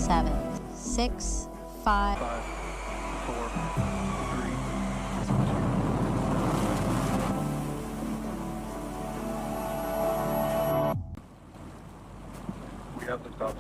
7, 6, 5. 5, 4, 3. We have to stop.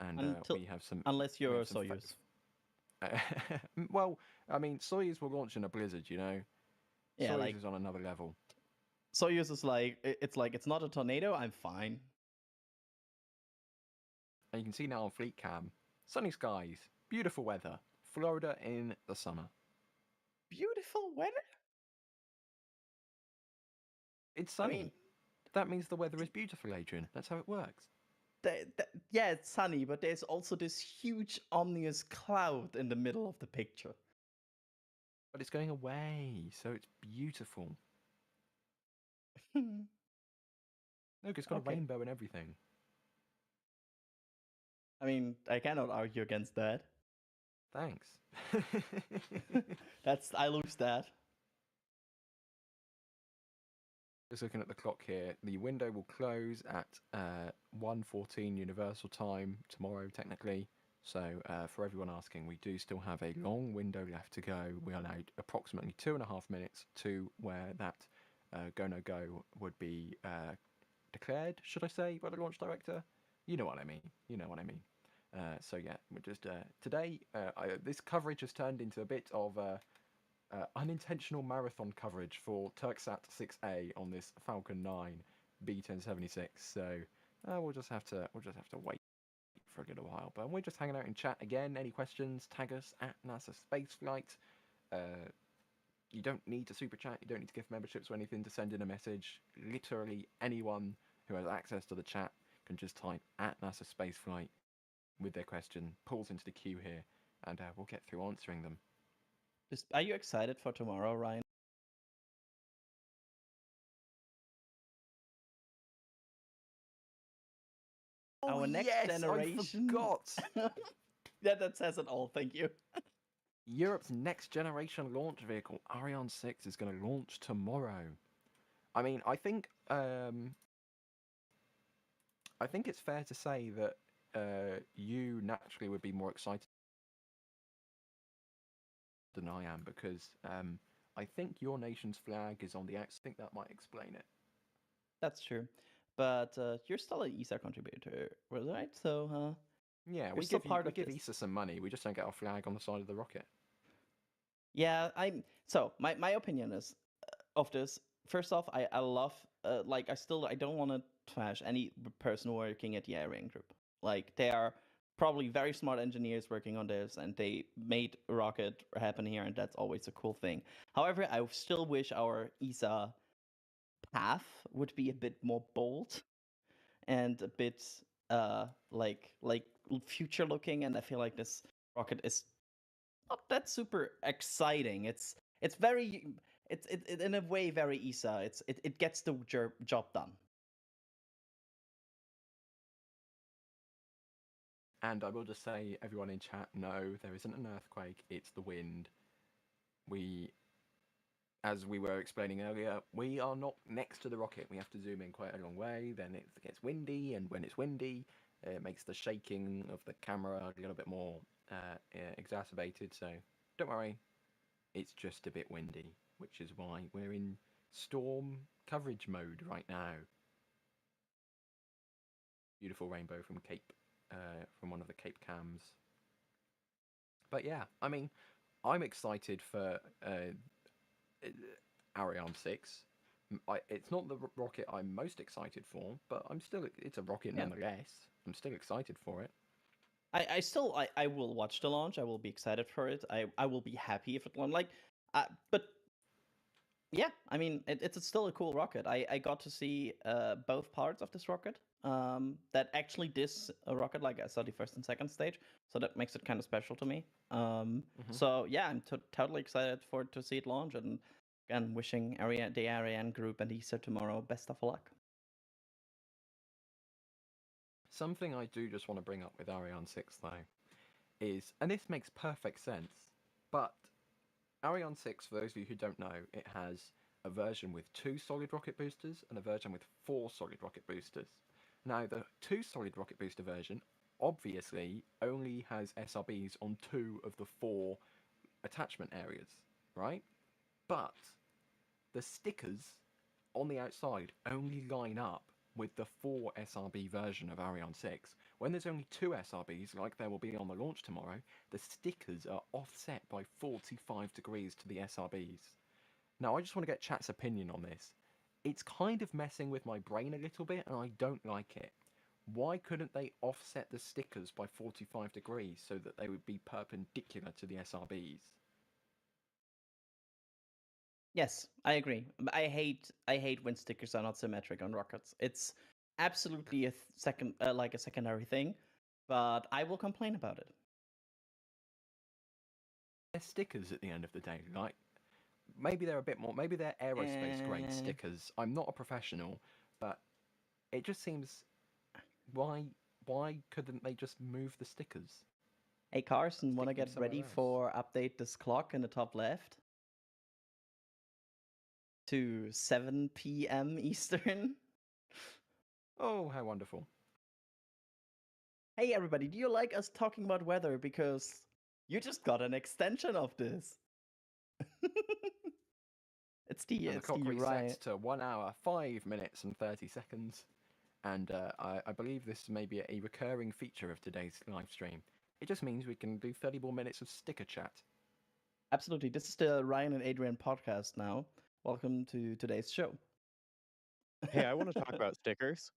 And we have some. Unless we you're have some Soyuz. Well, I mean, Soyuz will launch in a blizzard, you know. Yeah, Soyuz like is on another level. Soyuz is like it's not a tornado. I'm fine. And you can see now on Fleet Cam, sunny skies, beautiful weather, Florida in the summer. Beautiful weather. It's sunny. I mean, that means the weather is beautiful, Adrian. That's how it works. yeah, it's sunny, but there's also this huge ominous cloud in the middle of the picture. But it's going away, so it's beautiful. Look, it's got Okay. a rainbow and everything. I mean, I cannot argue against that. Thanks. I lose that. Just looking at the clock here, the window will close at 1:14 Universal Time tomorrow, technically. So for everyone asking, we do still have a long window left to go. We are allowed approximately 2.5 minutes to where that go no go would be declared, should I say, by the launch director? You know what I mean. You know what I mean. So yeah, we're just today. This coverage has turned into a bit of unintentional marathon coverage for Türksat 6A on this Falcon 9 B1076. So we'll just have to wait for a little while. But we're just hanging out in chat again. Any questions? Tag us at NASA Spaceflight. You don't need to super chat. You don't need to gift memberships or anything to send in a message. Literally anyone who has access to the chat can just type at NASA Spaceflight with their question, pulls into the queue here, and we'll get through answering them. Are you excited for tomorrow, Ryan? Our next generation. I forgot. Yeah, that says it all. Thank you. Europe's next generation launch vehicle, Ariane 6, is going to launch tomorrow. I mean, I think it's fair to say that you naturally would be more excited than I am, because I think your nation's flag is on the outside. I think that might explain it. That's true. But you're still an ESA contributor, right? So yeah, we give ESA some money. We just don't get our flag on the side of the rocket. Yeah, my opinion is of this. First off, I love I don't want to trash any person working at the Ariane Group. Like, they are probably very smart engineers working on this, and they made a rocket happen here, and that's always a cool thing. However, I still wish our ESA path would be a bit more bold and a bit future looking, and I feel like this rocket is not that super exciting. It's very it's in a way very ESA. It gets the job done. And I will just say, everyone in chat, no, there isn't an earthquake, it's the wind. As we were explaining earlier, we are not next to the rocket. We have to zoom in quite a long way, then it gets windy, and when it's windy, it makes the shaking of the camera a little bit more exacerbated, so don't worry, it's just a bit windy, which is why we're in storm coverage mode right now. Beautiful rainbow from Cape, from one of the Cape cams. But yeah, I mean, I'm excited for Ariane 6. It's not the rocket I'm most excited for, but it's a rocket nonetheless. I'm still excited for it. I will watch the launch. I will be excited for it. I will be happy if it launch. But yeah, I mean, it's still a cool rocket. I got to see both parts of this rocket. That actually this rocket, like I saw the first and second stage, so that makes it kind of special to me. So yeah, I'm totally excited to see it launch, and again, wishing the Ariane group and ESA tomorrow best of luck. Something I do just want to bring up with Ariane 6 though is, and this makes perfect sense, but Ariane 6, for those of you who don't know, it has a version with 2 solid rocket boosters and a version with 4 solid rocket boosters. Now, the 2 solid rocket booster version obviously only has SRBs on 2 of the 4 attachment areas, right? But the stickers on the outside only line up with the 4 SRB version of Ariane 6. When there's only 2 SRBs, like there will be on the launch tomorrow, the stickers are offset by 45 degrees to the SRBs. Now, I just want to get chat's opinion on this. It's kind of messing with my brain a little bit, and I don't like it. Why couldn't they offset the stickers by 45 degrees so that they would be perpendicular to the SRBs? Yes, I agree. I hate when stickers are not symmetric on rockets. It's absolutely a secondary thing, but I will complain about it. They're stickers at the end of the day. Like, maybe they're a bit more. Maybe they're aerospace grade stickers. I'm not a professional, but it just seems why couldn't they just move the stickers? Hey Carson, want to Stick them get somewhere ready else. for update this clock in the top left to 7 p.m. Eastern? Oh, how wonderful! Hey everybody, do you like us talking about weather? Because you just got an extension of this. It's And the clock resets riot. to 1 hour, 5 minutes, and 30 seconds. And I believe this may be a recurring feature of today's live stream. It just means we can do 30 more minutes of sticker chat. Absolutely. This is the Ryan and Adrian podcast now. Welcome to today's show. Hey, I want to talk about stickers.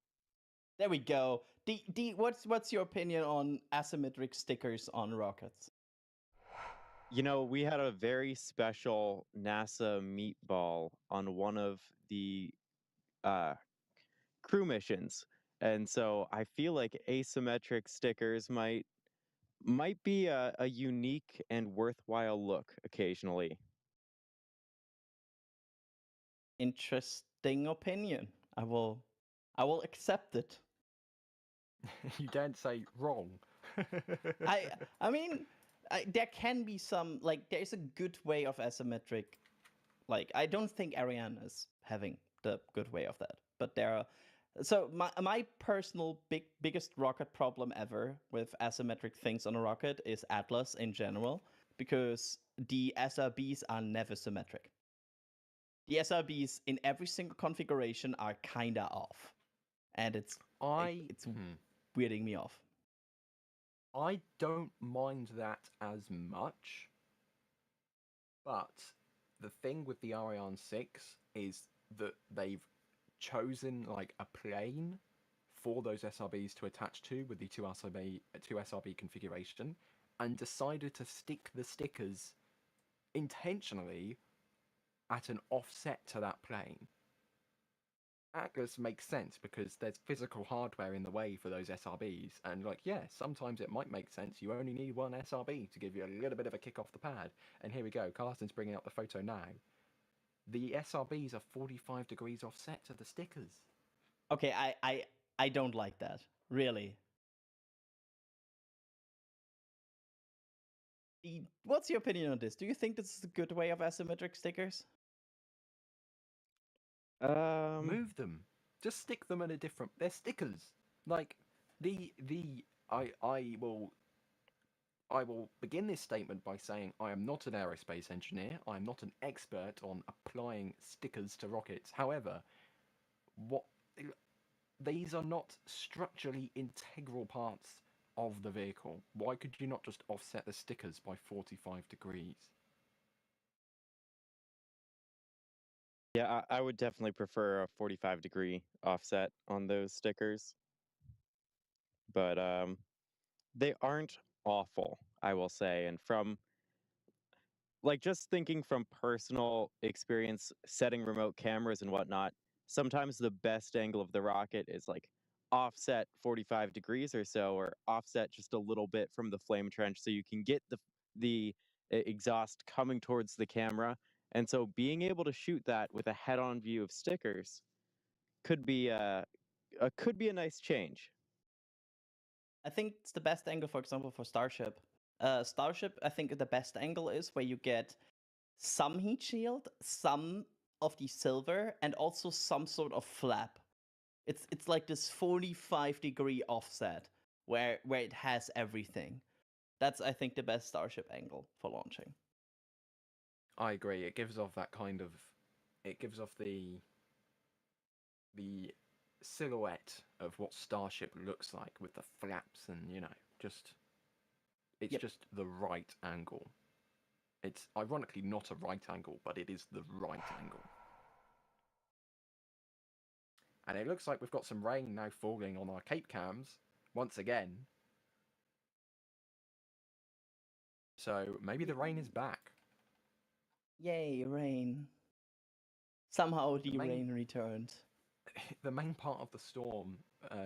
There we go. D, what's your opinion on asymmetric stickers on rockets? You know, we had a very special NASA meatball on one of the crew missions. And so I feel like asymmetric stickers might be a unique and worthwhile look occasionally. Interesting opinion. I will accept it. You daren't say wrong. I mean, there can be some, like, there is a good way of asymmetric. Like, I don't think Ariane is having the good way of that, but there are. So my personal biggest rocket problem ever with asymmetric things on a rocket is Atlas in general, because the SRBs are never symmetric. The SRBs in every single configuration are kinda off, and it's weirding me off. I don't mind that as much, but the thing with the Ariane 6 is that they've chosen like a plane for those SRBs to attach to with the 2 SRB configuration, and decided to stick the stickers intentionally at an offset to that plane. Atlas makes sense because there's physical hardware in the way for those SRBs, and like, yeah, sometimes it might make sense. You only need one SRB to give you a little bit of a kick off the pad. And here we go. Carson's bringing up the photo now. The SRBs are 45 degrees offset to the stickers. Okay, I don't like that. Really. What's your opinion on this? Do you think this is a good way of asymmetric stickers? Move them. Just stick them in a different. They're stickers. Like I will begin this statement by saying I am not an aerospace engineer. I am not an expert on applying stickers to rockets. However, what these are not structurally integral parts of the vehicle. Why could you not just offset the stickers by 45 degrees? Yeah, I would definitely prefer a 45-degree offset on those stickers. But they aren't awful, I will say. And from like just thinking from personal experience setting remote cameras and whatnot, sometimes the best angle of the rocket is like offset 45 degrees or so, or offset just a little bit from the flame trench so you can get the exhaust coming towards the camera. And so being able to shoot that with a head-on view of stickers could be a nice change. I think it's the best angle, for example, for Starship. Starship, I think the best angle is where you get some heat shield, some of the silver, and also some sort of flap. It's like this 45-degree offset where it has everything. That's, I think, the best Starship angle for launching. I agree. It gives off that kind of. It gives off the silhouette of what Starship looks like with the flaps and just it's Yep. just the right angle. It's ironically not a right angle, but it is the right angle. And it looks like we've got some rain now falling on our Cape cams once again. So maybe the rain is back. Yay, rain. Somehow the main- rain returned. The main part of the storm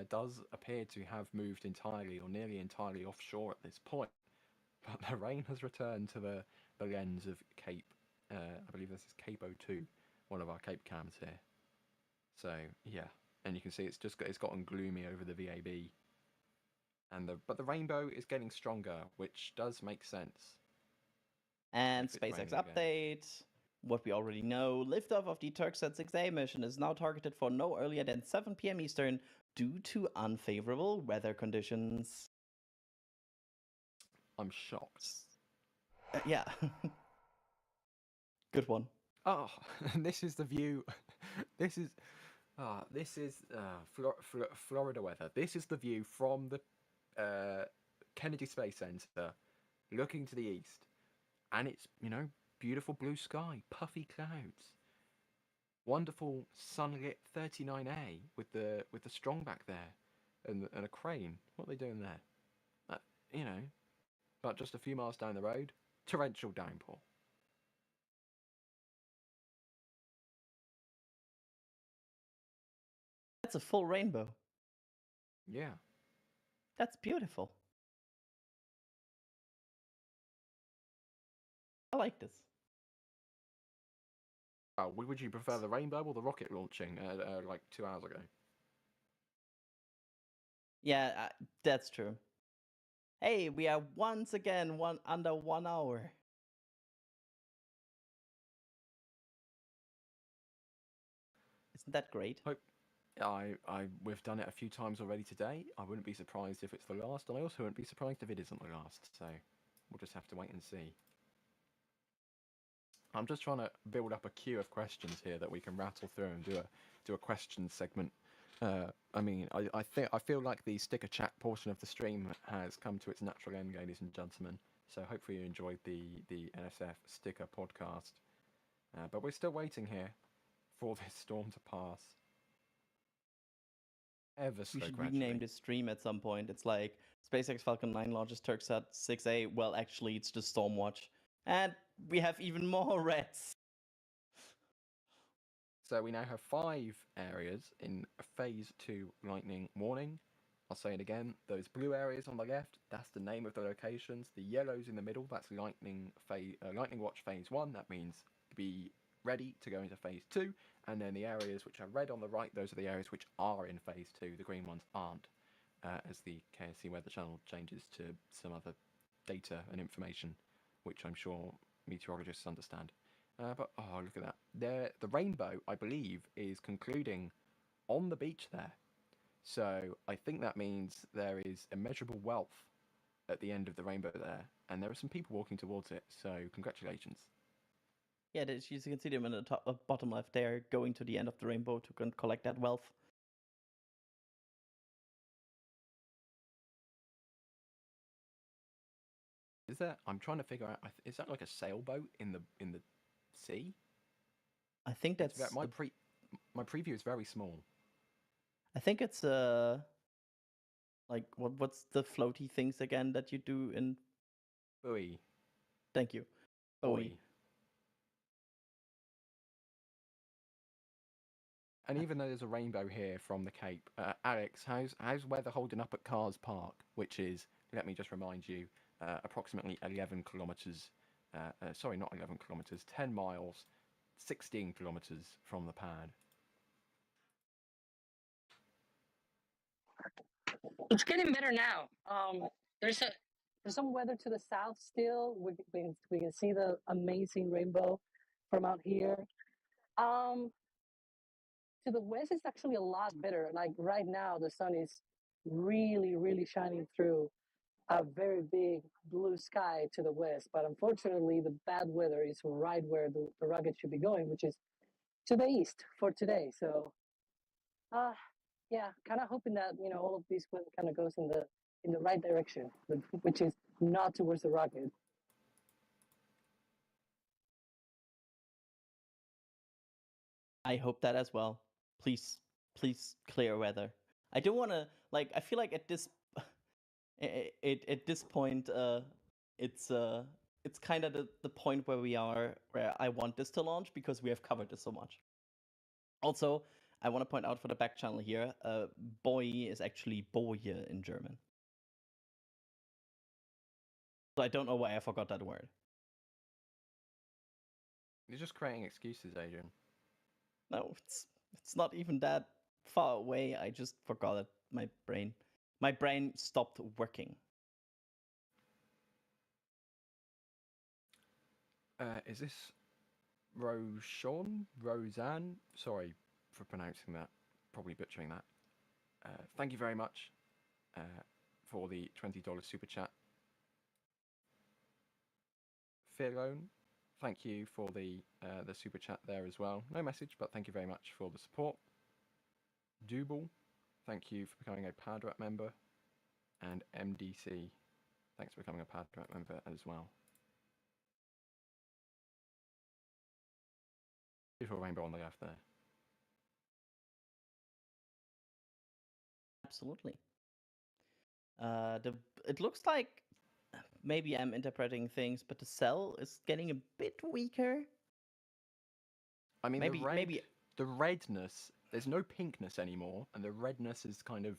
does appear to have moved entirely or nearly entirely offshore at this point, but the rain has returned to the lens of Cape. I believe this is Cape 02, one of our Cape cams here. So yeah, and you can see it's gotten gloomy over the VAB, but the rainbow is getting stronger, which does make sense. And If it's SpaceX raining again. update. What we already know, liftoff of the Türksat 6A mission is now targeted for no earlier than 7 p.m. Eastern due to unfavorable weather conditions. I'm shocked. Yeah. Good one. Oh, and this is the view. This is Florida weather. This is the view from the Kennedy Space Center, looking to the east, and it's beautiful blue sky, puffy clouds, wonderful sunlit 39A with the strongback there, and a crane. What are they doing there? But just a few miles down the road, torrential downpour. That's a full rainbow. Yeah. That's beautiful. I like this. Would you prefer the rainbow or the rocket launching like 2 hours ago? Yeah, that's true. Hey, we are once again under 1 hour. Isn't that great? We've done it a few times already today. I wouldn't be surprised if it's the last, and I also wouldn't be surprised if it isn't the last. So we'll just have to wait and see. I'm just trying to build up a queue of questions here that we can rattle through and do a question segment. I feel like the sticker chat portion of the stream has come to its natural end, ladies and gentlemen. So hopefully you enjoyed the NSF sticker podcast. But we're still waiting here for this storm to pass. Ever so We should gradually. rename this stream at some point. It's like SpaceX Falcon 9 launches Türksat 6A. Well, actually, it's just Stormwatch. And we have even more reds. So we now have 5 areas in phase 2 lightning warning. I'll say it again, those blue areas on the left, that's the name of the locations. The yellows in the middle, that's lightning watch phase 1. That means be ready to go into phase 2. And then the areas which are red on the right, those are the areas which are in phase 2. The green ones aren't, as the KSC Weather Channel changes to some other data and information, which I'm sure meteorologists understand. But oh, look at that! The rainbow, I believe, is concluding on the beach there. So I think that means there is immeasurable wealth at the end of the rainbow there, and there are some people walking towards it. So congratulations. Yeah, as you can see them in the top, bottom left. They're going to the end of the rainbow to collect that wealth. Is that? I'm trying to figure out. Is that like a sailboat in the sea? I think that's my preview is very small. I think it's like what's the floaty things again that you do in Buoy. Thank you. Buoy. And even though there's a rainbow here from the Cape, Alex, how's weather holding up at Cars Park, which is, let me just remind you, approximately 11 kilometres, sorry, not 11 kilometres, 10 miles, 16 kilometres from the pad. It's getting better now. There's some weather to the south still. We can see the amazing rainbow from out here. To the west, it's actually a lot better. Like right now, the sun is really, really shining through a very big blue sky to the west. But unfortunately, the bad weather is right where the rocket should be going, which is to the east for today. So, yeah, kind of hoping that all of this weather kind of goes in the right direction, which is not towards the rocket. I hope that as well. Please clear weather. I don't want to I feel like at this at this point it's kind of the point where I want this to launch because we have covered this so much. Also, I want to point out for the back channel here, boy is actually Boje in German. So I don't know why I forgot that word. You're just creating excuses, Adrian. No, it's not even that far away. I just forgot it. My brain stopped working. Is this Roseanne? Sorry for pronouncing that. Probably butchering that. Thank you very much for the $20 super chat. Fearlone, thank you for the super chat there as well. No message, but thank you very much for the support. Double, thank you for becoming a PadRap member. And MDC, thanks for becoming a PadRap member as well. Beautiful rainbow on the left there. Absolutely. It looks like maybe I'm interpreting things, but the cell is getting a bit weaker. I mean, the redness, there's no pinkness anymore, and the redness is kind of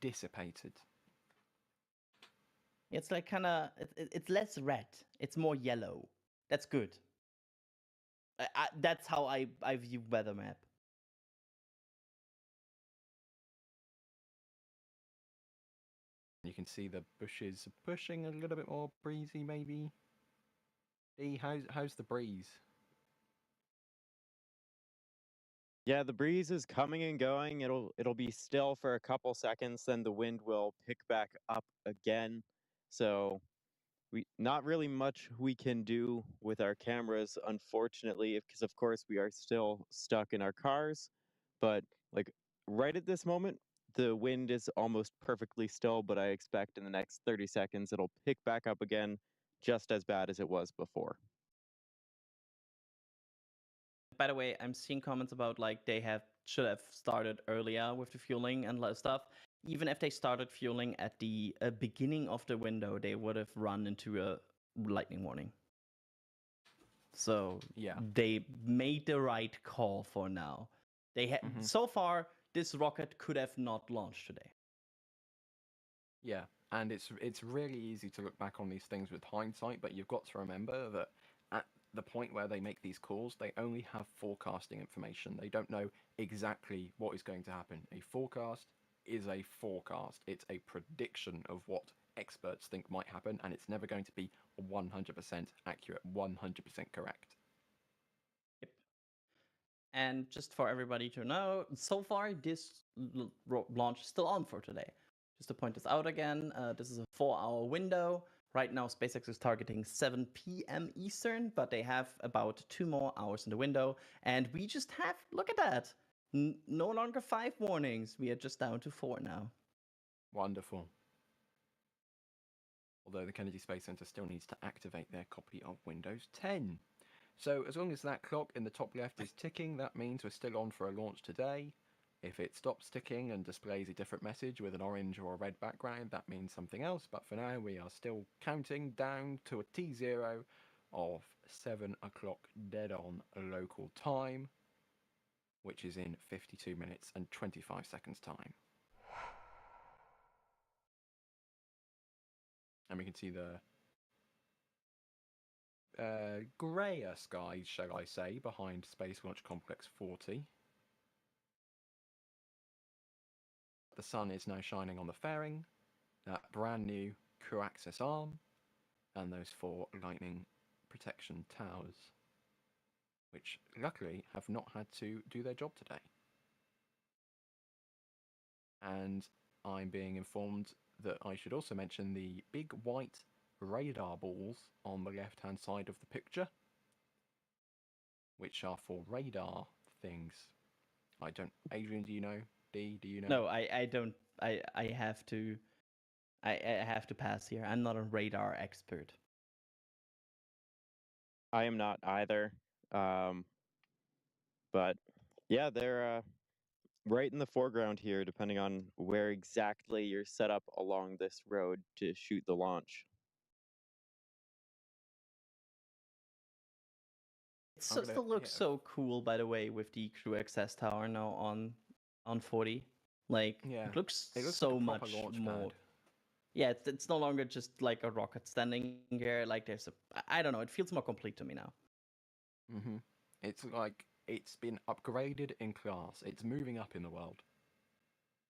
dissipated. It's like it's less red. It's more yellow. That's good. That's how I view weather map. You can see the bushes pushing a little bit more breezy, maybe. E, how's the breeze? Yeah, the breeze is coming and going. It'll be still for a couple seconds, then the wind will pick back up again. So not really much we can do with our cameras, unfortunately, because of course we are still stuck in our cars. But like right at this moment, the wind is almost perfectly still, but I expect in the next 30 seconds it'll pick back up again, just as bad as it was before. By the way, I'm seeing comments about they should have started earlier with the fueling and stuff. Even if they started fueling at the beginning of the window, they would have run into a lightning warning. So Yeah. they made the right call for now. So far, this rocket could have not launched today. Yeah, and it's really easy to look back on these things with hindsight, but you've got to remember that at the point where they make these calls, they only have forecasting information. They don't know exactly what is going to happen. A forecast is a forecast. It's a prediction of what experts think might happen, and it's never going to be 100% accurate, 100% correct. Yep. And just for everybody to know, so far this launch is still on for today. Just to point this out again, this is a 4-hour window. Right now, SpaceX is targeting 7 p.m. Eastern, but they have about 2 more hours in the window. And we just have, look at that, no longer 5 warnings. We are just down to 4 now. Wonderful. Although the Kennedy Space Center still needs to activate their copy of Windows 10. So as long as that clock in the top left is ticking, that means we're still on for a launch today. If it stops ticking and displays a different message with an orange or a red background, that means something else. But for now, we are still counting down to a T0 of 7 o'clock dead on local time, which is in 52 minutes and 25 seconds time. And we can see the greyer skies, shall I say, behind Space Launch Complex 40. The sun is now shining on the fairing, that brand new crew access arm, and those 4 lightning protection towers, which luckily have not had to do their job today. And I'm being informed that I should also mention the big white radar balls on the left-hand side of the picture, which are for radar things. I don't... Adrian, do you know? D, do you know? No, I don't. I have to. I have to pass here. I'm not a radar expert. I am not either. But yeah, they're right in the foreground here, depending on where exactly you're set up along this road to shoot the launch. It still looks so cool, by the way, with the crew access tower now on 40. Like, Yeah, it looks like so a proper much launch more. pad. Yeah, it's no longer just like a rocket standing here. Like, there's I don't know. It feels more complete to me now. Mm-hmm. It's like it's been upgraded in class. It's moving up in the world.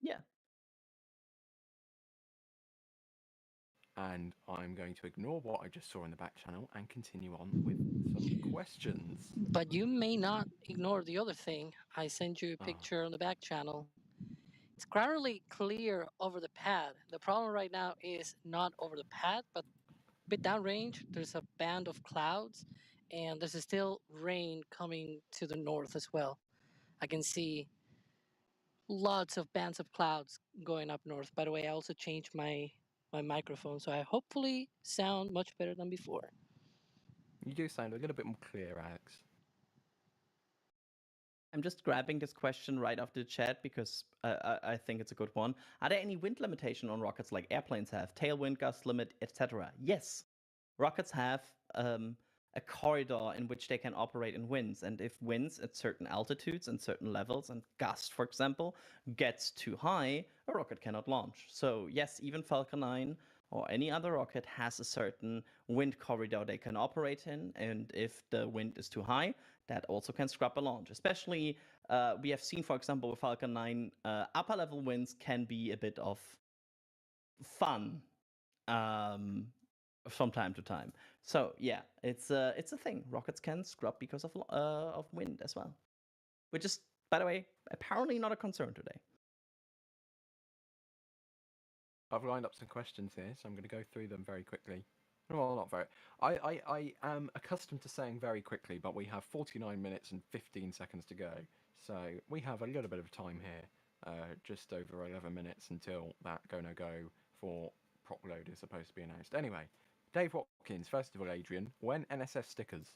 Yeah. And I'm going to ignore what I just saw in the back channel and continue on with some questions. But you may not ignore the other thing. I sent you a Ah. picture on the back channel. It's currently clear over the pad. The problem right now is not over the pad, but a bit downrange. There's a band of clouds, and there's still rain coming to the north as well. I can see lots of bands of clouds going up north. By the way, I also changed my microphone, so I hopefully sound much better than before. You do sound a little bit more clear, Alex. I'm just grabbing this question right off the chat because I think it's a good one. Are there any wind limitation on rockets like airplanes have? Tailwind, gust limit, etc. Yes. Rockets have a corridor in which they can operate in winds. And if winds at certain altitudes and certain levels, and gust, for example, gets too high, a rocket cannot launch. So yes, even Falcon 9 or any other rocket has a certain wind corridor they can operate in. And if the wind is too high, that also can scrap a launch. Especially, we have seen, for example, with Falcon 9, upper level winds can be a bit of fun from time to time. So yeah, it's a thing. Rockets can scrub because of wind as well, which is, by the way, apparently not a concern today. I've lined up some questions here, so I'm going to go through them very quickly. Well, not very. I am accustomed to saying very quickly, but we have 49 minutes and 15 seconds to go. So we have a little bit of time here, just over 11 minutes until that go-no-go for prop load is supposed to be announced. Anyway, Dave Watkins, first of all, Adrian, when NSF stickers?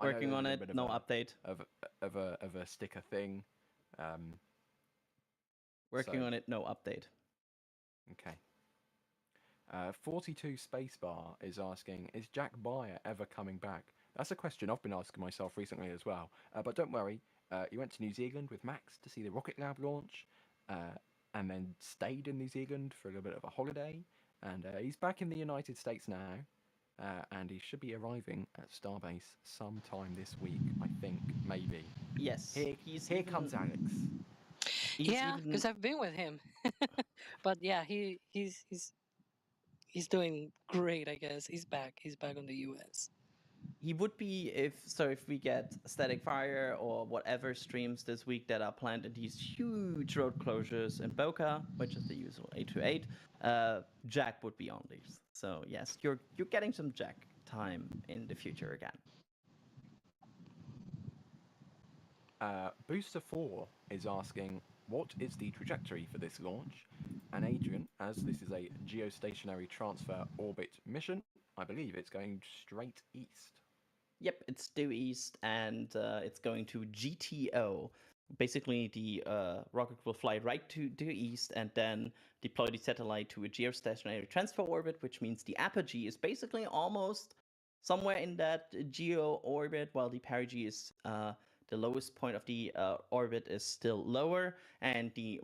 Working on it, no update. Of a sticker thing. Working on it, no update. Okay. 42 Spacebar is asking, is Jack Byer ever coming back? That's a question I've been asking myself recently as well. But don't worry, he went to New Zealand with Max to see the Rocket Lab launch, and then stayed in New Zealand for a little bit of a holiday. And he's back in the United States now, and he should be arriving at Starbase sometime this week, I think, maybe. Yes, Here, here comes Alex. Yeah, because I've been with him. But yeah, he's doing great. I guess he's back. He's back on the U.S. He would be if we get Static Fire or whatever streams this week that are planned in these huge road closures in Boca, which is the usual 828. Jack would be on these. So yes, you're getting some Jack time in the future again. Booster 4 is asking, what is the trajectory for this launch? And Adrian, as this is a geostationary transfer orbit mission, I believe it's going straight east. Yep, it's due east, and it's going to GTO. Basically, the rocket will fly right to due east and then deploy the satellite to a geostationary transfer orbit, which means the apogee is basically almost somewhere in that geo orbit, while the perigee is the lowest point of the orbit is still lower, and the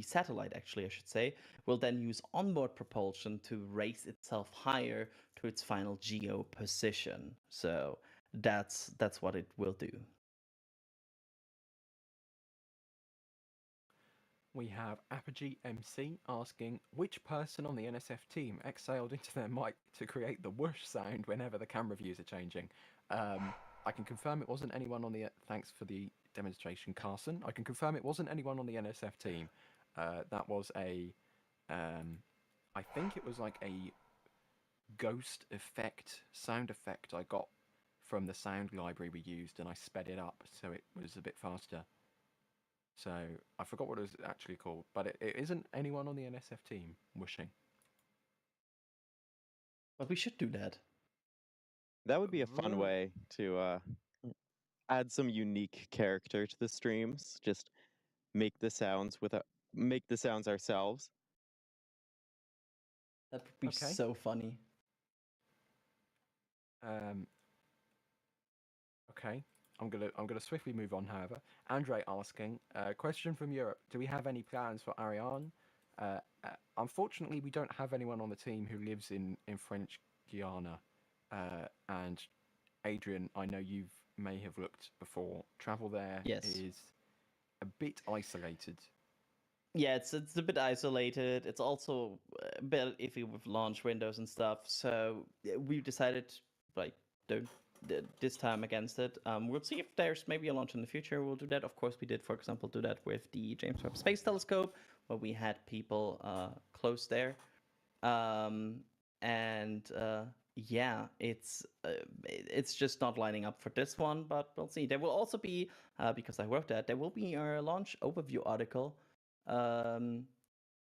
satellite, actually, I should say, will then use onboard propulsion to raise itself higher to its final geo position. So that's what it will do. We have Apogee MC asking, which person on the NSF team exhaled into their mic to create the whoosh sound whenever the camera views are changing? I can confirm it wasn't anyone on the... Thanks for the demonstration, Carson. I can confirm it wasn't anyone on the NSF team. That was a... I think it was like a ghost effect, sound effect I got from the sound library we used, and I sped it up so it was a bit faster. So I forgot what it was actually called, but it isn't anyone on the NSF team whooshing. But we should do that. That would be a fun way to add some unique character to the streams. Just make the sounds ourselves. That would be so funny. Okay. I'm gonna swiftly move on, however. Andre asking, question from Europe: do we have any plans for Ariane? Unfortunately, we don't have anyone on the team who lives in French Guiana. And Adrian, I know you may have looked before. Travel there is a bit isolated. Yeah, it's a bit isolated. It's also a bit iffy with launch windows and stuff. So we decided, like, don't this time against it. We'll see if there's maybe a launch in the future. We'll do that. Of course, we did, for example, do that with the James Webb Space Telescope, where we had people close there. Yeah, it's just not lining up for this one, but we'll see. There will also be, because I wrote that, there will be a launch overview article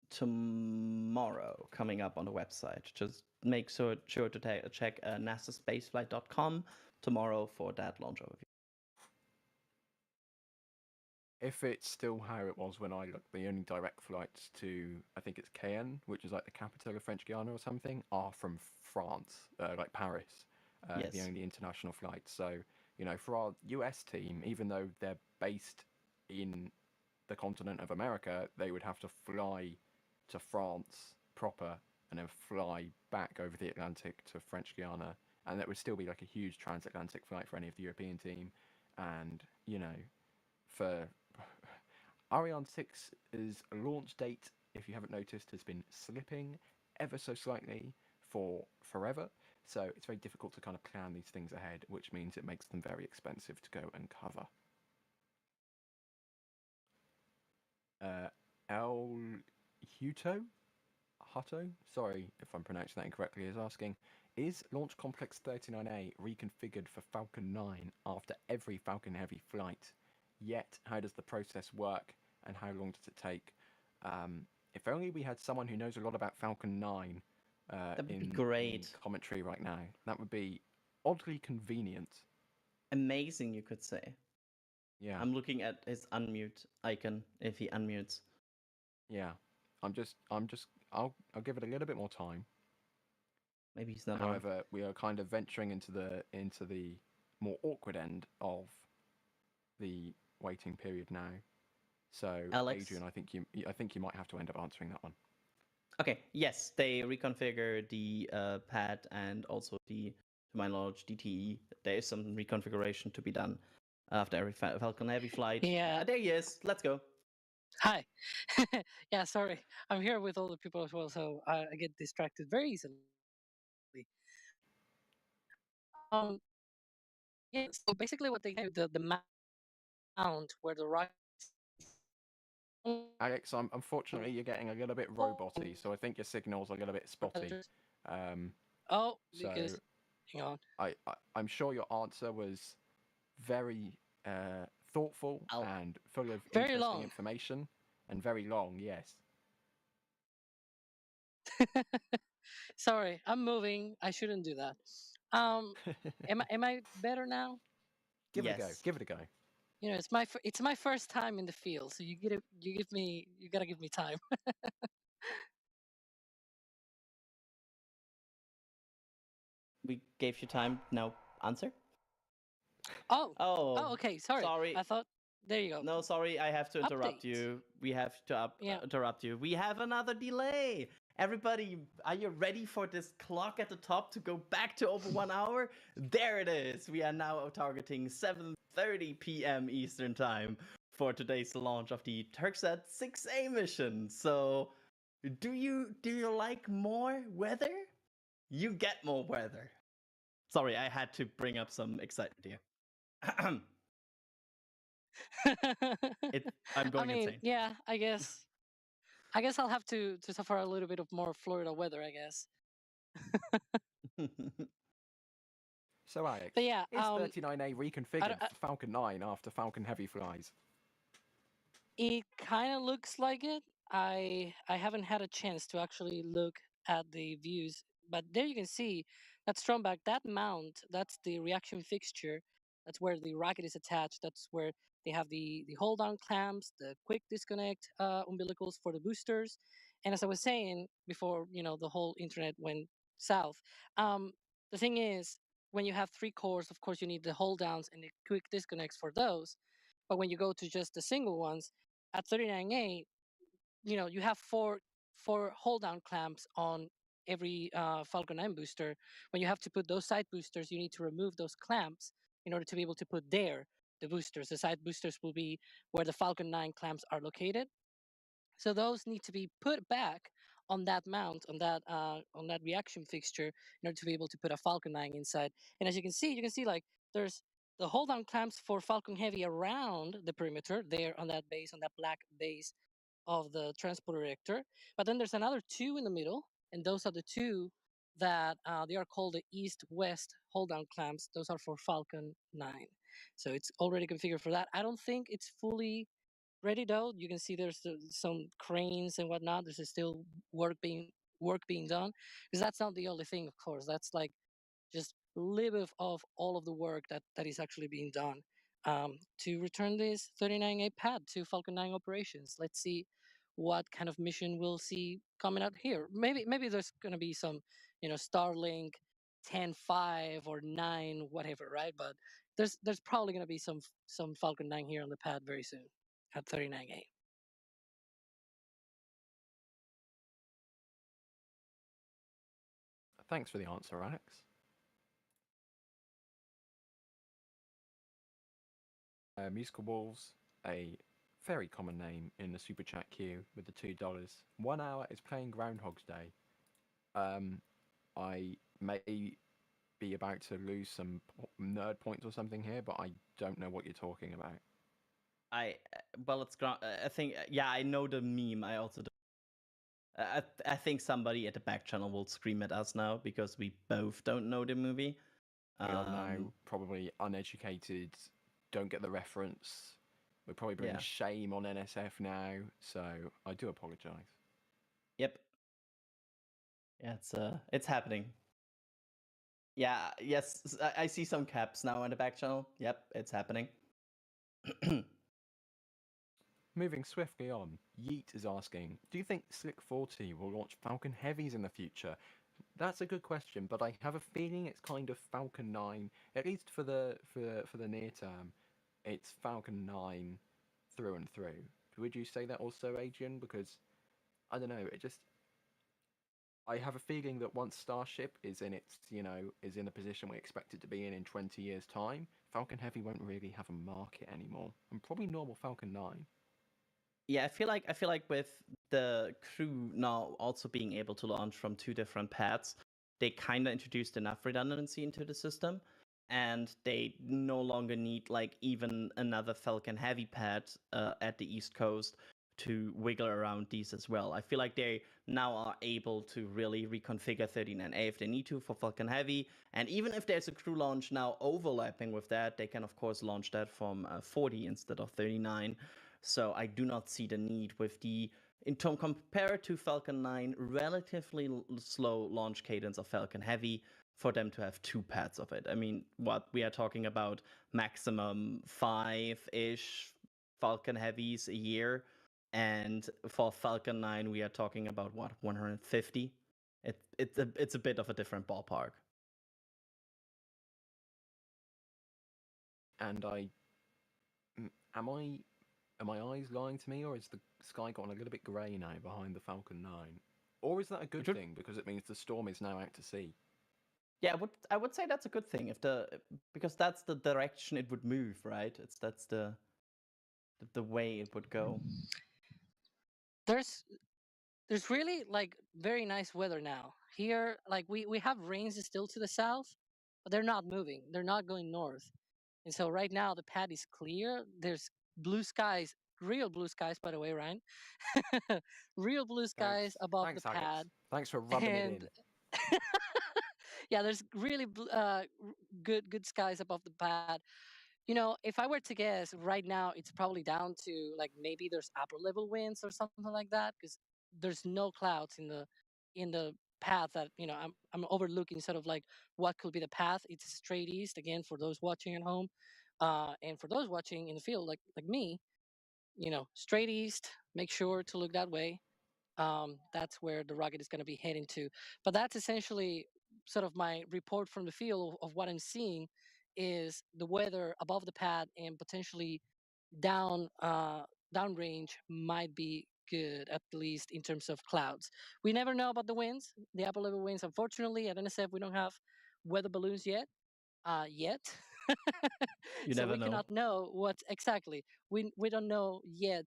tomorrow coming up on the website. Just make sure to check nasaspaceflight.com tomorrow for that launch overview. If it's still how it was when I looked, the only direct flights to, I think it's Cayenne, which is like the capital of French Guiana or something, are from France, like Paris. Yes. The only international flights. So, you know, for our US team, even though they're based in the continent of America, they would have to fly to France proper and then fly back over the Atlantic to French Guiana. And that would still be like a huge transatlantic flight for any of the European team. And, you know, for Ariane 6's launch date, if you haven't noticed, has been slipping ever so slightly for forever. So it's very difficult to kind of plan these things ahead, which means it makes them very expensive to go and cover. El Hutto, sorry if I'm pronouncing that incorrectly, is asking, is Launch Complex 39A reconfigured for Falcon 9 after every Falcon Heavy flight? Yet, how does the process work and how long does it take? If only we had someone who knows a lot about Falcon 9 that would be in great. Commentary right now. That would be oddly convenient. Amazing, you could say. Yeah. I'm looking at his unmute icon if he unmutes. Yeah. I'll give it a little bit more time. Maybe he's not on. However, we are kind of venturing into the more awkward end of the waiting period now. So, Alex? Adrian, I think you might have to end up answering that one. Okay, yes, they reconfigure the pad and also to my knowledge, DTE. There is some reconfiguration to be done after every Falcon Heavy flight. Yeah. There he is. Let's go. Hi. Yeah, sorry. I'm here with all the people as well, so I get distracted very easily. Yeah, so basically what they do, the mount where the rocket. Alex, unfortunately, you're getting a little bit roboty, so I think your signal's a little bit spotty. Oh, So because hang on. I'm sure your answer was very thoughtful and full of Very interesting long. information, and very long. Yes. Sorry, I'm moving. I shouldn't do that. Am I better now? Give it a go. Yes. Give it a go. You know, it's my first time in the field, so you gotta give me time. We gave you time. Now answer. Oh, Oh, okay. Sorry. sorry. I thought. There you go. No, sorry, I have to interrupt Update. you. We have to Yeah. interrupt you. We have another delay. Everybody, are you ready for this clock at the top to go back to over 1 hour? There it is. We are now targeting 7:30 p.m. Eastern Time for today's launch of the Turksat 6A mission. So, do you like more weather? You get more weather. Sorry, I had to bring up some excitement here. I'm going insane. Yeah, I guess I'll have to suffer a little bit of more Florida weather, I guess. So, Alex, But yeah, is 39A reconfigured I- for Falcon 9 after Falcon Heavy flies? It kind of looks like it. I haven't had a chance to actually look at the views, but there you can see that Stromback, that mount, that's the reaction fixture. That's where the rocket is attached. That's where they have the hold down clamps, the quick disconnect umbilicals for the boosters. And as I was saying before, the whole internet went south. The thing is, when you have three cores, of course, you need the hold downs and the quick disconnects for those. But when you go to just the single ones, at 39A, you have four hold down clamps on every Falcon 9 booster. When you have to put those side boosters, you need to remove those clamps in order to be able to put there the boosters. The side boosters will be where the Falcon 9 clamps are located. So those need to be put back on that mount, on that reaction fixture, in order to be able to put a Falcon 9 inside. And as you can see like there's the hold down clamps for Falcon Heavy around the perimeter there on that base, on that black base of the transporter reactor. But then there's another two in the middle, and those are the two that they are called the east-west hold-down clamps. Those are for Falcon 9. So it's already configured for that. I don't think it's fully ready though. You can see there's some cranes and whatnot. There's still work being done, because that's not the only thing, of course. That's like just a little bit of all of the work that is actually being done to return this 39A pad to Falcon 9 operations. Let's see what kind of mission we'll see coming out here. Maybe there's going to be some, Starlink 10.5 or 9, whatever, right? But there's probably going to be some Falcon 9 here on the pad very soon at 39A. Thanks for the answer, Alex. Musical Wolves, a very common name in the super chat queue with the $2. 1 hour is playing Groundhog's Day. I may be about to lose some nerd points or something here, but I don't know what you're talking about. I think I know the meme. I also do. I think somebody at the back channel will scream at us now because we both don't know the movie. We are now probably uneducated, don't get the reference. We're probably bringing shame on NSF now, so I do apologise. Yep. Yeah, it's happening. Yeah, yes, I see some caps now on the back channel. Yep, it's happening. Moving swiftly on, Yeet is asking, do you think Slick 40 will launch Falcon Heavies in the future? That's a good question, but I have a feeling it's kind of Falcon 9, at least for the near term. It's Falcon 9 through and through. Would you say that also, Adrian? Because I don't know, it just I have a feeling that once Starship is in its, is in a position we expect it to be in 20 years' time, Falcon Heavy won't really have a market anymore, and probably normal Falcon 9. Yeah, I feel like with the crew now also being able to launch from two different pads, they kind of introduced enough redundancy into the system, and they no longer need like even another Falcon Heavy pad at the East Coast to wiggle around these as well. I feel like they now are able to really reconfigure 39A if they need to for Falcon Heavy, and even if there's a crew launch now overlapping with that, they can of course launch that from 40 instead of 39. So I do not see the need with the, in term compared to Falcon 9, relatively slow launch cadence of Falcon Heavy, for them to have two pads of it. I mean, what we are talking about, maximum 5-ish Falcon Heavies a year, and for Falcon 9 we are talking about what, 150. It's a bit of a different ballpark. And am my eyes lying to me, or is the sky gotten a little bit grey now behind the Falcon 9? Or is that a good thing because it means the storm is now out to sea? Yeah, I would say that's a good thing because that's the direction it would move, right? That's the way it would go. There's there's really like very nice weather now here. Like we have rains still to the south, but they're not moving. They're not going north, and so right now the pad is clear. There's blue skies, real blue skies, by the way, Ryan. Real blue skies above the Thanks, Agates. pad, Thanks for rubbing it and in. yeah, there's really good skies above the pad. If I were to guess, right now it's probably down to like maybe there's upper level winds or something like that because there's no clouds in the path that I'm overlooking sort of like what could be the path. It's straight east again for those watching at home, and for those watching in the field like me, straight east. Make sure to look that way. That's where the rocket is going to be heading to. But that's essentially sort of my report from the field of what I'm seeing is the weather above the pad and potentially downrange might be good, at least in terms of clouds. We never know about the winds, the upper level winds. Unfortunately, at NSF we don't have weather balloons yet. You So never we know. cannot know what exactly. We don't know yet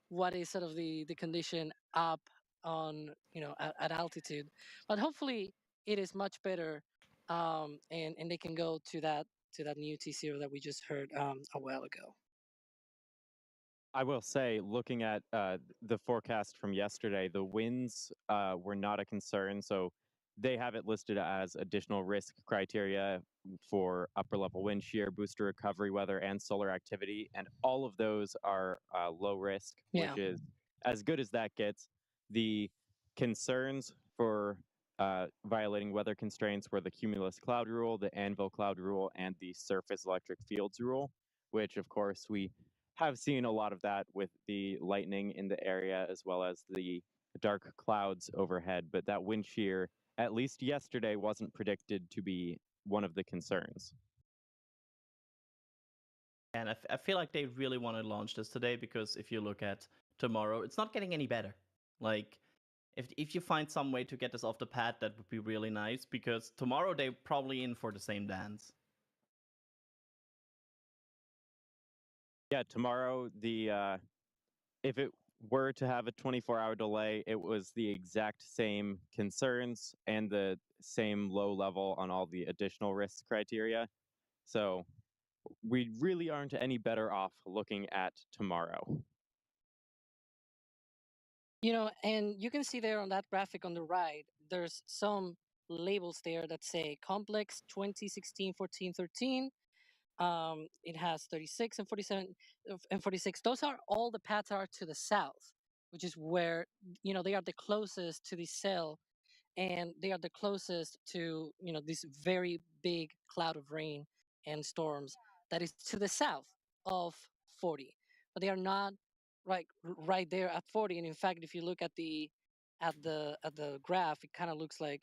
what is sort of the condition up on at altitude, but hopefully it is much better, and they can go to that new T0 that we just heard a while ago. I will say, looking at the forecast from yesterday, the winds were not a concern. So they have it listed as additional risk criteria for upper level wind shear, booster recovery weather, and solar activity. And all of those are low risk, Yeah. which is as good as that gets. The concerns for violating weather constraints were the cumulus cloud rule, the anvil cloud rule, and the surface electric fields rule, which, of course, we have seen a lot of that with the lightning in the area as well as the dark clouds overhead. But that wind shear, at least yesterday, wasn't predicted to be one of the concerns. And I feel like they really want to launch this today because if you look at tomorrow, it's not getting any better. Like, if you find some way to get this off the pad, that would be really nice because tomorrow they're probably in for the same dance. Yeah, tomorrow, if it were to have a 24-hour delay, it was the exact same concerns and the same low level on all the additional risk criteria. So we really aren't any better off looking at tomorrow. And you can see there on that graphic on the right, there's some labels there that say complex 2016 14 13. It has 36 and 47 and 46. Those are all the paths are to the south, which is where they are the closest to the cell, and they are the closest to this very big cloud of rain and storms that is to the south of 40. But they are not right there at 40. And in fact, if you look at the graph, it kind of looks like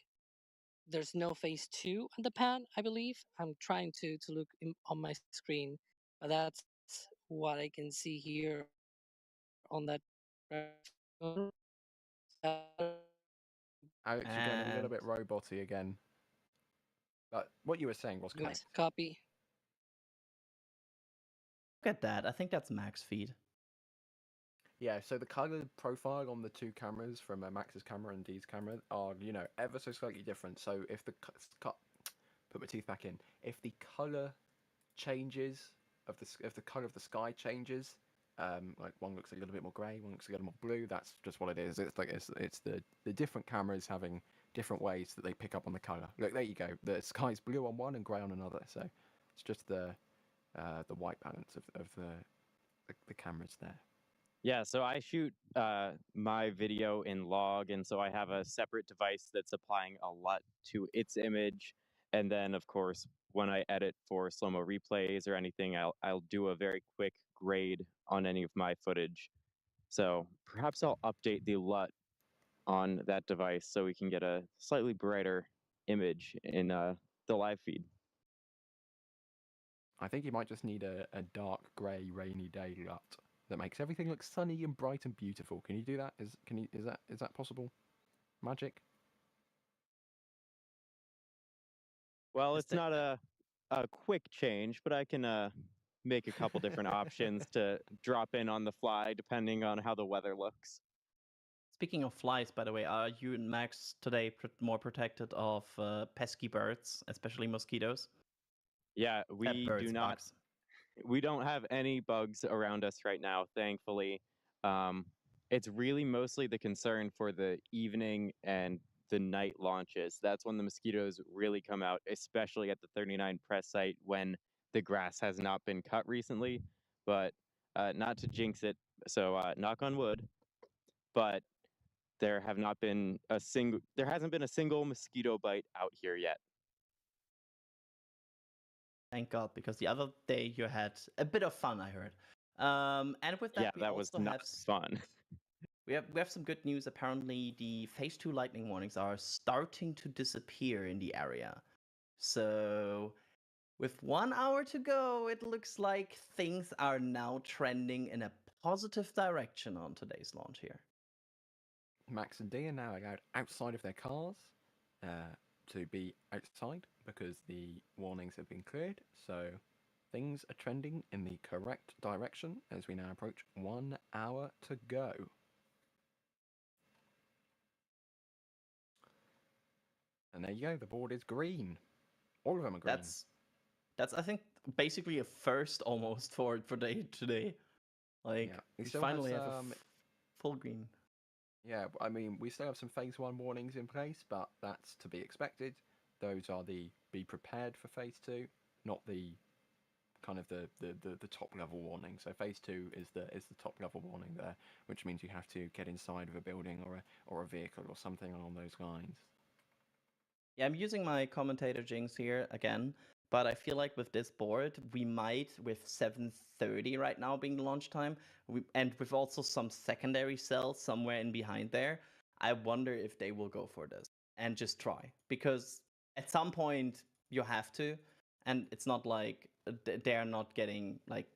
there's no phase 2 on the pad, I believe. I'm trying to look on my screen, but that's what I can see here on that. Alex, you're going a little And bit roboty again. But what you were saying was correct. Copy. look at that. I think that's max feed. Yeah, so the color profile on the two cameras from Max's camera and D's camera are, ever so slightly different. So if the put my teeth back in, if the color changes if the color of the sky changes, like one looks a little bit more grey, one looks a little more blue. That's just what it is. It's like it's the different cameras having different ways that they pick up on the color. Look, there you go. The sky's blue on one and grey on another. So it's just the white balance of the cameras there. Yeah, so I shoot my video in log, and so I have a separate device that's applying a LUT to its image. And then, of course, when I edit for slow-mo replays or anything, I'll do a very quick grade on any of my footage. So perhaps I'll update the LUT on that device so we can get a slightly brighter image in the live feed. I think you might just need a dark grey rainy day LUT that makes everything look sunny and bright and beautiful. Can you do that? Is that possible? Magic? Well, Is it's that- not a quick change, but I can make a couple different options to drop in on the fly depending on how the weather looks. Speaking of flies, by the way, are you and Max today more protected of pesky birds, especially mosquitoes? Yeah, we birds, do not. bugs. We don't have any bugs around us right now, thankfully. It's really mostly the concern for the evening and the night launches. That's when the mosquitoes really come out, especially at the 39 press site when the grass has not been cut recently. But not to jinx it, so knock on wood. But there hasn't been a single mosquito bite out here yet. Thank God, because the other day you had a bit of fun, I heard. And with that, Yeah, we that was also not have fun. we have some good news. Apparently, the phase 2 lightning warnings are starting to disappear in the area. So, with 1 hour to go, it looks like things are now trending in a positive direction on today's launch here. Max and D are now allowed outside of their cars to be outside because the warnings have been cleared. So things are trending in the correct direction as we now approach 1 hour to go. And there you go, the board is green. All of them are green. That's I think basically a first almost for day today. Like Yeah, we still finally have some, full green. Yeah, I mean, we still have some phase 1 warnings in place, but that's to be expected. Those are the be prepared for phase 2, not the kind of the top level warning. So phase 2 is the top level warning there, which means you have to get inside of a building or a vehicle or something along those lines. Yeah, I'm using my commentator jinx here again, but I feel like with this board, we might, with 7:30 right now being the launch time, and with also some secondary cells somewhere in behind there, I wonder if they will go for this and just try. Because at some point, you have to, and it's not like they're not getting, like,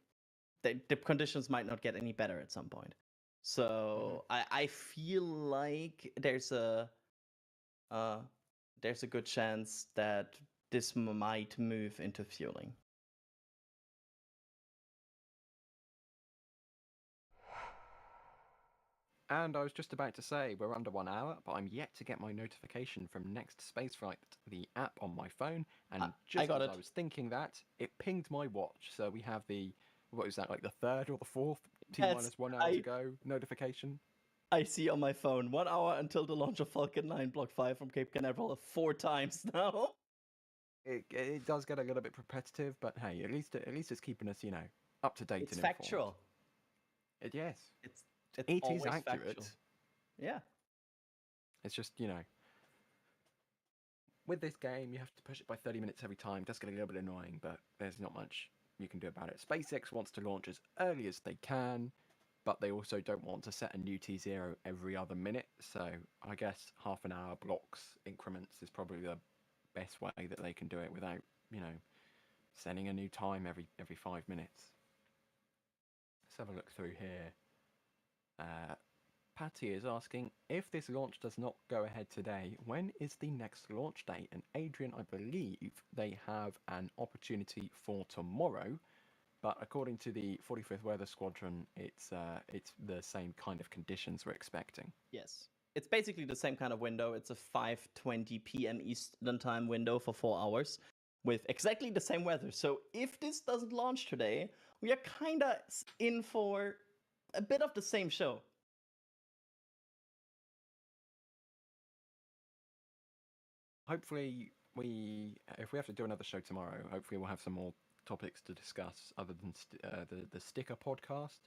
the conditions might not get any better at some point. So I feel like there's a good chance that this might move into fueling. And I was just about to say, we're under 1 hour, but I'm yet to get my notification from Next Spaceflight, the app on my phone, and just as I was thinking that, it pinged my watch. So we have what was that, like the third or the fourth T-minus 1 hour to go notification? I see on my phone 1 hour until the launch of Falcon 9 Block 5 from Cape Canaveral 4 times now. It does get a little bit repetitive, but hey, at least it's keeping us, up to date It's and factual. Informed. Yes. It is accurate. Factual. Yeah. It's just, with this game, you have to push it by 30 minutes every time. It does get a little bit annoying, but there's not much you can do about it. SpaceX wants to launch as early as they can, but they also don't want to set a new T0 every other minute. So I guess half an hour blocks increments is probably best way that they can do it without, sending a new time every 5 minutes. Let's have a look through here. Patty is asking, if this launch does not go ahead today, when is the next launch date? And Adrian, I believe they have an opportunity for tomorrow, but according to the 45th Weather Squadron, it's the same kind of conditions we're expecting. Yes. It's basically the same kind of window. It's a 5:20 p.m. Eastern time window for 4 hours with exactly the same weather. So if this doesn't launch today, we are kind of in for a bit of the same show. Hopefully, if we have to do another show tomorrow, hopefully we'll have some more topics to discuss other than the sticker podcast.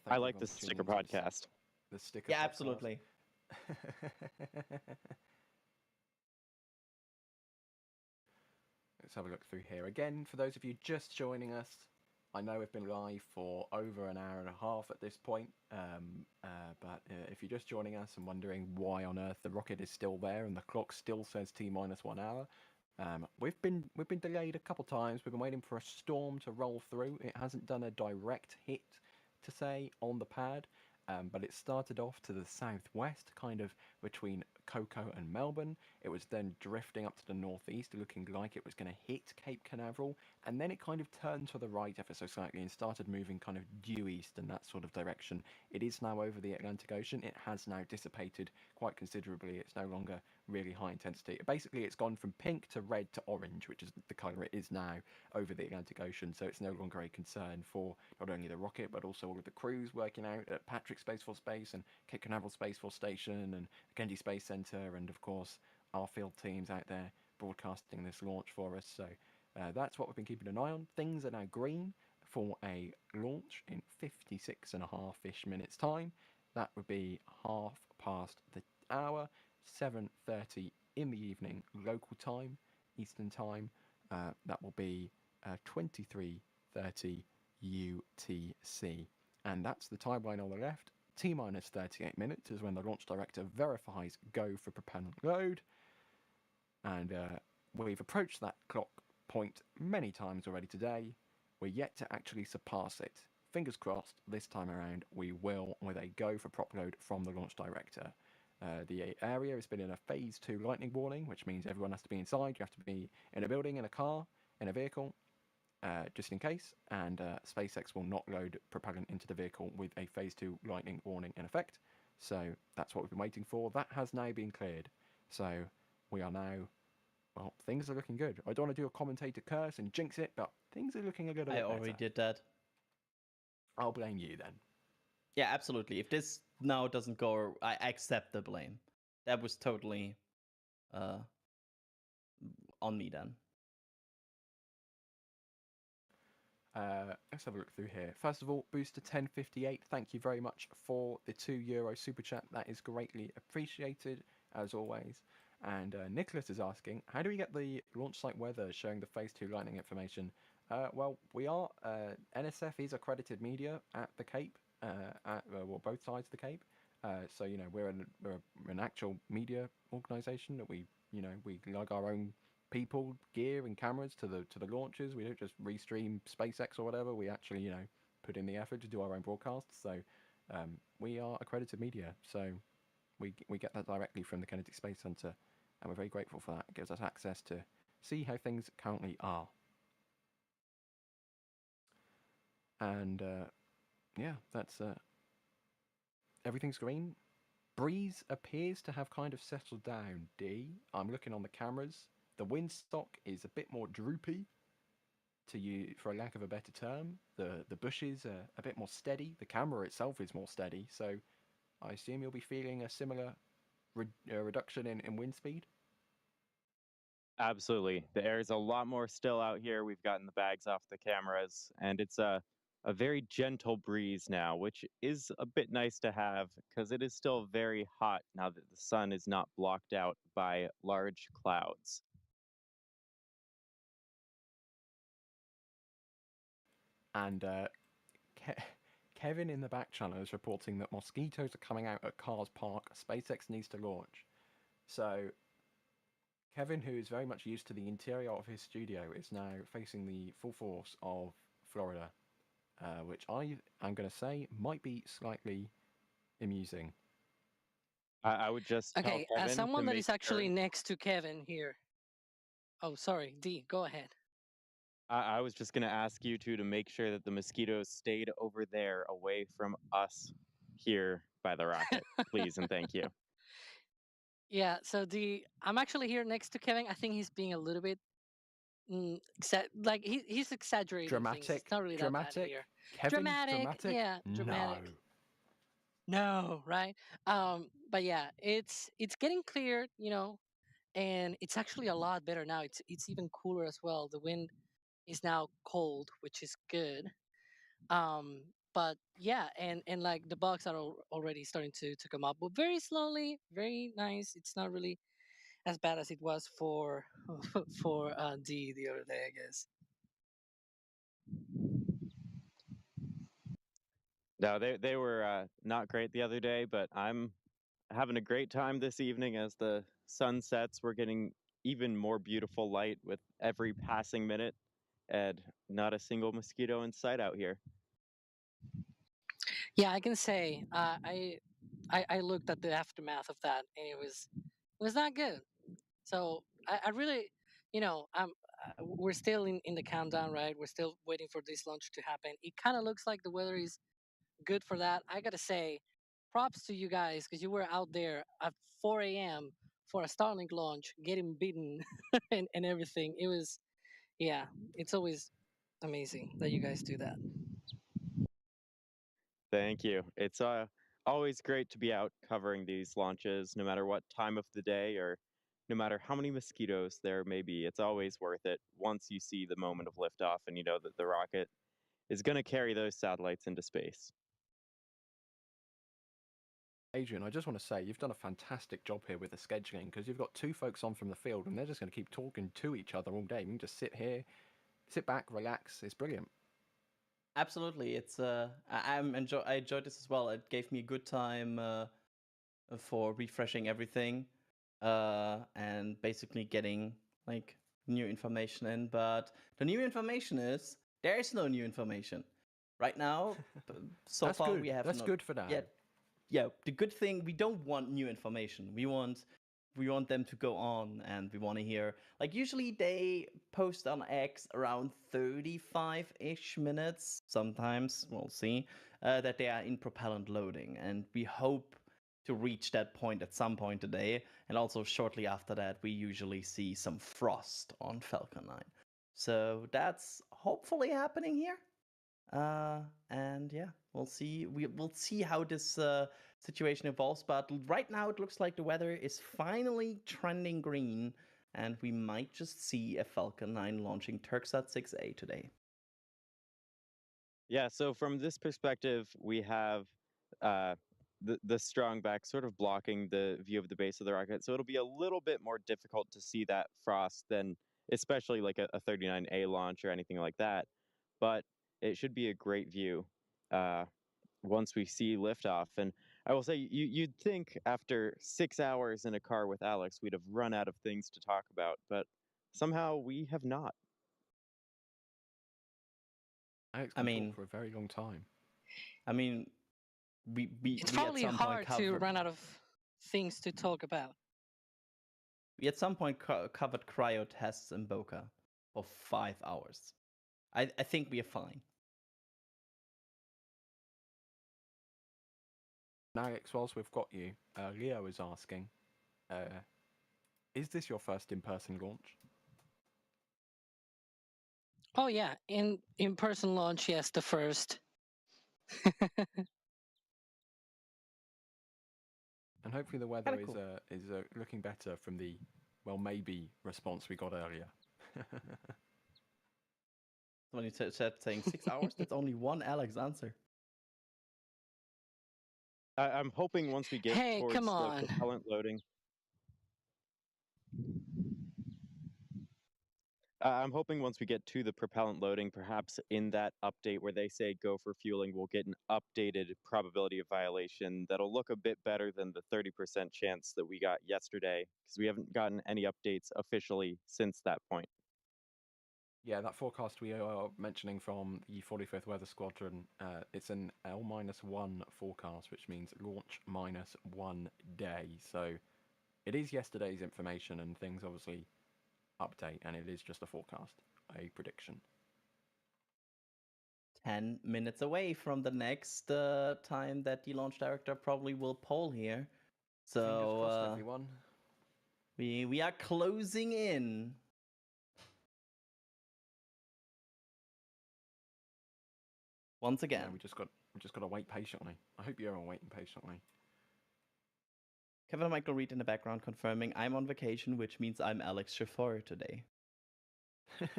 I like the sticker podcast. The sticker. Yeah, podcast. Absolutely. Let's have a look through here again. For those of you just joining us, I know we've been live for over an hour and a half at this point, but if you're just joining us and wondering why on earth the rocket is still there and the clock still says T-minus 1 hour, we've been delayed a couple times. We've been waiting for a storm to roll through. It hasn't done a direct hit, to say, on the pad, but it started off to the southwest, kind of between Cocoa and Melbourne. It was then drifting up to the northeast, looking like it was going to hit Cape Canaveral, and then it kind of turned to the right ever so slightly and started moving kind of due east in that sort of direction. It is now over the Atlantic Ocean. It has now dissipated quite considerably. It's no longer really high intensity. Basically, it's gone from pink to red to orange, which is the colour it is now over the Atlantic Ocean, so it's no longer a concern for not only the rocket, but also all of the crews working out at Patrick Space Force Base and Cape Canaveral Space Force Station and Kennedy Space Centre, and of course our field teams out there broadcasting this launch for us. So that's what we've been keeping an eye on. Things are now green for a launch in 56.5-ish minutes time. That would be half past the hour, 7:30 in the evening local time, Eastern time. That will be 23:30 UTC. And that's the timeline on the left. T-minus 38 minutes is when the launch director verifies go for propellant load. And we've approached that clock point many times already today. We're yet to actually surpass it. Fingers crossed, this time around we will, with a go for prop load from the launch director. The area has been in a phase 2 lightning warning, which means everyone has to be inside. You have to be in a building, in a car, in a vehicle, just in case, and SpaceX will not load propellant into the vehicle with a phase 2 lightning warning in effect. So that's what we've been waiting for. That has now been cleared. So we are now, well, things are looking good. I don't want to do a commentator curse and jinx it, but things are looking a little bit better. I already did that. I'll blame you then. Yeah, absolutely. If this now doesn't go, I accept the blame. That was totally on me then. Let's have a look through here. First of all, Booster 1058, thank you very much for the €2 super chat. That is greatly appreciated, as always. And Nicholas is asking, how do we get the launch site weather showing the phase 2 lightning information? Well, we are, NSF is accredited media at the Cape, well, both sides of the Cape. So, we're an actual media organisation that we lug our own people, gear, and cameras to the launches. We don't just restream SpaceX or whatever. We actually, put in the effort to do our own broadcasts. So we are accredited media. So we get that directly from the Kennedy Space Center, and we're very grateful for that. It gives us access to see how things currently are. And yeah, that's everything's green. Breeze appears to have kind of settled down. I'm looking on the cameras. The windstock is a bit more droopy, for a lack of a better term. The bushes are a bit more steady. The camera itself is more steady. So I assume you'll be feeling a similar reduction in wind speed. Absolutely. The air is a lot more still out here. We've gotten the bags off the cameras, and it's a very gentle breeze now, which is a bit nice to have because it is still very hot now that the sun is not blocked out by large clouds. And Kevin in the back channel is reporting that mosquitoes are coming out at Cars Park. SpaceX needs to launch. So Kevin, who is very much used to the interior of his studio, is now facing the full force of Florida, which I am going to say might be slightly amusing. I would just tell Okay, as Kevin to someone that make is actually sure. next to Kevin here. Oh, sorry, D, go ahead. I was just gonna ask you two to make sure that the mosquitoes stayed over there, away from us here by the rocket, please and thank you. Yeah, so I'm actually here next to Kevin. I think he's being a little bit like he's exaggerating things. It's Dramatic, not really that bad dramatic. here. Kevin, Dramatic, dramatic? yeah, No. dramatic. No, right? But yeah, it's getting clear, and it's actually a lot better now. It's even cooler as well. The wind is now cold, which is good. Um, but yeah, and like the bugs are already starting to come up, but very slowly, very nice. It's not really as bad as it was for for D the other day, I guess. No, they were not great the other day, but I'm having a great time this evening as the sun sets. We're getting even more beautiful light with every passing minute, and not a single mosquito in sight out here. Yeah, I can say I looked at the aftermath of that, and it was not good. So I really, we're still in the countdown, right? We're still waiting for this launch to happen. It kind of looks like the weather is good for that. I gotta say, props to you guys because you were out there at 4 a.m. for a Starlink launch, getting beaten and everything. It was, yeah, it's always amazing that you guys do that. Thank you. It's always great to be out covering these launches, no matter what time of the day or no matter how many mosquitoes there may be. It's always worth it once you see the moment of liftoff and you know that the rocket is going to carry those satellites into space. Adrian, I just want to say you've done a fantastic job here with the scheduling because you've got two folks on from the field and they're just going to keep talking to each other all day. You can just sit here, sit back, relax. It's brilliant. Absolutely, it's I enjoyed this as well. It gave me a good time for refreshing everything, and basically getting like new information in. But the new information is there is no new information right now. So That's far, good. we have That's not good for now. yet. Yeah, the good thing, we don't want new information. We want them to go on, and we want to hear, like, usually they post on X around 35-ish minutes, sometimes we'll see, that they are in propellant loading, and we hope to reach that point at some point today. And also shortly after that, we usually see some frost on Falcon 9, so that's hopefully happening here. And yeah, we'll see how this situation evolves. But right now, it looks like the weather is finally trending green, and we might just see a Falcon 9 launching Turksat 6A today. Yeah, so from this perspective, we have the strong back sort of blocking the view of the base of the rocket. So it'll be a little bit more difficult to see that frost than especially like a 39A launch or anything like that. But it should be a great view uh, once we see liftoff. And I will say, you'd think after 6 hours in a car with Alex, we'd have run out of things to talk about, but somehow we have not. Alex I can mean, talk for a very long time. I mean, It's we at probably some point hard to covered run out of things to talk about. we at some point covered cryo tests in Boca for 5 hours. I think we are fine. Now, Alex, whilst we've got you, Leo is asking, is this your first in-person launch? Oh yeah, in person launch, yes, the first. And hopefully the weather Kinda cool. is looking better from the, well, maybe response we got earlier. When you said saying 6 hours, that's only one Alex answer. I'm hoping once we get Hey, come towards the on. propellant loading, I'm hoping once we get to the propellant loading, perhaps in that update where they say go for fueling, we'll get an updated probability of violation that'll look a bit better than the 30% chance that we got yesterday, because we haven't gotten any updates officially since that point. Yeah, that forecast we are mentioning from the 45th Weather Squadron, it's an L-1 forecast, which means launch minus 1 day. So it is yesterday's information, and things obviously update, and it is just a forecast, a prediction. 10 minutes away from the next time that the launch director probably will poll here. Fingers crossed, So everyone. we are closing in. Once again. Yeah, we just got to wait patiently. I hope you're all waiting patiently. Kevin and Michael Reed in the background confirming I'm on vacation, which means I'm Alex Schiffer today. This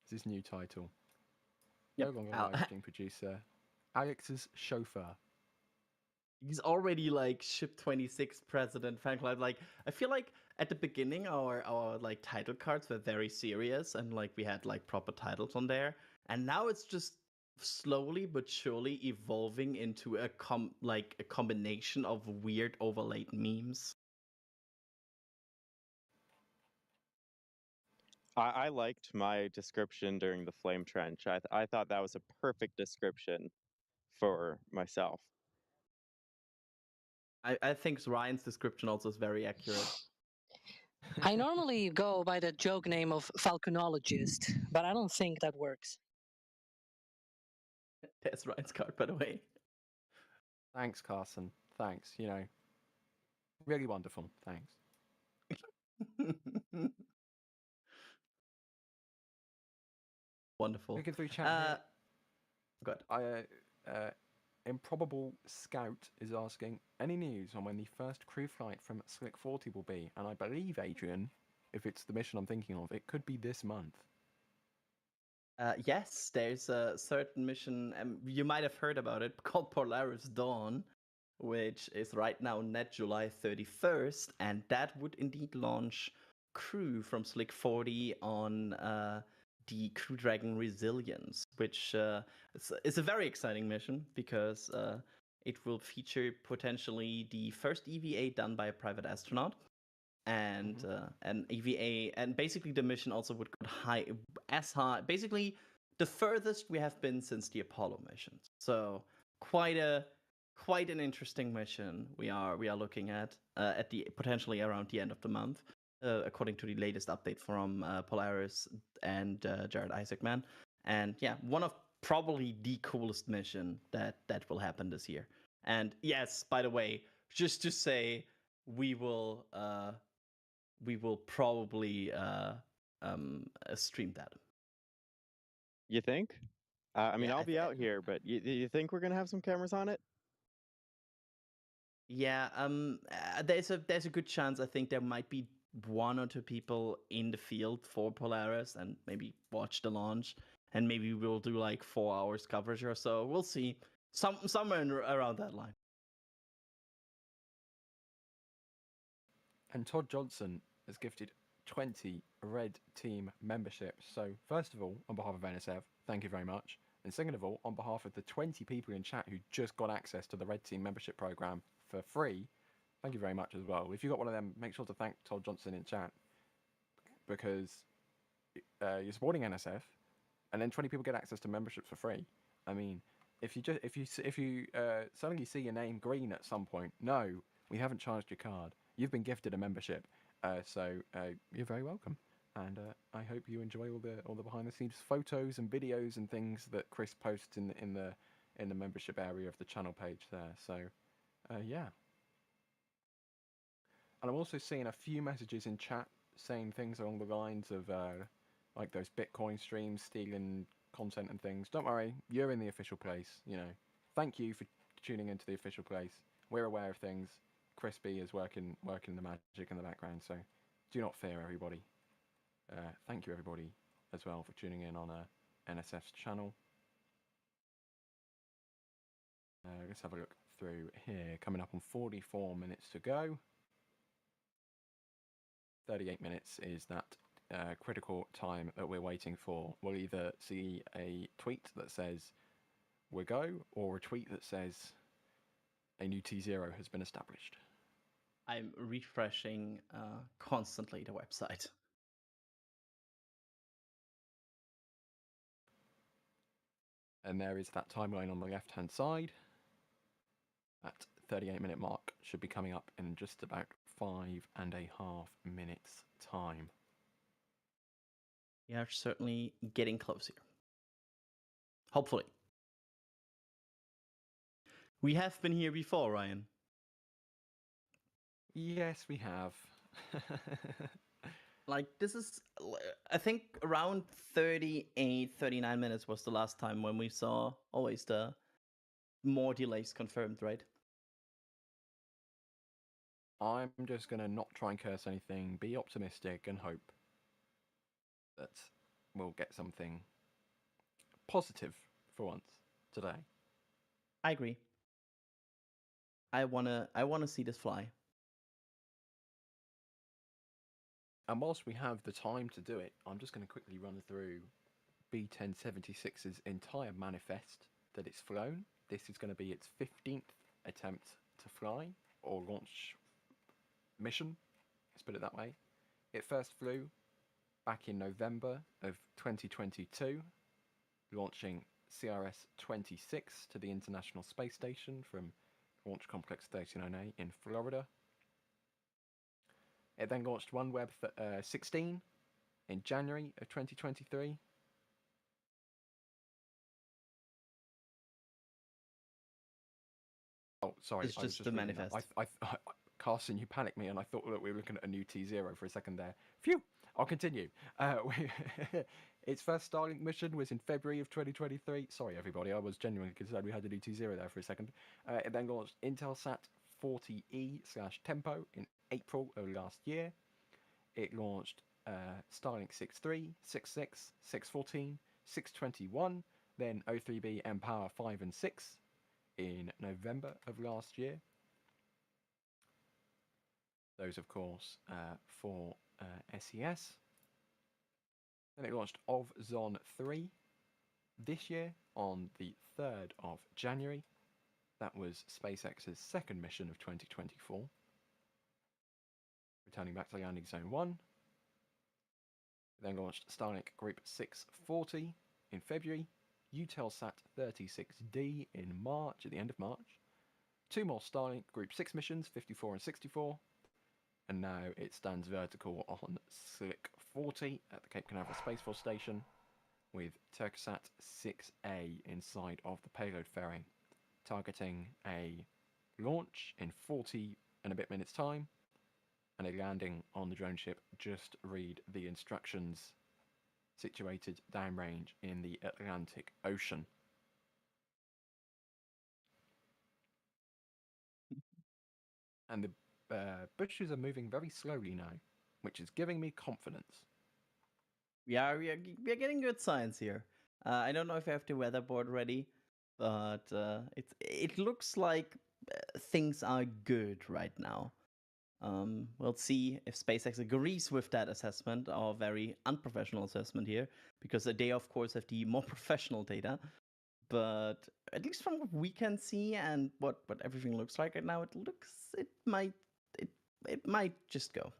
is his new title. Yep. No longer live stream producer, Alex's chauffeur. He's already like Ship 26 president fan club. Like I feel like at the beginning our like title cards were very serious and like we had like proper titles on there, and now it's just slowly but surely evolving into a combination of weird overlaid memes. I liked my description during the flame trench. I thought that was a perfect description for myself. I think Ryan's description also is very accurate. I normally go by the joke name of falconologist, but I don't think that works. There's Ryan's card, by the way. Thanks, Carson. Thanks. You know, really wonderful. Thanks. Wonderful. Looking through chat Good. Improbable Scout is asking, any news on when the first crew flight from Slick 40 will be? And I believe, Adrian, if it's the mission I'm thinking of, it could be this month. Yes, there's a certain mission, you might have heard about it, called Polaris Dawn, which is right now net July 31st, and that would indeed launch crew from Slick 40 on the Crew Dragon Resilience, which is a very exciting mission because it will feature potentially the first EVA done by a private astronaut. And an EVA, and basically the mission also would go high, basically the furthest we have been since the Apollo missions. So quite an interesting mission we are looking at the potentially around the end of the month, according to the latest update from Polaris and Jared Isaacman. And yeah, one of probably the coolest mission that will happen this year. And yes, by the way, just to say, we will probably stream that. You think? I mean, Yeah, I'll be out here, but you think we're gonna have some cameras on it? Yeah, there's a good chance. I think there might be one or two people in the field for Polaris and maybe watch the launch, and maybe we'll do like 4 hours coverage or so. We'll see. Somewhere around that line. And Todd Johnson has gifted 20 Red Team memberships. So, first of all, on behalf of NSF, thank you very much. And second of all, on behalf of the 20 people in chat who just got access to the Red Team membership program for free, thank you very much as well. If you got one of them, make sure to thank Todd Johnson in chat, because you're supporting NSF, and then 20 people get access to memberships for free. I mean, if you suddenly see your name green at some point, no, we haven't charged your card. You've been gifted a membership, so you're very welcome. And I hope you enjoy all the behind the scenes photos and videos and things that Chris posts in the membership area of the channel page there. So yeah. And I'm also seeing a few messages in chat saying things along the lines of like those Bitcoin streams stealing content and things. Don't worry, you're in the official place. You know, thank you for tuning into the official place. We're aware of things. Crispy is working the magic in the background, so do not fear, everybody. Thank you, everybody, as well, for tuning in on NSF's channel. Let's have a look through here. Coming up on 44 minutes to go. 38 minutes is that critical time that we're waiting for. We'll either see a tweet that says we're go, or a tweet that says a new T0 has been established. I'm refreshing constantly the website. And there is that timeline on the left-hand side. That 38-minute mark should be coming up in just about 5.5 minutes' time. We are certainly getting closer. Hopefully. We have been here before, Ryan. Yes, we have. Like, this is, I think around 38, 39 minutes was the last time when we saw always the more delays confirmed, right? I'm just going to not try and curse anything, be optimistic, and hope that we'll get something positive for once today. I agree. I wanna see this fly. And whilst we have the time to do it, I'm just going to quickly run through B1076's entire manifest that it's flown. This is going to be its 15th attempt to fly, or launch mission, let's put it that way. It first flew back in November of 2022, launching CRS-26 to the International Space Station from Launch Complex 1309 in Florida. It then launched OneWeb 16 in January of 2023. Oh, sorry. It's just the manifest. Carson, you panicked me, and I thought that we were looking at a new T0 for a second there. Phew! I'll continue. Its first Starlink mission was in February of 2023. Sorry, everybody. I was genuinely concerned we had a new T0 there for a second. It then launched Intelsat 40E/Tempo in April of last year. It launched Starlink 6.3, 6.6, 6.14, 6.21, then O3b mPOWER 5 and 6 in November of last year. Those, of course, for SES. Then it launched OVZON 3 this year on the 3rd of January. That was SpaceX's second mission of 2024. Returning back to landing zone 1. It then launched Starlink Group 640 in February, Eutelsat 36D in March, at the end of March. 2 more Starlink Group 6 missions, 54 and 64. And now it stands vertical on Slick 40 at the Cape Canaveral Space Force Station, with Türksat 6A inside of the payload fairing, targeting a launch in 40 and a bit minutes time, and a landing on the drone ship. Just read the instructions, situated downrange in the Atlantic Ocean. And the bushes are moving very slowly now, which is giving me confidence. We are getting good signs here. I don't know if I have the weather board ready, but it looks like things are good right now. We'll see if SpaceX agrees with that assessment, our very unprofessional assessment here, because they, of course, have the more professional data. But at least from what we can see and what everything looks like right now, it might just go.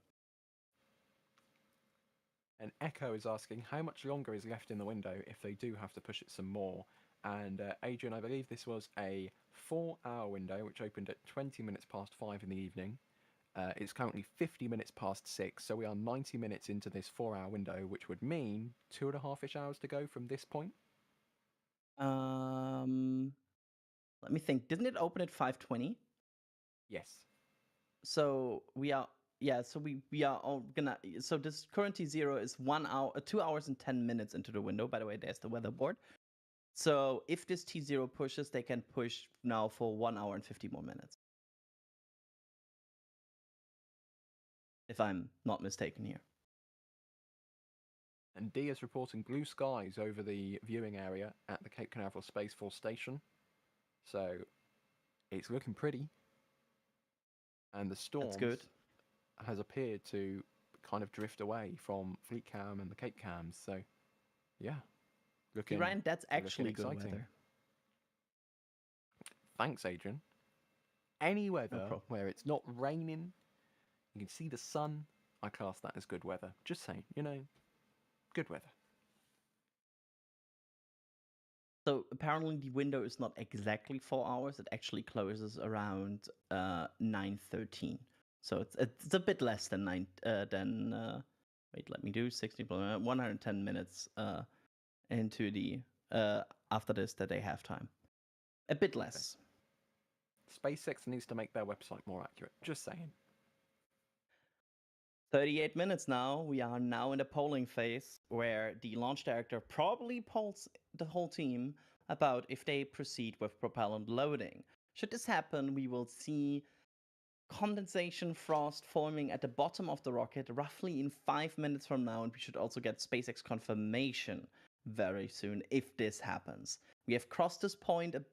And Echo is asking how much longer is left in the window if they do have to push it some more. And Adrian, I believe this was a 4-hour window, which opened at 20 minutes past 5 in the evening. It's currently 50 minutes past 6, so we are 90 minutes into this 4-hour window, which would mean 2.5-ish hours to go from this point. Let me think. Didn't it open at 5:20? Yes. So we are, yeah. So we are all gonna. So this current T0 is 1 hour, 2 hours and 10 minutes into the window. By the way, there's the weather board. So if this T0 pushes, they can push now for 1 hour and 50 more minutes. If I'm not mistaken here. And D is reporting blue skies over the viewing area at the Cape Canaveral Space Force Station. So it's looking pretty. And the storm has appeared to kind of drift away from fleet cam and the Cape cams. So, yeah, See, looking Ryan, that's looking actually good exciting. weather. Thanks, Adrian. Any weather problem. where it's not raining, you can see the sun, I class that as good weather. Just saying, good weather. So apparently the window is not exactly 4 hours. It actually closes around 9:13. So it's a bit less than wait, let me do 60 110 minutes into the after this that they have time. A bit less. SpaceX needs to make their website more accurate. Just saying. 38 minutes now. We are now in the polling phase where the launch director probably polls the whole team about if they proceed with propellant loading. Should this happen, we will see condensation frost forming at the bottom of the rocket roughly in 5 minutes from now, and we should also get SpaceX confirmation very soon if this happens. We have crossed this point a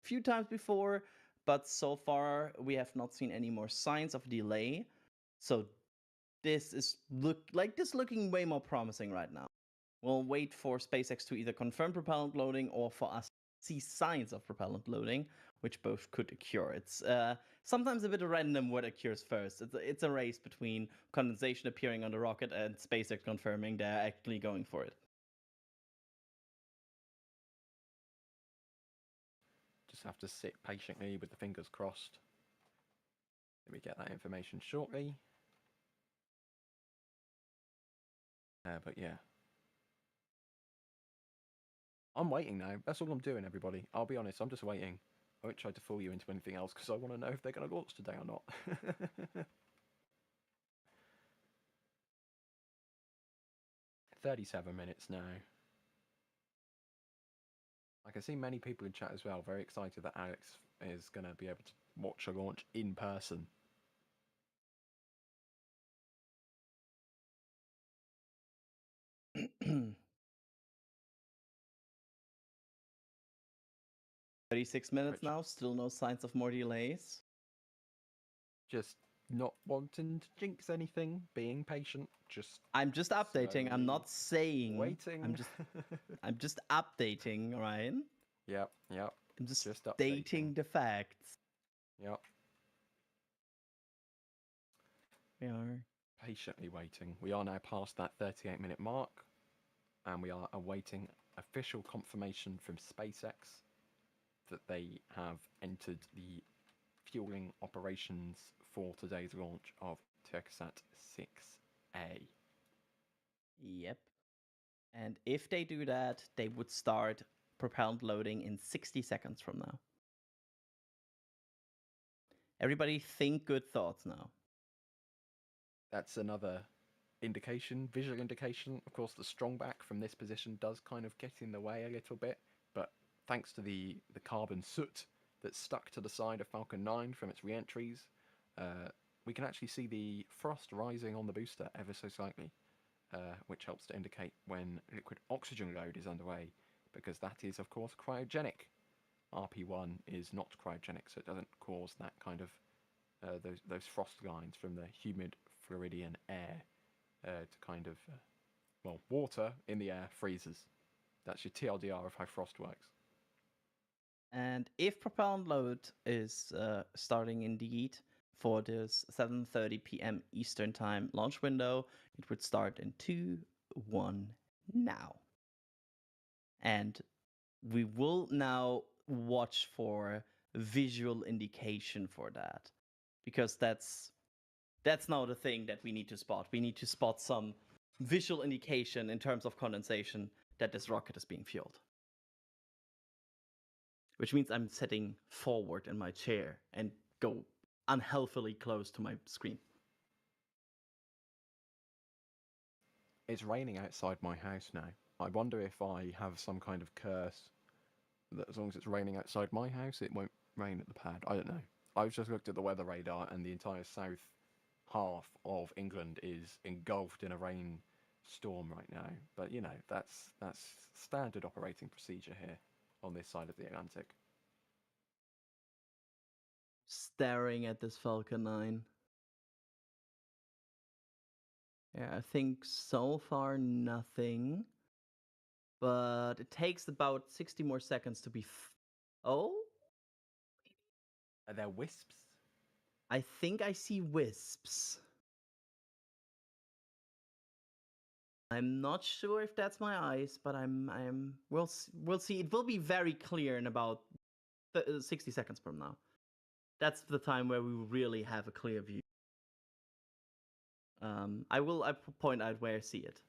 few times before, but so far we have not seen any more signs of delay. So this is looking way more promising right now. We'll wait for SpaceX to either confirm propellant loading or for us to see signs of propellant loading, which both could occur. It's sometimes a bit random what occurs first. It's a race between condensation appearing on the rocket and SpaceX confirming they're actually going for it. Just have to sit patiently with the fingers crossed. Let me get that information shortly. But yeah. I'm waiting now. That's all I'm doing, everybody. I'll be honest, I'm just waiting. I won't try to fool you into anything else because I want to know if they're going to launch today or not. 37 minutes now. I can see many people in chat as well, very excited that Alex is going to be able to watch a launch in person. $36 minutes now, still no signs of more delays. Just not wanting to jinx anything, being patient, I'm just updating. I'm not saying waiting. I'm just updating, Ryan. Yep. I'm just updating. stating the facts. Yep. We are Patiently waiting. We are now past that 38-minute mark, and we are awaiting official confirmation from SpaceX that they have entered the fueling operations for today's launch of Türksat 6A. Yep. And if they do that, they would start propellant loading in 60 seconds from now. Everybody think good thoughts now. That's another indication, visual indication. Of course, the strong back from this position does kind of get in the way a little bit, but thanks to the carbon soot that's stuck to the side of Falcon 9 from its re-entries, we can actually see the frost rising on the booster ever so slightly, which helps to indicate when liquid oxygen load is underway, because that is, of course, cryogenic. RP1 is not cryogenic, so it doesn't cause that kind of those frost lines from the humid Floridian air to kind of, water in the air freezes. That's your TLDR of how frost works. And if propellant load is starting indeed for this 7:30 p.m. Eastern Time launch window, it would start in 2, 1 now. And we will now watch for visual indication for that, because that's now the thing that we need to spot. We need to spot some visual indication in terms of condensation that this rocket is being fueled. Which means I'm sitting forward in my chair and go unhealthily close to my screen. It's raining outside my house now. I wonder if I have some kind of curse that as long as it's raining outside my house, it won't rain at the pad. I don't know. I've just looked at the weather radar, and the entire south half of England is engulfed in a rain storm right now. But that's standard operating procedure here on this side of the Atlantic. Staring at this Falcon 9. Yeah, I think so far nothing. But it takes about 60 more seconds to be. Oh? Are there wisps? I think I see wisps. I'm not sure if that's my eyes, but we'll see. It will be very clear in about 60 seconds from now. That's the time where we really have a clear view. I point out where I see it.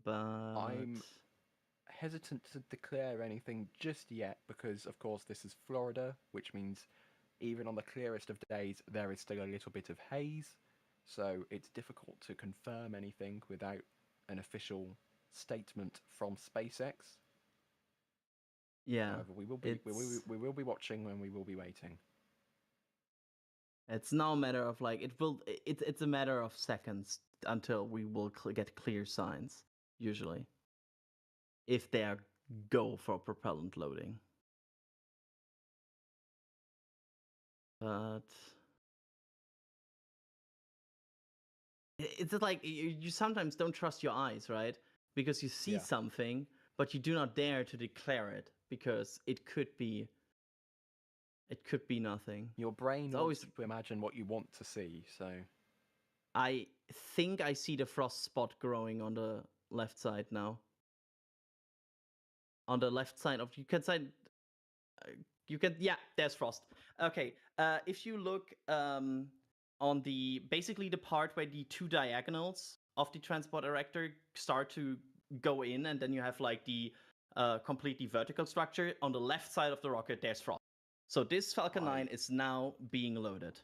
But I'm hesitant to declare anything just yet because, of course, this is Florida, which means even on the clearest of days, there is still a little bit of haze. So it's difficult to confirm anything without an official statement from SpaceX. yeah, However, we will be watching when we will be waiting. It's now a matter of like it's a matter of seconds until we will get clear signs usually if they are go for propellant loading. But it's like you sometimes don't trust your eyes, right? Because you see something, but you do not dare to declare it because it could be nothing. Your brain It's wants always to imagine what you want to see, so I think I see the frost spot growing on the left side now. On the left side of yeah, there's frost. Okay, if you look on the basically the part where the two diagonals of the transport erector start to go in, and then you have like the completely vertical structure on the left side of the rocket, there's frost. So this Falcon 9 is now being loaded.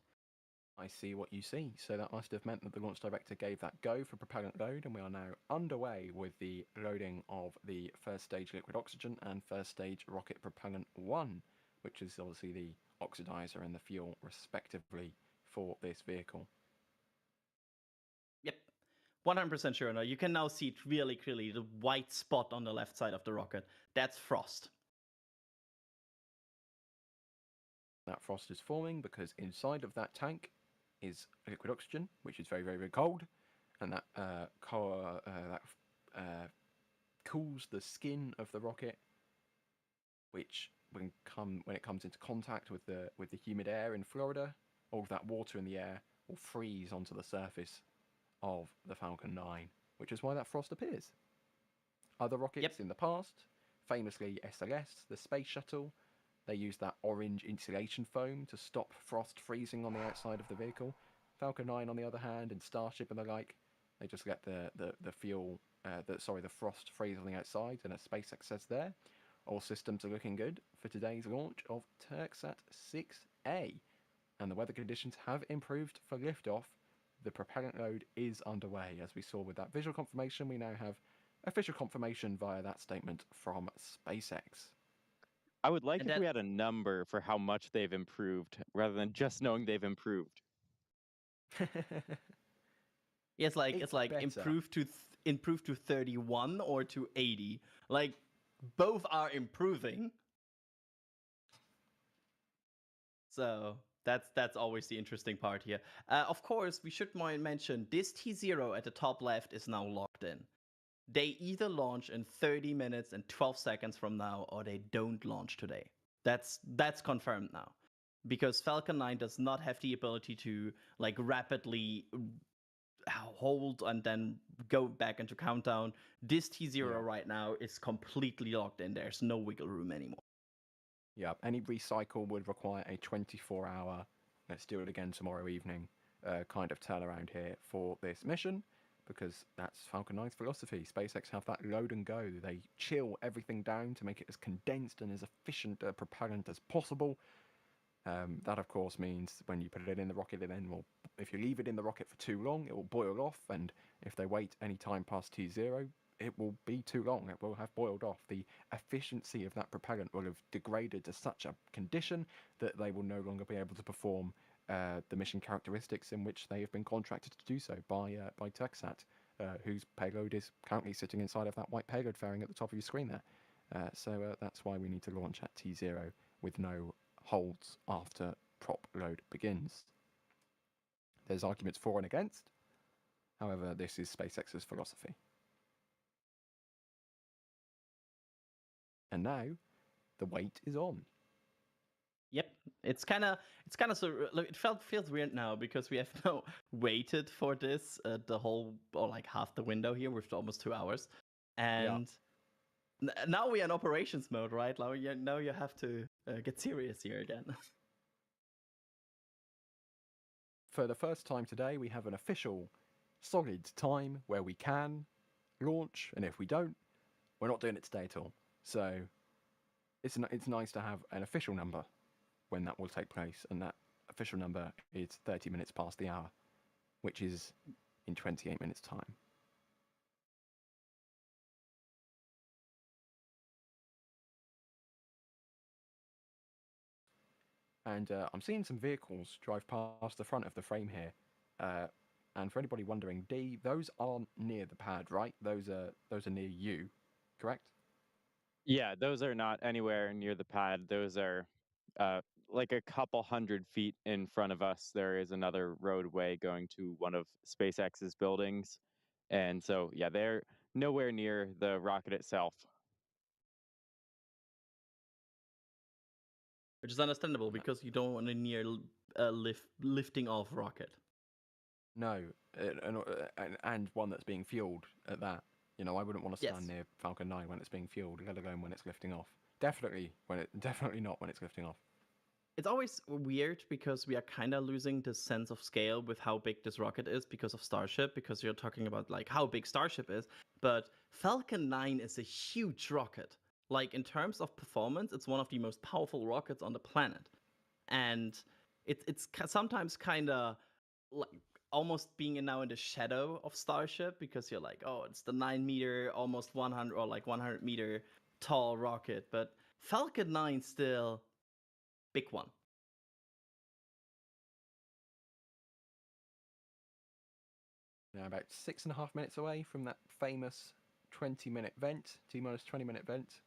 I see what you see. So that must have meant that the launch director gave that go for propellant load, and we are now underway with the loading of the first stage liquid oxygen and first stage rocket propellant 1, which is obviously the oxidizer and the fuel, respectively, for this vehicle. Yep. 100% sure now. You can now see it really clearly, the white spot on the left side of the rocket. That's frost. That frost is forming because inside of that tank is liquid oxygen, which is very, very, very cold, and that cools the skin of the rocket, which when it comes into contact with the humid air in Florida, all of that water in the air will freeze onto the surface of the Falcon 9, which is why that frost appears. Other rockets in the past, famously SLS, the space shuttle, they use that orange insulation foam to stop frost freezing on the outside of the vehicle. Falcon 9, on the other hand, and Starship and the like, they just let the frost freeze on the outside, and as SpaceX says there, all systems are looking good for today's launch of Türksat 6A, and the weather conditions have improved for liftoff. The propellant load is underway. As we saw with that visual confirmation, we now have official confirmation via that statement from SpaceX. I would like if we had a number for how much they've improved, rather than just knowing they've improved. It's like improve to 31 or to 80. Like both are improving. So that's always the interesting part here. Of course, we should mention this T0 at the top left is now locked in. They either launch in 30 minutes and 12 seconds from now, or they don't launch today. That's confirmed now, because Falcon 9 does not have the ability to like rapidly hold and then go back into countdown. This T0 right now is completely locked in. There's no wiggle room anymore. Yeah, any recycle would require a 24-hour, let's do it again tomorrow evening, kind of turnaround here for this mission, because that's Falcon 9's philosophy. SpaceX have that load and go. They chill everything down to make it as condensed and as efficient a propellant as possible. That, of course, means when you put it in the rocket, it then will, if you leave it in the rocket for too long, it will boil off, and if they wait any time past T0, it will be too long. It will have boiled off. The efficiency of that propellant will have degraded to such a condition that they will no longer be able to perform the mission characteristics in which they have been contracted to do so by Türksat, whose payload is currently sitting inside of that white payload fairing at the top of your screen there. So that's why we need to launch at T0 with no holds after prop load begins. There's arguments for and against. However, this is SpaceX's philosophy. And now, the wait is on. Yep, it's kind of so. Look, it feels weird now because we have now waited for this the whole or like half the window here with almost 2 hours, and now we're in operations mode, right? Now you have to get serious here again. For the first time today, we have an official, solid time where we can launch, and if we don't, we're not doing it today at all. So it's nice to have an official number when that will take place, and that official number is 30 minutes past the hour, which is in 28 minutes' time. And I'm seeing some vehicles drive past the front of the frame here. And for anybody wondering, D, those aren't near the pad, right? Those are near you, correct? Yeah, those are not anywhere near the pad. Those are like a couple 100 feet in front of us. There is another roadway going to one of SpaceX's buildings. And so, yeah, they're nowhere near the rocket itself. Which is understandable because you don't want to near lifting off rocket. No, and one that's being fueled at that. You know, I wouldn't want to stand near Falcon 9 when it's being fueled, let alone when it's lifting off. Definitely not when it's lifting off. It's always weird because we are kind of losing the sense of scale with how big this rocket is because of Starship, because you're talking about like how big Starship is, but Falcon 9 is a huge rocket. Like in terms of performance, it's one of the most powerful rockets on the planet. And it's sometimes kind of like almost being now in the shadow of Starship because you're like, oh, it's the 9 meter, almost 100 or like 100-meter tall rocket, but Falcon 9 still big one. Now about 6.5 minutes away from that famous 20-minute vent, T-minus 20-minute vent.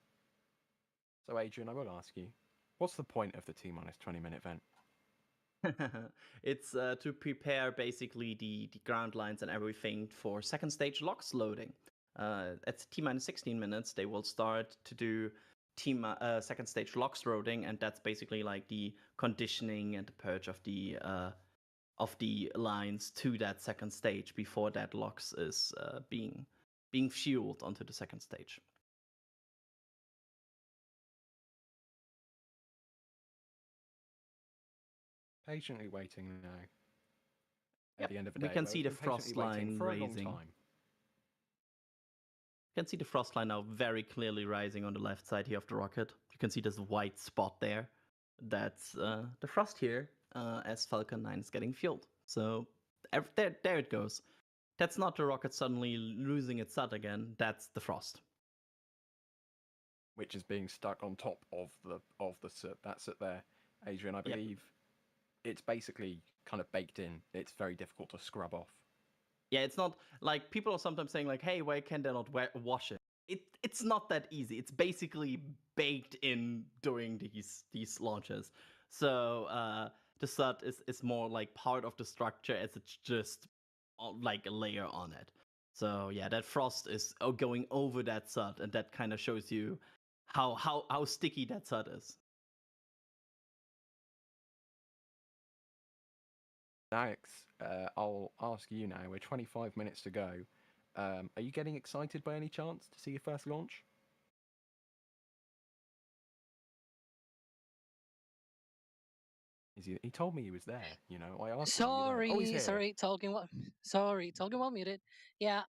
So Adrian, I will ask you, what's the point of the T-minus 20-minute vent? It's to prepare basically the ground lines and everything for second stage LOX loading. At T-minus 16 minutes, they will start to do second stage LOX loading, and that's basically like the conditioning and the purge of the lines to that second stage before that LOX is being fueled onto the second stage. Patiently waiting now. At the end of the we day, can see the frost line for rising. A long time. You can see the frost line now very clearly rising on the left side here of the rocket. You can see this white spot there. That's the frost here as Falcon 9 is getting fueled. So there it goes. That's not the rocket suddenly losing its sud again. That's the frost, which is being stuck on top of the soot. That's it there, Adrian. I believe it's basically kind of baked in. It's very difficult to scrub off. Yeah, it's not like people are sometimes saying like, "Hey, why can they not wash it?" It's not that easy. It's basically baked in during these launches. So the soot is more like part of the structure as it's just like a layer on it. So yeah, that frost is going over that soot, and that kind of shows you how sticky that soot is. Alex, I'll ask you now. We're 25 minutes to go. Are you getting excited by any chance to see your first launch? He told me he was there. You know, I asked him. Sorry, talking while muted. Yeah.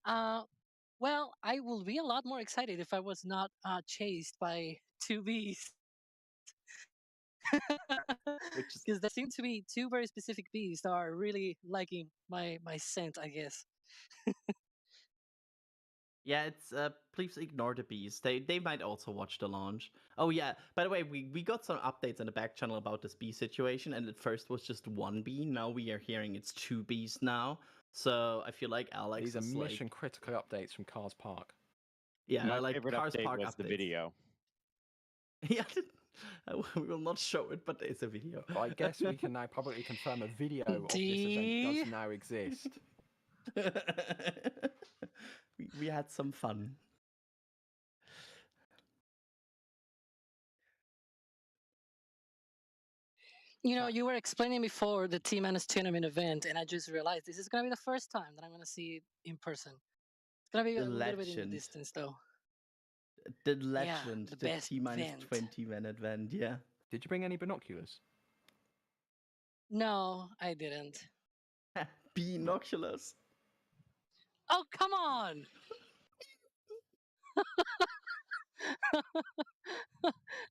Well, I will be a lot more excited if I was not chased by two bees. Because there seem to be two very specific bees that are really liking my scent, I guess. Yeah, it's please ignore the bees. They might also watch the launch. Oh yeah, by the way, we got some updates in the back channel about this bee situation, and at first was just one bee. Now we are hearing it's two bees now. So I feel like Alex These are is mission critical updates from Cars Park. Yeah, my like favorite Cars update Park was updates. the video. Yeah, We will not show it, but it's a video. But I guess we can now publicly confirm a video of this event D. does now exist. we had some fun. You know, you were explaining before the T-minus tournament event, and I just realized this is going to be the first time that I'm going to see it in person. It's going to be The a little bit in the legend. distance, though. The legend, the the best T-minus event. 20-minute event, yeah. Did you bring any binoculars? No, I didn't. Binoculars. Oh, come on!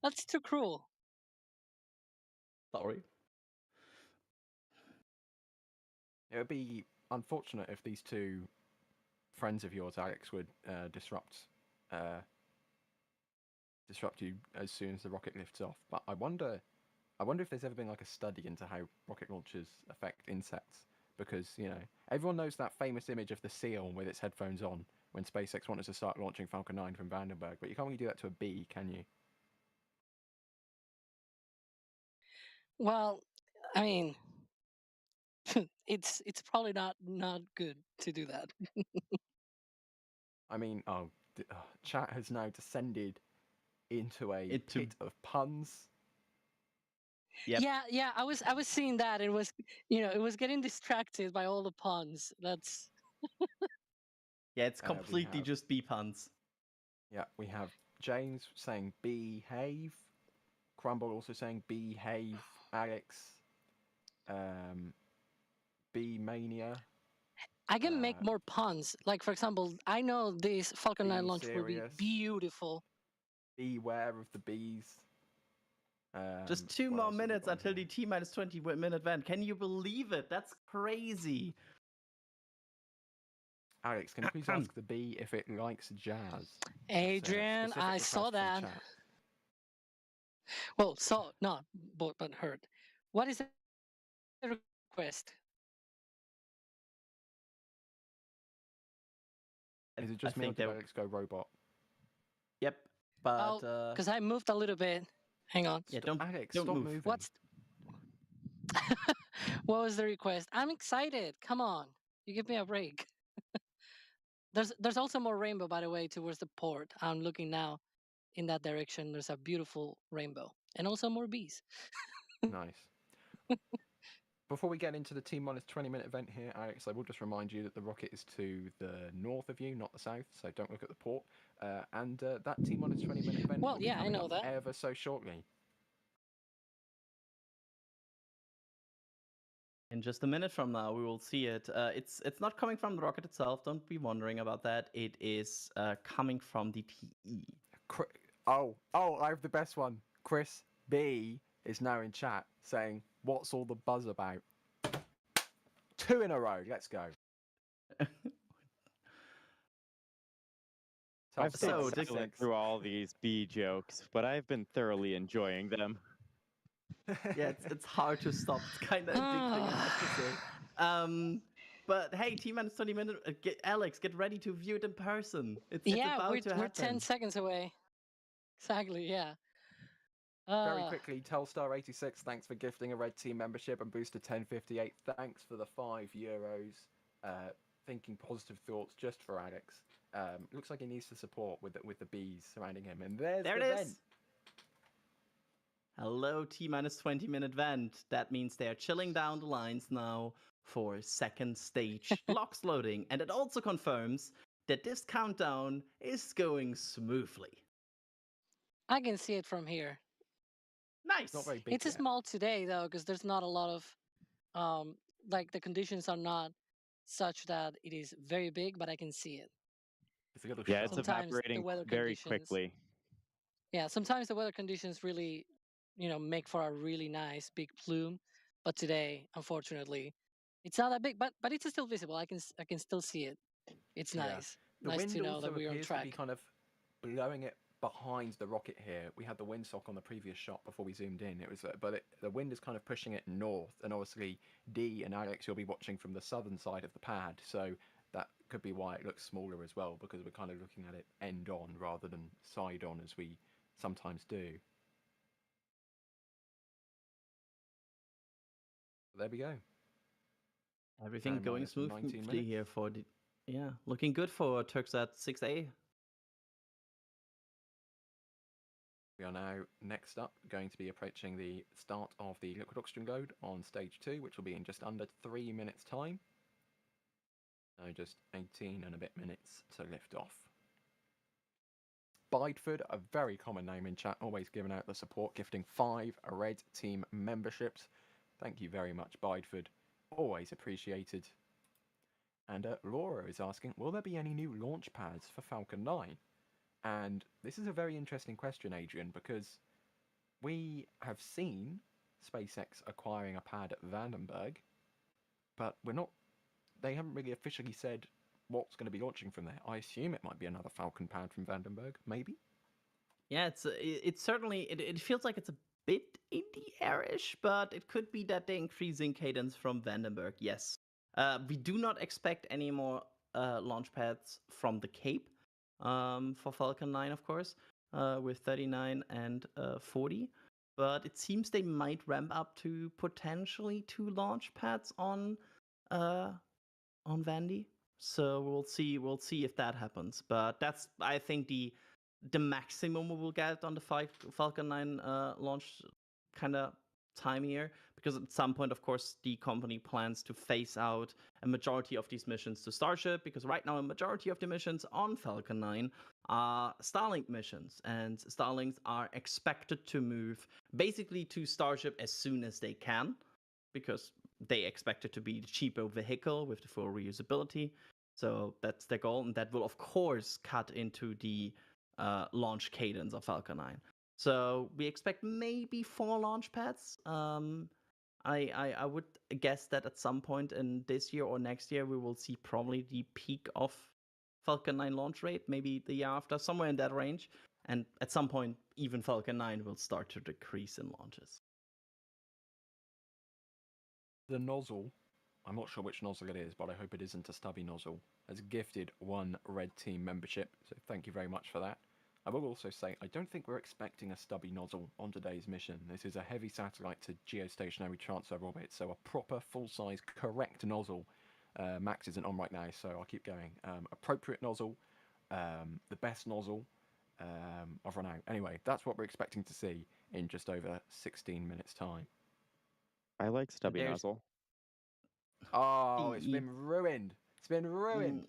That's too cruel. Sorry. It would be unfortunate if these two friends of yours, Alex, would disrupt you as soon as the rocket lifts off. But I wonder if there's ever been like a study into how rocket launchers affect insects, because everyone knows that famous image of the seal with its headphones on when SpaceX wanted to start launching Falcon 9 from Vandenberg, but you can't really do that to a bee, can you? Well, I mean, it's probably not good to do that. I mean, chat has now descended into a pit of puns. Yep. Yeah. I was seeing that. It was, it was getting distracted by all the puns. That's. Yeah, it's completely just bee puns. Yeah, we have James saying behave, Crumble also saying behave, Alex, bee mania. I can make more puns. Like, for example, I know this Falcon 9 launch will be beautiful. Beware of the bees. Just 2 more minutes until the T-minus 20-minute event. Can you believe it? That's crazy. Alex, can you please ask the bee if it likes jazz? Adrian, I saw that. Well, not but heard. What is the request? Is it just me or did Alex go robot? Yep, but because I moved a little bit. Hang on. Yeah, Alex, don't stop move. moving. What was the request? I'm excited. Come on, you give me a break. There's also more rainbow, by the way, towards the port. I'm looking now in that direction. There's a beautiful rainbow, and also more bees. Nice. Before we get into the T-minus 20-minute event here, Alex, I will just remind you that the rocket is to the north of you, not the south, so don't look at the port. And that T-minus 20-minute event will be coming up ever so shortly. In just a minute from now, we will see it. It's not coming from the rocket itself. Don't be wondering about that. It is coming from the TE. I have the best one. Chris B is now in chat saying, "What's all the buzz about?" 2 in a row. Let's go. I've been silent through all these bee jokes, but I've been thoroughly enjoying them. Yeah, it's hard to stop. It's kind of addicting, I have to say. But hey, T-minus 20 minutes. Alex, get ready to view it in person. It's about to happen. We're 10 seconds away. Exactly, yeah. Very quickly, Telstar86, thanks for gifting a Red Team membership, and Booster1058, thanks for the €5. Thinking positive thoughts just for Alex. Looks like he needs the support with the bees surrounding him, and there it is. Vent. Hello, T-minus 20-minute vent. That means they are chilling down the lines now for second stage blocks loading, and it also confirms that this countdown is going smoothly. I can see it from here. Nice. It's not very big. It's small today though, because there's not a lot of like the conditions are not such that it is very big, but I can see it. It's evaporating very quickly. Yeah, sometimes the weather conditions really, make for a really nice big plume, but today, unfortunately, it's not that big. But it's still visible. I can still see it. It's nice. The nice wind to know also that we're on appears track. to be kind of blowing it behind the rocket here. We had the windsock on the previous shot before we zoomed in. It was, the wind is kind of pushing it north, and obviously D and Alex, you'll be watching from the southern side of the pad, so that could be why it looks smaller as well, because we're kind of looking at it end on rather than side on as we sometimes do. There we go. Everything Time going minus 19 smoothly minutes. here for the looking good for Turksat 6A. We are now, next up, going to be approaching the start of the liquid oxygen load on stage 2, which will be in just under 3 minutes' time. So just 18 and a bit minutes to lift off. Bideford, a very common name in chat, always giving out the support, gifting 5 red team memberships. Thank you very much, Bideford. Always appreciated. And Laura is asking, will there be any new launch pads for Falcon 9? And this is a very interesting question, Adrian, because we have seen SpaceX acquiring a pad at Vandenberg, but they haven't really officially said what's going to be launching from there. I assume it might be another Falcon pad from Vandenberg, maybe? Yeah, it's certainly it feels like it's a bit in the airish, but it could be that they're increasing cadence from Vandenberg. Yes, we do not expect any more launch pads from the Cape for Falcon 9, of course, with 39 and 40. But it seems they might ramp up to potentially 2 launch pads on Vandy. So we'll see if that happens. But that's, I think, the maximum we will get on the Falcon 9 launch kind of time here, because at some point, of course, the company plans to phase out a majority of these missions to Starship, because right now a majority of the missions on Falcon 9 are Starlink missions, and Starlinks are expected to move basically to Starship as soon as they can, because they expect it to be the cheaper vehicle with the full reusability. So that's their goal, and that will, of course, cut into the launch cadence of Falcon 9. So we expect maybe 4 launch pads. I would guess that at some point in this year or next year, we will see probably the peak of Falcon 9 launch rate, maybe the year after, somewhere in that range. And at some point, even Falcon 9 will start to decrease in launches. The nozzle, I'm not sure which nozzle it is, but I hope it isn't a stubby nozzle, has gifted 1 red team membership, so thank you very much for that. I will also say, I don't think we're expecting a stubby nozzle on today's mission. This is a heavy satellite to geostationary transfer orbit, so a proper, full-size, correct nozzle. Max isn't on right now, so I'll keep going. Appropriate nozzle, the best nozzle. I've run out. Anyway, that's what we're expecting to see in just over 16 minutes' time. I like stubby nozzle. Oh, it's been ruined. It's been ruined.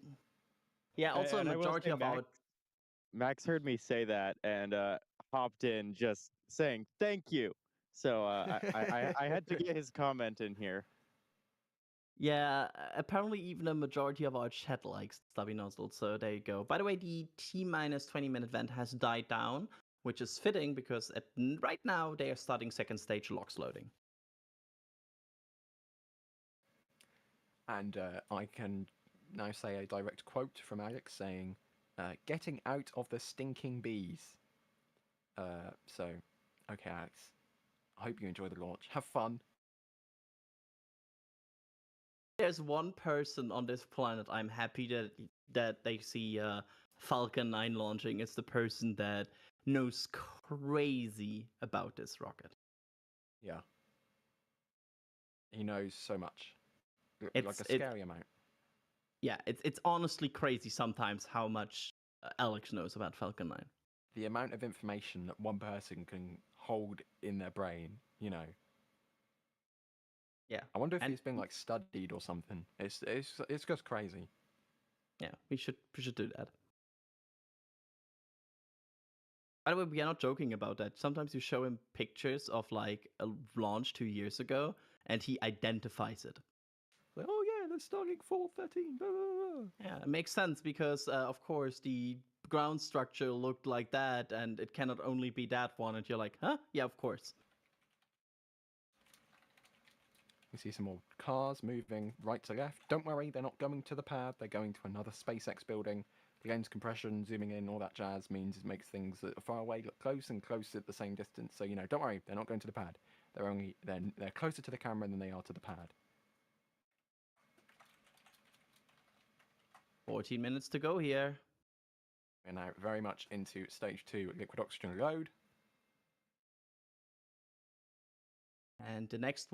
Yeah, also And a majority of our... Max heard me say that and hopped in just saying thank you. So I had to get his comment in here. Yeah, apparently even a majority of our chat likes stubby nozzle, so there you go. By the way, the T-minus 20-minute vent has died down, which is fitting because right now they are starting second stage LOX loading. And I can now say a direct quote from Alex saying, getting out of the stinking bees. So, okay, Alex, I hope you enjoy the launch. Have fun. There's one person on this planet I'm happy that they see Falcon 9 launching. It's the person that knows crazy about this rocket. Yeah. He knows so much. Like a scary amount. Yeah, it's honestly crazy sometimes how much Alex knows about Falcon 9. The amount of information that one person can hold in their brain, you know. Yeah. I wonder if it's been like studied or something. It's just crazy. Yeah, we should do that. By the way, we are not joking about that. Sometimes you show him pictures of like a launch 2 years ago, and he identifies it. Like, oh yeah, the Starlink 413. Blah, blah, blah. Yeah, it makes sense because, of course, the ground structure looked like that, and it cannot only be that one. And you're like, huh? Yeah, of course. You see some more cars moving right to left. Don't worry, they're not going to the pad. They're going to another SpaceX building. Lens compression, zooming in, all that jazz means it makes things that are far away look close and close at the same distance. So, you know, don't worry, they're not going to the pad. They're closer to the camera than they are to the pad. 14 minutes to go here. We're now very much into stage 2 liquid oxygen load. And the next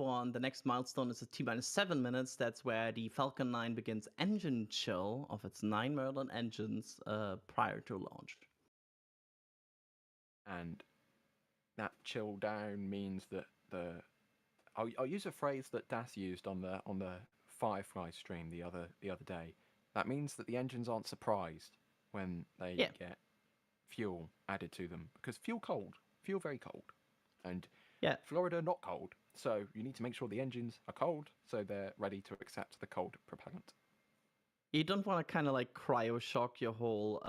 milestone is at T-minus 7 minutes. That's where the Falcon 9 begins engine chill of its 9 Merlin engines prior to launch. And that chill down means that I'll use a phrase that Das used on the Firefly stream the other day. That means that the engines aren't surprised when they get fuel added to them, because fuel very cold, and Florida not cold, so you need to make sure the engines are cold so they're ready to accept the cold propellant. You don't want to kind of like cryo shock your whole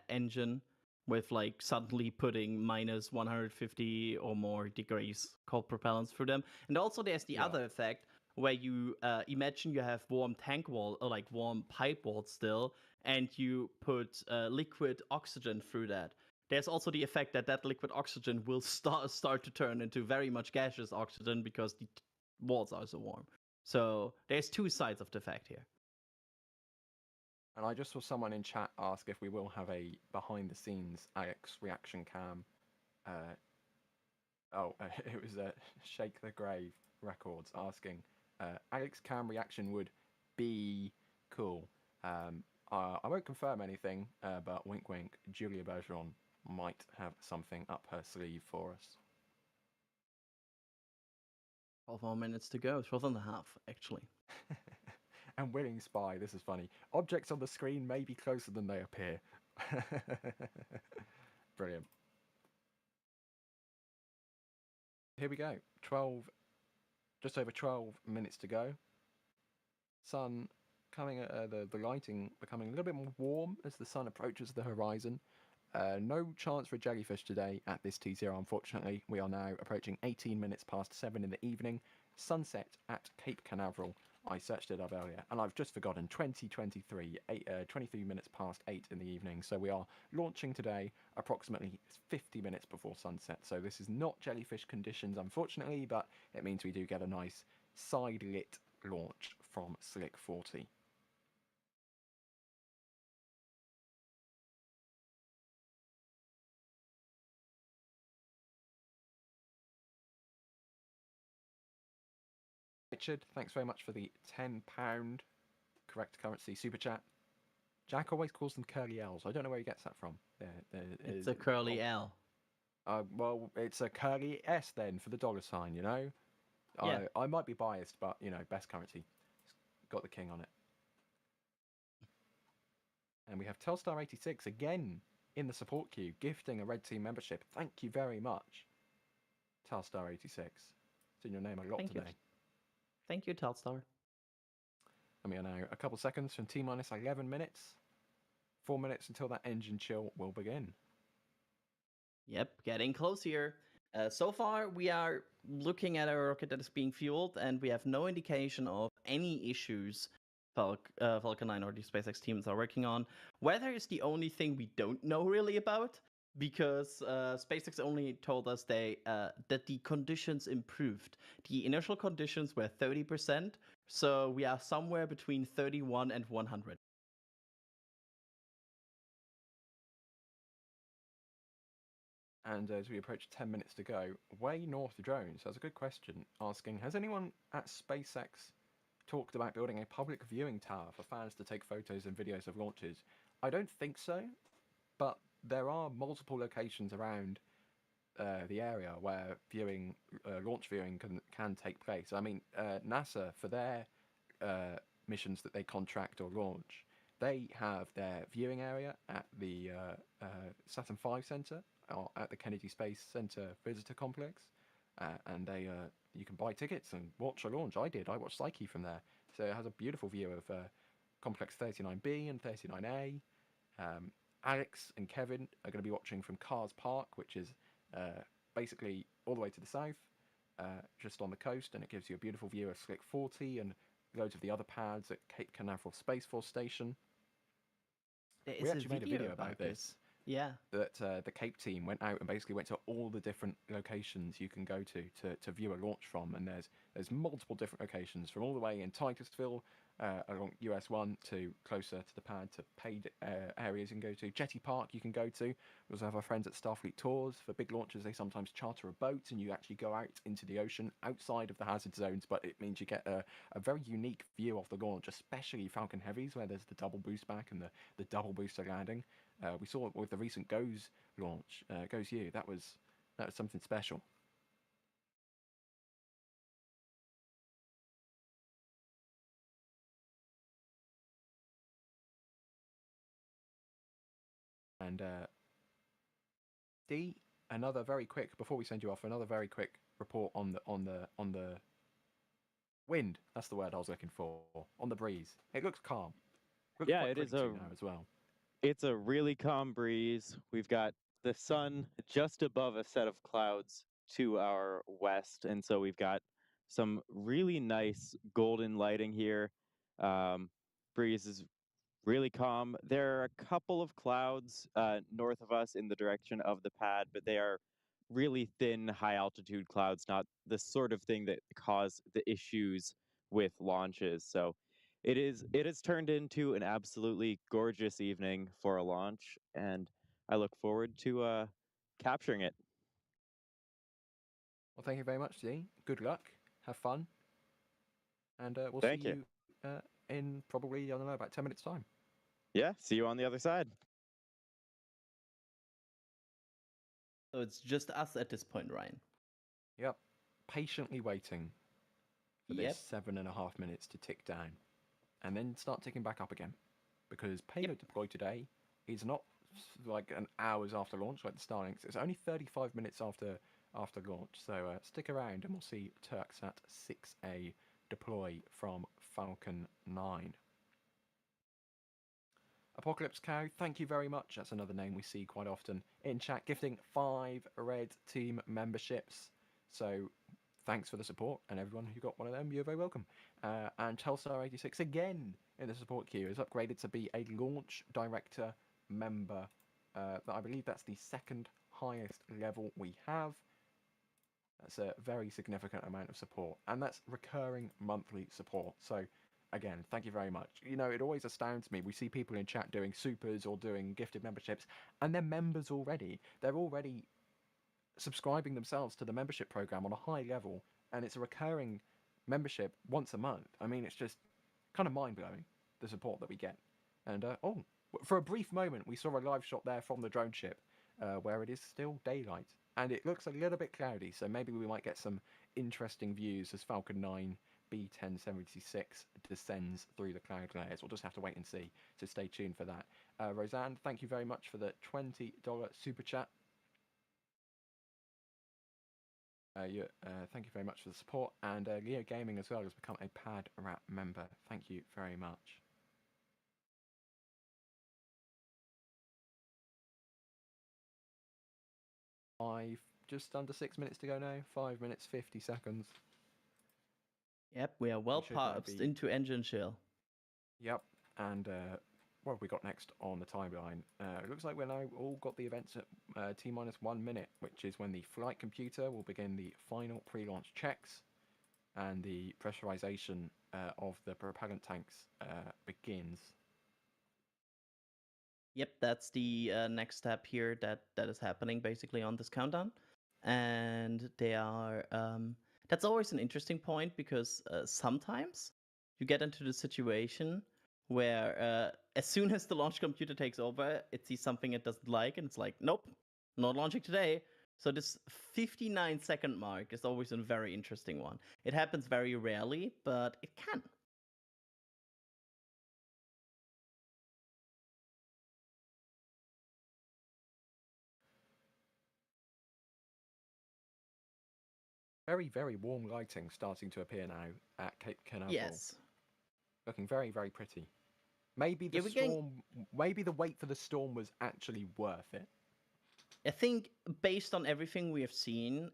engine with like suddenly putting minus 150 or more degrees cold propellants through them. And also there's the other effect where you imagine you have warm tank wall or like warm pipe wall still, and you put liquid oxygen through that. There's also the effect that liquid oxygen will start to turn into very much gaseous oxygen because the walls are so warm. So there's two sides of the effect here. And I just saw someone in chat ask if we will have a behind-the-scenes Alex reaction cam. It was Shake the Grave Records asking. Alex cam reaction would be cool. I won't confirm anything, but wink wink, Julia Bergeron might have something up her sleeve for us. 12 more minutes to go, 12 and a half, actually. And Willing Spy, this is funny. Objects on the screen may be closer than they appear. Brilliant. Here we go. Just over 12 minutes to go. Sun coming, the lighting becoming a little bit more warm as the sun approaches the horizon. No chance for a jellyfish today at this T0, unfortunately. We are now approaching 18 minutes past 7 in the evening. Sunset at Cape Canaveral. I searched it up earlier, and I've just forgotten, 2023, 23 minutes past 8 in the evening. So we are launching today approximately 50 minutes before sunset. So this is not jellyfish conditions, unfortunately, but it means we do get a nice side-lit launch from Slick 40. Richard, thanks very much for the £10 correct currency super chat. Jack always calls them curly L's. I don't know where he gets that from. It's a curly L. Well, it's a curly S then for the $sign, you know? Yeah. I might be biased, but, you know, best currency. It's got the king on it. And we have Telstar86 again in the support queue, gifting a Red Team membership. Thank you very much, Telstar86. It's in your name a lot today. Thank you, Telstar. And we are now a couple seconds from T-minus 11 minutes. 4 minutes until that engine chill will begin. Yep, getting close here. So far, we are looking at a rocket that is being fueled, and we have no indication of any issues Falcon 9 or the SpaceX teams are working on. Weather is the only thing we don't know really about, because SpaceX only told us that the conditions improved. The initial conditions were 30%, so we are somewhere between 31 and 100. And as we approach 10 minutes to go, Way North Drones has a good question, asking, has anyone at SpaceX talked about building a public viewing tower for fans to take photos and videos of launches? I don't think so, but there are multiple locations around the area where launch viewing can take place. I mean, NASA, for their missions that they contract or launch, they have their viewing area at the Saturn V Center, or at the Kennedy Space Center Visitor Complex, and you can buy tickets and watch a launch. I watched Psyche from there, so it has a beautiful view of Complex 39B and 39A. Alex and Kevin are going to be watching from Cars Park, which is basically all the way to the south, just on the coast, and it gives you a beautiful view of Slick 40 and loads of the other pads at Cape Canaveral Space Force Station. We actually made a video about this. Yeah. That the Cape team went out and basically went to all the different locations you can go to view a launch from, and there's multiple different locations from all the way in Titusville along US 1 to closer to the pad to paid areas you can go to. Jetty Park you can go to. We also have our friends at Starfleet Tours. For big launches, they sometimes charter a boat and you actually go out into the ocean outside of the hazard zones, but it means you get a very unique view of the launch, especially Falcon Heavies, where there's the double boost back and the double booster landing. We saw it with the recent GOES launch, GOES U. That was something special. And D, another very quick before we send you off. Another very quick report on the wind. That's the word I was looking for. On the breeze, it looks calm. Looks Yeah, quite it is pretty too now as well. it's a really calm breeze. We've got the sun just above a set of clouds to our west, and so we've got some really nice golden lighting here. Breeze is really calm. There are a couple of clouds north of us in the direction of the pad, but they are really thin, high altitude clouds, not the sort of thing that cause the issues with launches. So it has turned into an absolutely gorgeous evening for a launch, and I look forward to capturing it. Well, thank you very much, D. Good luck. Have fun, and we'll see Thank you. you in probably I don't know about 10 minutes time. Yeah, see you on the other side. So it's just us at this point, Ryan. Yep. Patiently waiting for Yep. this 7.5 minutes to tick down, and then start ticking back up again, because payload deploy today is not like an hours after launch like the Starlinks. It's only 35 minutes after launch. So stick around and we'll see Turksat 6A deploy from Falcon 9. Apocalypse Cow, thank you very much. That's another name we see quite often in chat, gifting 5 red team memberships. So thanks for the support, and everyone who got one of them, you're very welcome. And Telstar86 again in the support queue is upgraded to be a launch director member. I believe that's the second highest level we have. That's a very significant amount of support, and that's recurring monthly support. So again, thank you very much. You know, it always astounds me. We see people in chat doing supers or doing gifted memberships, and they're members already. They're already subscribing themselves to the membership program on a high level, and it's a recurring membership once a month. I mean, it's just kind of mind-blowing, the support that we get. And for a brief moment, we saw a live shot there from the drone ship, where it is still daylight, and it looks a little bit cloudy, so maybe we might get some interesting views as Falcon 9 B1076 descends through the cloud layers. We'll just have to wait and see, so stay tuned for that. Roseanne, thank you very much for the $20 super chat. Thank you very much for the support, and Leo Gaming as well has become a Pad Rat member. Thank you very much. Just under 6 minutes to go now. 5 minutes 50 seconds. Yep, we are well should now passed be- into engine chill. Yep, and what have we got next on the timeline? It looks like we're now all got the events at T-minus 1 minute, which is when the flight computer will begin the final pre-launch checks, and the pressurization of the propellant tanks begins. Yep, that's the next step here that is happening basically on this countdown, and they are. That's always an interesting point because sometimes you get into the situation where as soon as the launch computer takes over, it sees something it doesn't like, and it's like, nope, not launching today. So this 59-second mark is always a very interesting one. It happens very rarely, but it can. Very, very warm lighting starting to appear now at Cape Canaveral. Yes. Looking very, very pretty. Maybe the Yeah, we're getting- storm. Maybe the wait for the storm was actually worth it. I think based on everything we have seen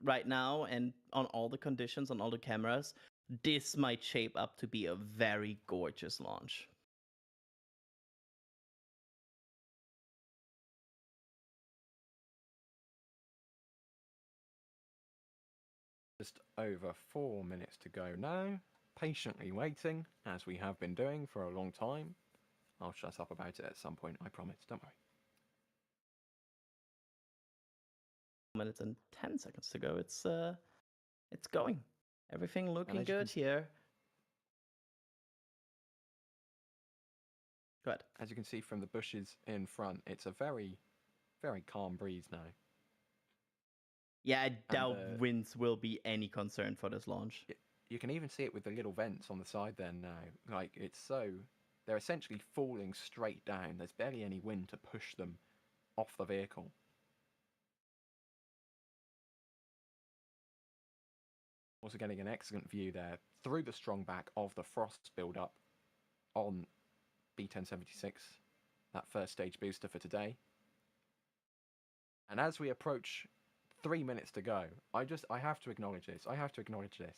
right now and on all the conditions on all the cameras, this might shape up to be a very gorgeous launch. Just over 4 minutes to go now. patiently waiting, as we have been doing for a long time. I'll shut up about it at some point, I promise, don't worry. Minutes and 10 seconds to go. It's going. Everything looking as you good can here. Go ahead. As you can see from the bushes in front, it's a very, very calm breeze now. Yeah, I doubt the- winds will be any concern for this launch. You can even see it with the little vents on the side there now. Like, they're essentially falling straight down. There's barely any wind to push them off the vehicle. Also getting an excellent view there through the strong back of the frost build-up on B1076, that first stage booster for today. And as we approach 3 minutes to go, I have to acknowledge this.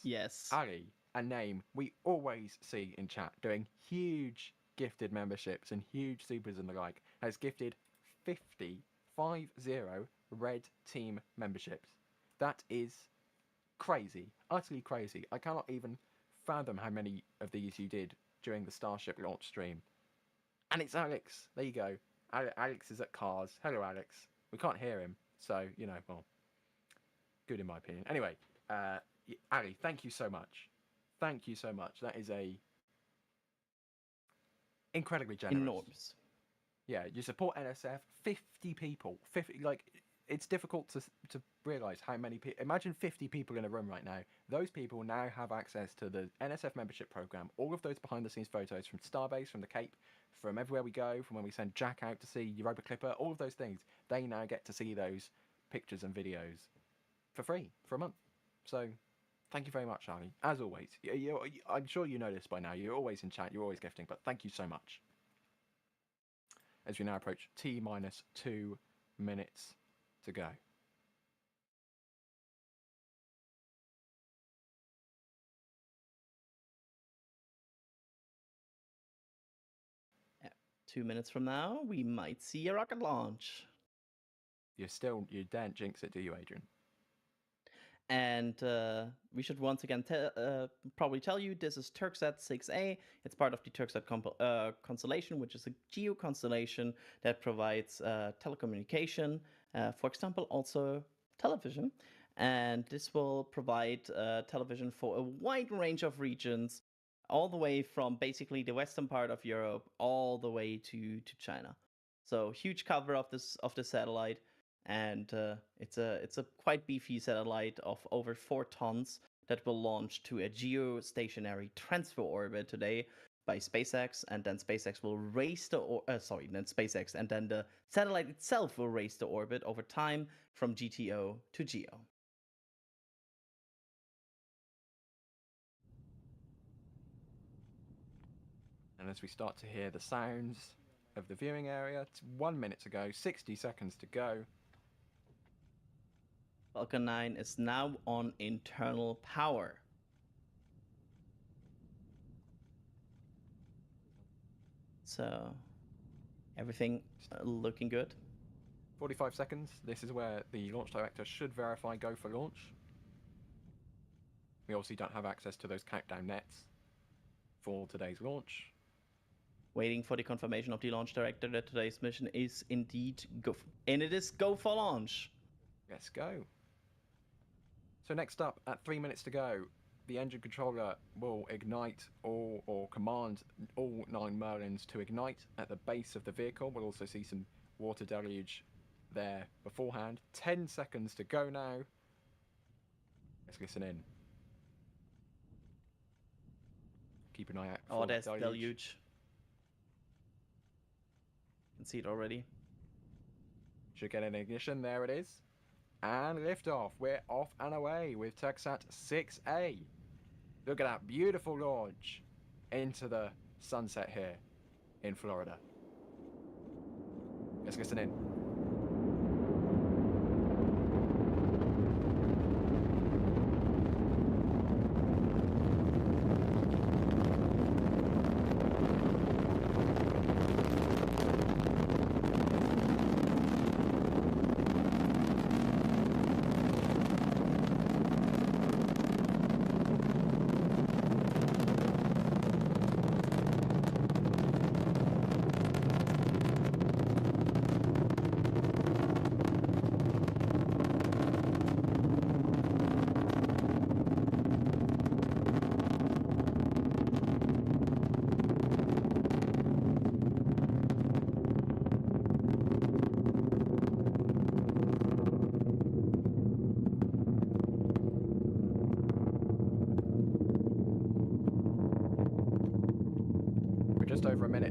Yes. Ali, a name we always see in chat, doing huge gifted memberships and huge supers and the like, has gifted 50 red team memberships. That is crazy, utterly crazy. I cannot even fathom how many of these you did during the Starship launch stream. And it's Alex. There you go. Alex is at Cars. Hello, Alex. We can't hear him, so, well, good in my opinion. Anyway, Ali, thank you so much. Thank you so much. That is incredibly generous. Enormous. Yeah, you support NSF. 50 people. 50, it's difficult to realise how many people. Imagine 50 people in a room right now. Those people now have access to the NSF membership program. All of those behind-the-scenes photos from Starbase, from the Cape, from everywhere we go, from when we send Jack out to see Europa Clipper, all of those things. They now get to see those pictures and videos for free for a month. So, thank you very much, Charlie. As always, I'm sure you know this by now. You're always in chat. You're always gifting, but thank you so much. As we now approach T-minus 2 minutes to go. Yeah. 2 minutes from now, we might see a rocket launch. You daren't jinx it, do you, Adrian? And we should once again probably tell you this is Türksat 6A. It's part of the Türksat constellation, which is a geo constellation that provides telecommunication, for example, also television. And this will provide television for a wide range of regions, all the way from basically the western part of Europe all the way to China. So huge cover of the satellite. And it's a quite beefy satellite of over 4 tons that will launch to a geostationary transfer orbit today by SpaceX, and then SpaceX will raise SpaceX, and then the satellite itself will raise the orbit over time from GTO to GEO. And as we start to hear the sounds of the viewing area, it's 1 minute to go, 60 seconds to go. Falcon 9 is now on internal power. So, everything looking good. 45 seconds. This is where the launch director should verify go for launch. We obviously don't have access to those countdown nets for today's launch. Waiting for the confirmation of the launch director that today's mission is indeed go for launch. Let's go. So next up, at 3 minutes to go, the engine controller will ignite or command all 9 Merlins to ignite at the base of the vehicle. We'll also see some water deluge there beforehand. 10 seconds to go now. Let's listen in. Keep an eye out for that's deluge. You can see it already. Should get an ignition. There it is. And liftoff. We're off and away with Türksat 6A. Look at that beautiful launch into the sunset here in Florida. Let's listen in.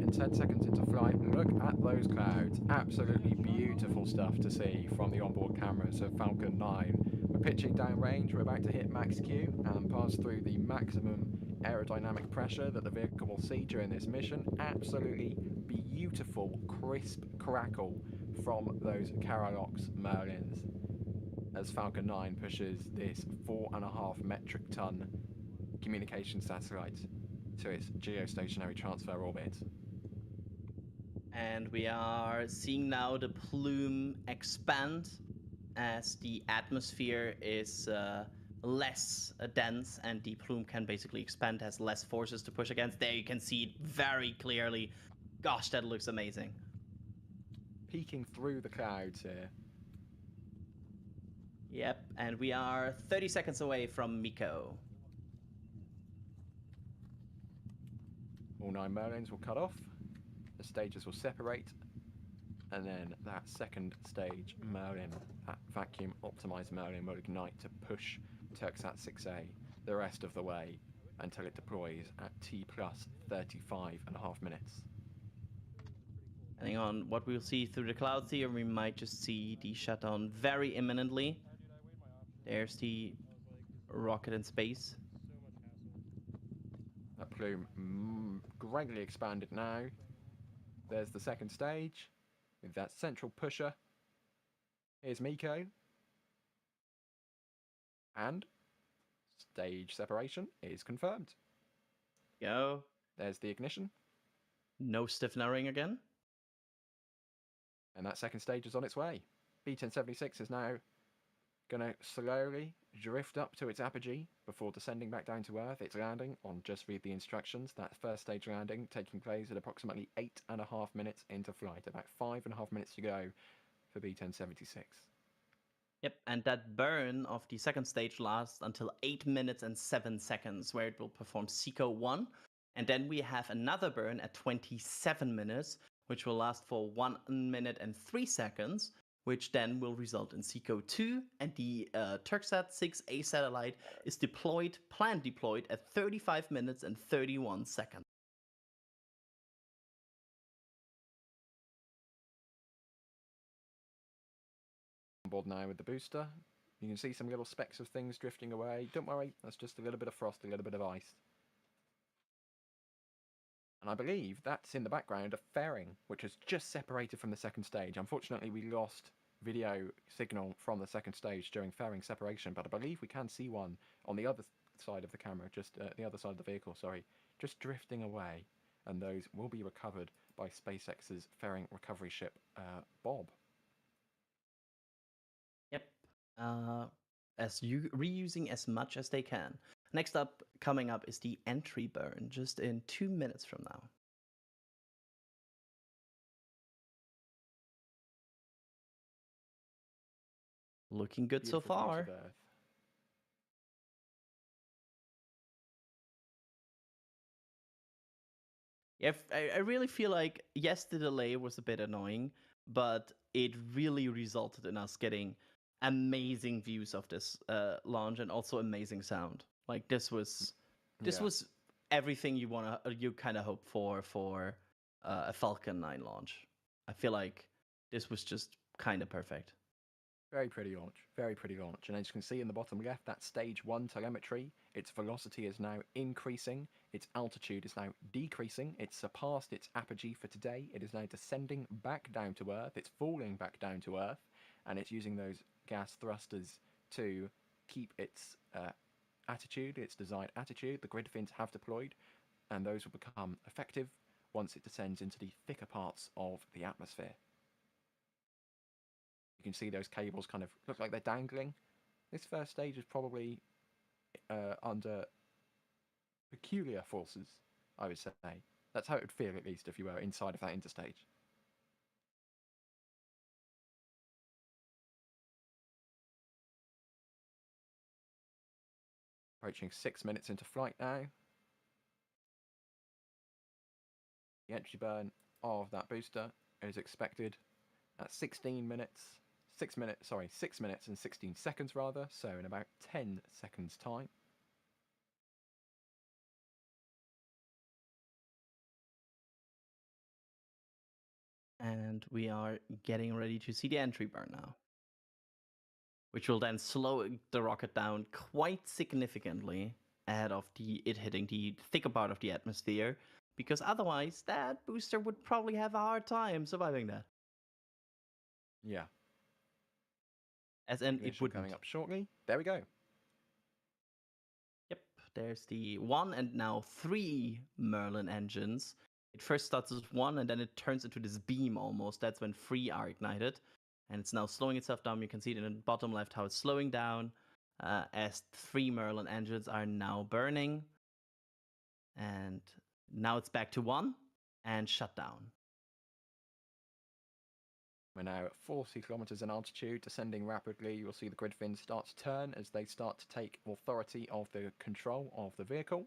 and 10 seconds into flight, look at those clouds. Absolutely beautiful stuff to see from the onboard cameras of Falcon 9. We're pitching down range, we're about to hit max Q and pass through the maximum aerodynamic pressure that the vehicle will see during this mission. Absolutely beautiful, crisp crackle from those Caralox Merlins as Falcon 9 pushes this 4.5 metric ton communication satellite to its geostationary transfer orbit. And we are seeing now the plume expand as the atmosphere is less dense and the plume can basically expand, has less forces to push against. There you can see it very clearly. Gosh, that looks amazing. Peeking through the clouds here. Yep, and we are 30 seconds away from Miko. All 9 Merlins will cut off, the stages will separate, and then that second stage Merlin, that vacuum optimized Merlin, will ignite to push Türksat 6A the rest of the way until it deploys at T plus 35.5 minutes. Depending on what we'll see through the clouds here, we might just see the shutdown very imminently. There's the rocket in space. That plume greatly expanded now. There's the second stage with that central pusher. Here's Miko. And stage separation is confirmed. Go. There's the ignition. No stiffening again. And that second stage is on its way. B1076 is now going to slowly drift up to its apogee before descending back down to Earth. It's landing on just read the instructions. That first stage landing taking place at approximately 8.5 minutes into flight. About 5.5 minutes to go for B1076. Yep, and that burn of the second stage lasts until 8 minutes and 7 seconds, where it will perform SECO 1. And then we have another burn at 27 minutes, which will last for 1 minute and 3 seconds, which then will result in SECO 2. And the Türksat 6A satellite is planned deployed at 35 minutes and 31 seconds. On board now with the booster. You can see some little specks of things drifting away. Don't worry, that's just a little bit of frost, a little bit of ice. And I believe that's in the background a fairing, which has just separated from the second stage. Unfortunately, we lost video signal from the second stage during fairing separation, but I believe we can see one on the other side of the camera, just the other side of the vehicle, sorry, just drifting away. And those will be recovered by SpaceX's fairing recovery ship, Bob. Yep. Reusing as much as they can. Next up, coming up, is the entry burn, just in 2 minutes from now. Looking good Beautiful so far. piece of Earth. Yeah, I really feel like, yes, the delay was a bit annoying, but it really resulted in us getting amazing views of this launch and also amazing sound. Like this was everything you kind of hope for a Falcon 9 launch. I feel like this was just kind of perfect. Very pretty launch, very pretty launch. And as you can see in the bottom left, that stage 1 telemetry, its velocity is now increasing, its altitude is now decreasing, it's surpassed its apogee for today, it is now descending back down to Earth, it's falling back down to Earth, and it's using those gas thrusters to keep its attitude, its desired attitude. The grid fins have deployed, and those will become effective once it descends into the thicker parts of the atmosphere. You can see those cables kind of look like they're dangling. This first stage is probably under peculiar forces, I would say. That's how it would feel, at least, if you were inside of that interstage. Approaching 6 minutes into flight now. The entry burn of that booster is expected at 6 minutes and 16 seconds rather, so in about 10 seconds time. And we are getting ready to see the entry burn now, which will then slow the rocket down quite significantly ahead of it hitting the thicker part of the atmosphere, because otherwise that booster would probably have a hard time surviving that. Yeah. As in, it Ignition wouldn't. coming up shortly. There we go. Yep, there's the 1 and now 3 Merlin engines. It first starts as 1 and then it turns into this beam almost. That's when 3 are ignited. And it's now slowing itself down. You can see it in the bottom left how it's slowing down as 3 Merlin engines are now burning. And now it's back to 1 and shut down. We're now at 40 kilometers in altitude, descending rapidly. You'll see the grid fins start to turn as they start to take authority of the control of the vehicle.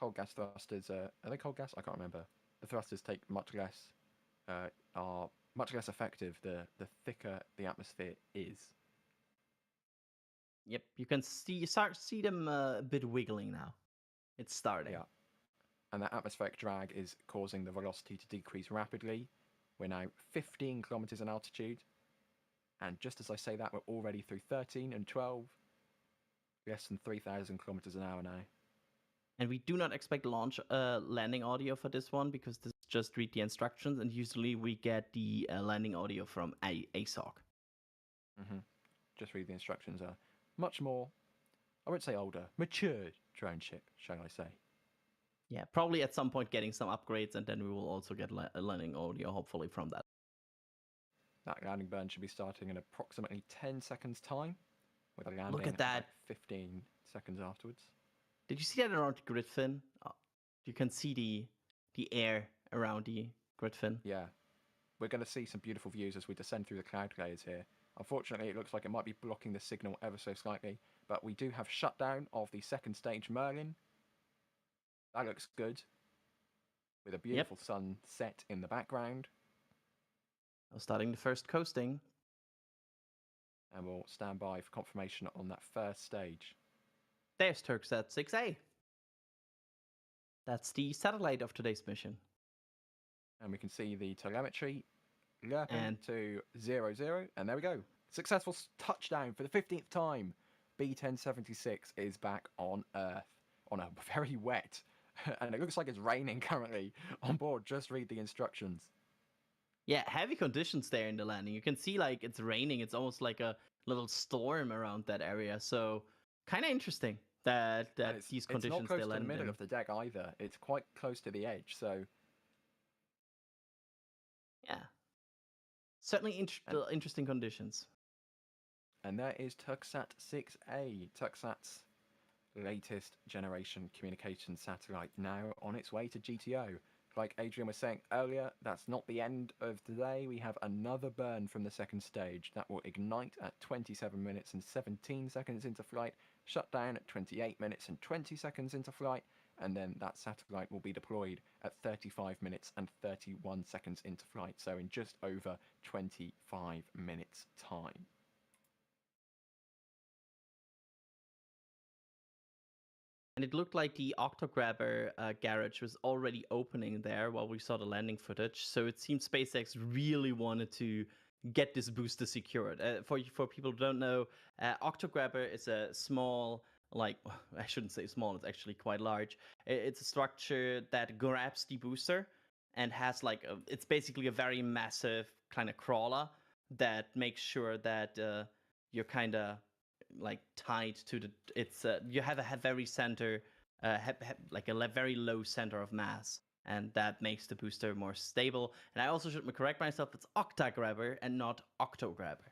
Cold gas thrusters, are they cold gas? I can't remember. The thrusters take much less, are much less effective the thicker the atmosphere is. Yep, you can start to see them a bit wiggling now. It's starting. Yeah. And that atmospheric drag is causing the velocity to decrease rapidly. We're now 15 kilometers in altitude. And just as I say that, we're already through 13 and 12. Less than 3,000 kilometers an hour now. And we do not expect launch landing audio for this one because this just read the instructions, and usually we get the landing audio from ASOC. Just read the instructions. Are much more, I won't say older, mature drone ship, shall I say. Yeah, probably at some point getting some upgrades, and then we will also get landing audio, hopefully, from that. That landing burn should be starting in approximately 10 seconds time, with a landing Look at that. 15 seconds afterwards. Did you see that around the grid fin? You can see the air around the grid fin. Yeah. We're going to see some beautiful views as we descend through the cloud layers here. Unfortunately, it looks like it might be blocking the signal ever so slightly, but we do have shutdown of the second stage Merlin. That looks good, with a beautiful sun set in the background. Starting the first coasting. And we'll stand by for confirmation on that first stage. There's Türksat 6A. That's the satellite of today's mission. And we can see the telemetry lerping to 00, and there we go. Successful touchdown for the 15th time. B-1076 is back on Earth on a very wet, and it looks like it's raining currently on board. Just read the instructions. Yeah, heavy conditions there in the landing. You can see like it's raining. It's almost like a little storm around that area. So kind of interesting that these conditions it's not close they to the land middle in. of the deck either. It's quite close to the edge. So yeah, certainly interesting conditions. And there is Türksat 6A, Türksat's latest generation communication satellite, now on its way to GTO. Like Adrian was saying earlier, that's not the end of today. We have another burn from the second stage that will ignite at 27 minutes and 17 seconds into flight, shut down at 28 minutes and 20 seconds into flight, and then that satellite will be deployed at 35 minutes and 31 seconds into flight, so in just over 25 minutes time. And it looked like the Octograbber garage was already opening there while we saw the landing footage. So it seems SpaceX really wanted to get this booster secured. For people who don't know, Octograbber is a small, like, I shouldn't say small, it's actually quite large. It's a structure that grabs the booster and has like, it's basically a very massive kind of crawler that makes sure that you're kind of like tied to you have a very center like a very low center of mass, and that makes the booster more stable. And I also should correct myself, it's Octograbber and not Octograbber.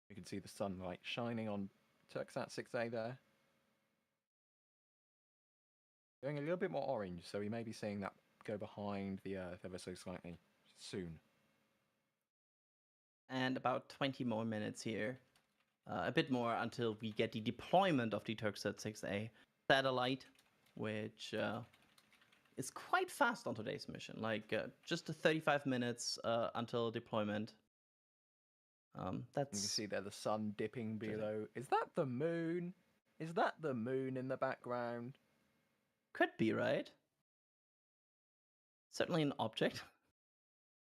You can see the sunlight shining on Türksat 6A there. Going a little bit more orange, so we may be seeing that go behind the Earth ever so slightly soon. And about 20 more minutes here. A bit more until we get the deployment of the Türksat 6A satellite, which is quite fast on today's mission. Like just 35 minutes until deployment. That's. You can see there the sun dipping below. Is that the moon? Is that the moon in the background? Could be, right? Certainly an object.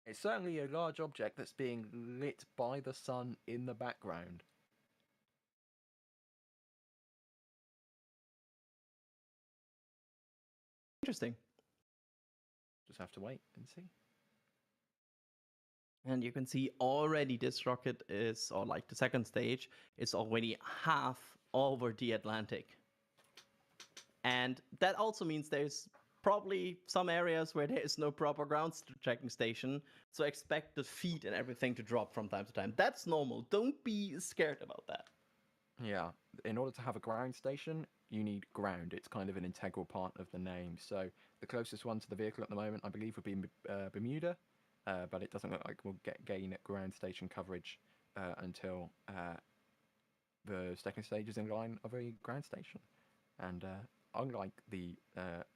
It's certainly a large object that's being lit by the sun in the background. Interesting. Just have to wait and see. And you can see already this rocket is, or like the second stage, is already half over the Atlantic. And that also means there's probably some areas where there is no proper ground tracking station. So expect the feed and everything to drop from time to time. That's normal. Don't be scared about that. Yeah, in order to have a ground station, you need ground. It's kind of an integral part of the name. So the closest one to the vehicle at the moment, I believe, would be Bermuda, but it doesn't look like we'll gain ground station coverage until the second stage is in line of a ground station. And unlike the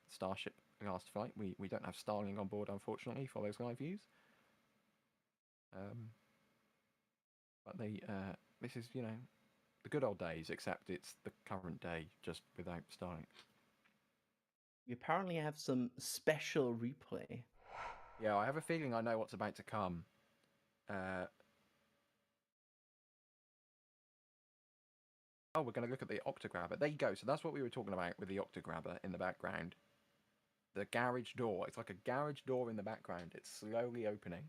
Starship last flight, we don't have Starlink on board, unfortunately, for those live views. But this is, the good old days, except it's the current day, just without Starlink. We apparently have some special replay. Yeah, I have a feeling I know what's about to come. Oh, we're going to look at the Octograbber. There you go. So that's what we were talking about with the Octograbber in the background. The garage door. It's like a garage door in the background. It's slowly opening.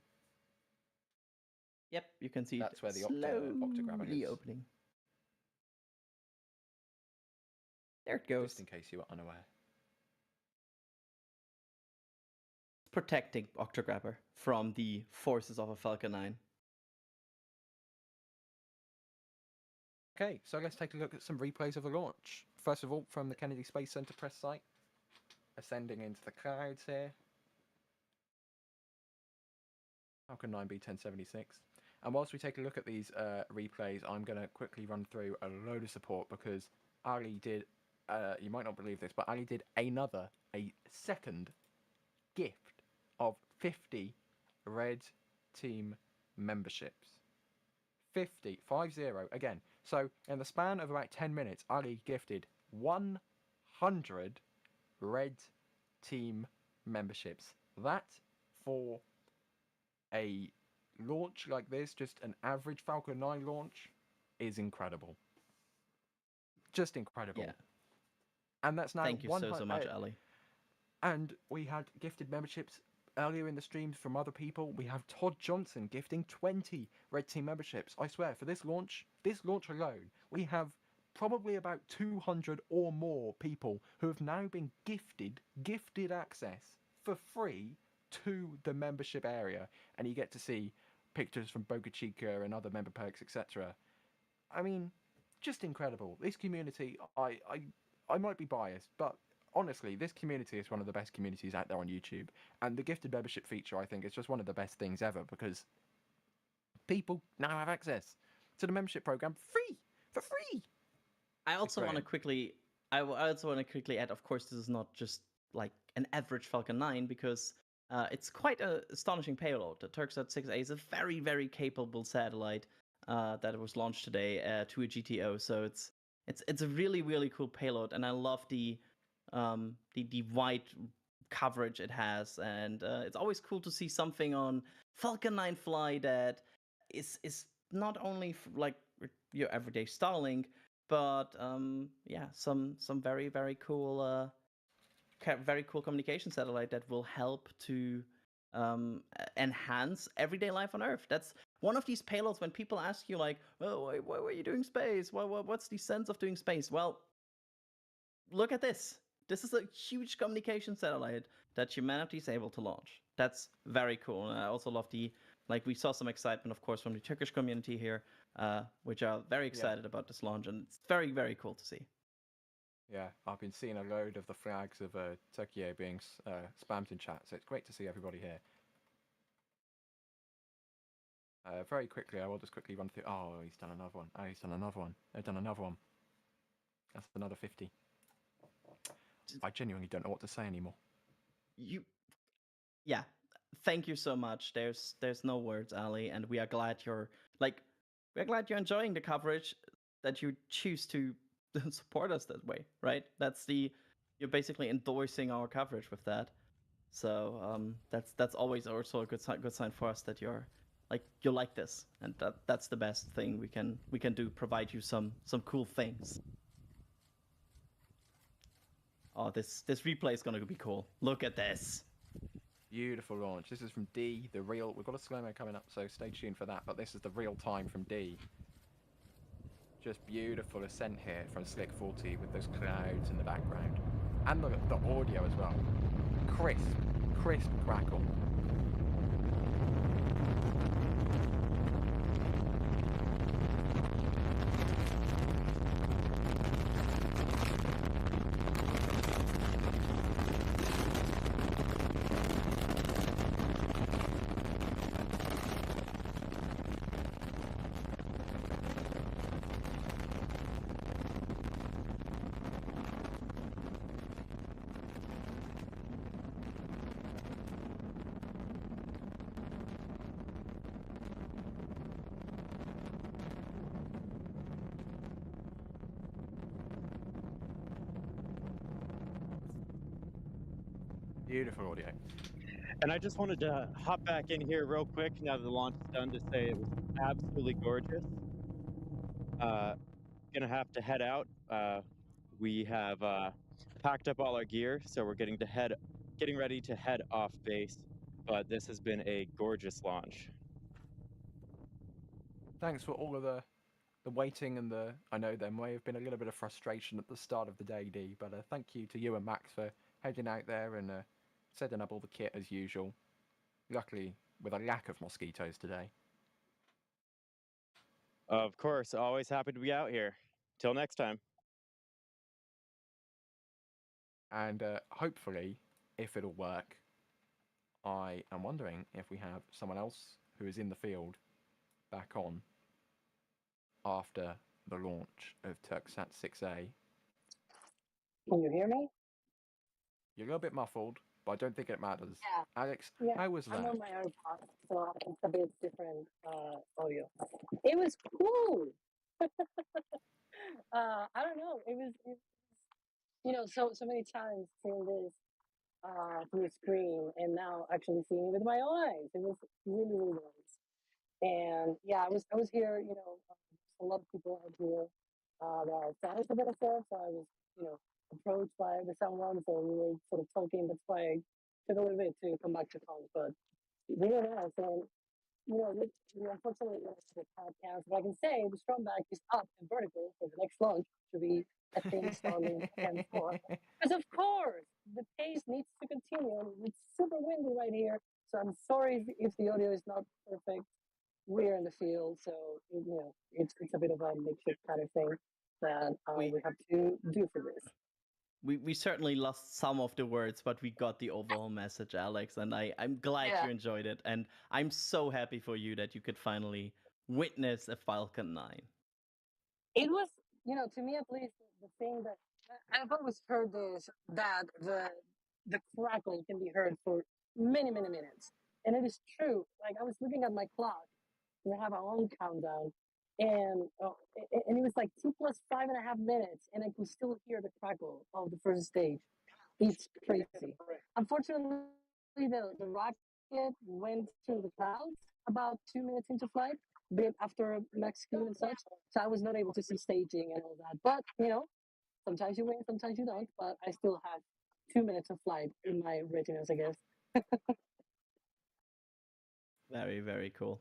Yep, you can see that's where the Octograbber is opening. There it goes. Just in case you were unaware. Protecting Octograbber from the forces of a Falcon 9. Okay, so let's take a look at some replays of the launch. First of all, from the Kennedy Space Center press site, ascending into the clouds here. Falcon 9B 1076. And whilst we take a look at these replays, I'm going to quickly run through a load of support because Ali did, you might not believe this, but Ali did a second gift of 50 Red Team memberships. 50 again. So in the span of about 10 minutes, Ali gifted 100 Red Team memberships. That, for a launch like this, just an average Falcon 9 launch, is incredible. Just incredible. Yeah. And that's now Thank you so much, Ali. And we had gifted memberships earlier in the streams from other people. We have Todd Johnson gifting 20 Red Team memberships. I swear, for this launch alone, we have probably about 200 or more people who have now been gifted access for free to the membership area. And you get to see pictures from Boca Chica and other member perks, etc. I mean, just incredible. This community, I might be biased, but honestly, this community is one of the best communities out there on YouTube. And the gifted membership feature, I think, is just one of the best things ever because people now have access to the membership program for free. I also want to quickly add, of course, this is not just like an average Falcon 9 because it's quite an astonishing payload. The Türksat 6A is a very, very capable satellite that was launched today to a GTO. So it's a really, really cool payload, and I love the wide coverage it has, and it's always cool to see something on Falcon 9 Fly that is not only like your everyday Starlink, but some very, very cool communication satellite that will help to enhance everyday life on Earth. That's one of these payloads when people ask you like, oh, why are you doing space? What's the sense of doing space? Well, look at this. This is a huge communication satellite that humanity is able to launch. That's very cool. And I also love we saw some excitement, of course, from the Turkish community here, which are very excited about this launch, and it's very, very cool to see. Yeah, I've been seeing a load of the flags of Turkey being spammed in chat, so it's great to see everybody here. Very quickly, I will just quickly run through. Oh, he's done another one. Oh, he's done another one. They've done another one. That's another 50. I genuinely don't know what to say anymore. Yeah. Thank you so much. There's no words, Ali, and we are glad you're enjoying the coverage, that you choose to support us that way, right? That's the you're basically endorsing our coverage with that. So that's always also a good sign for us that you like this, and that's the best thing we can do. Provide you some cool things. Oh, this replay is gonna be cool. Look at this. Beautiful launch. This is from D, the real. We've got a slow-mo coming up, so stay tuned for that. But this is the real time from D. Just beautiful ascent here from Slick 40 with those clouds in the background. And the audio as well. Crisp crackle. Beautiful audio. And I just wanted to hop back in here real quick now that the launch is done to say it was absolutely gorgeous. Gonna have to head out. We have packed up all our gear, so we're getting ready to head off base. But this has been a gorgeous launch. Thanks for all of the waiting and I know there may have been a little bit of frustration at the start of the day, D, but thank you to you and Max for heading out there and setting up all the kit as usual. Luckily, with a lack of mosquitoes today. Of course, always happy to be out here. Till next time. And hopefully, if it'll work, I am wondering if we have someone else who is in the field back on after the launch of Türksat 6A. Can you hear me? You're a little bit muffled, but I don't think it matters. Yeah. Alex, Yeah, how was that? I'm on my AirPods, so it's a bit different audio. It was cool. I don't know. It was so many times seeing this through the screen, and now actually seeing it with my own eyes. It was really nice. And yeah, I was here. A lot of people out here that are fans of NSF, so I was approached by someone, so we were sort of talking. That's why I took a little bit to come back to home, but really nice. And unfortunately, the podcast, but I can say the Stromback is up and vertical for the next launch to be a thing Starlink 10-4. Because of course, the pace needs to continue. It's super windy right here, so I'm sorry if the audio is not perfect. We're in the field, so it's a bit of a makeshift kind of thing that we have to do for this. We certainly lost some of the words, but we got the overall message, Alex, and I'm glad you enjoyed it, and I'm so happy for you that you could finally witness a Falcon 9. It was, to me at least, the thing that I've always heard this, that the crackle can be heard for many minutes, and it is true. Like, I was looking at my clock, and I have our own countdown, and it was like 2 + 5.5 minutes, and I could still hear the crackle of the first stage. It's crazy. Unfortunately, the rocket went through the clouds about 2 minutes into flight, bit after max Q and such, so I was not able to see staging and all that. But sometimes you win, sometimes you don't. But I still have 2 minutes of flight in my retinas, I guess. Very cool.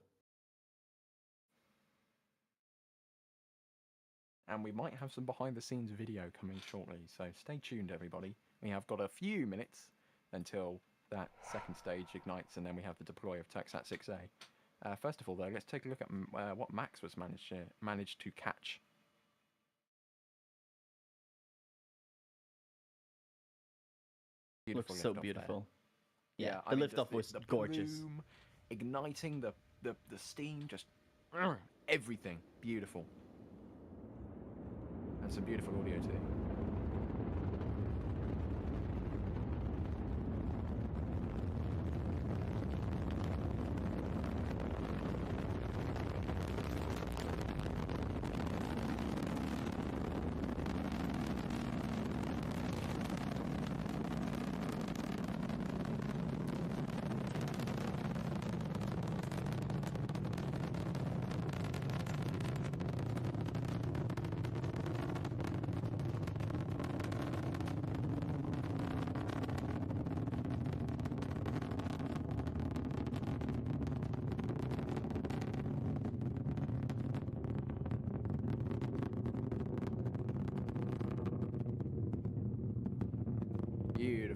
And we might have some behind-the-scenes video coming shortly, so stay tuned, everybody. We have got a few minutes until that second stage ignites, and then we have the deploy of Türksat 6A. First of all, though, let's take a look at what Max was managed to catch. Looks so beautiful. Yeah, the liftoff was gorgeous. Bloom, igniting the steam, just everything beautiful. And some beautiful audio too.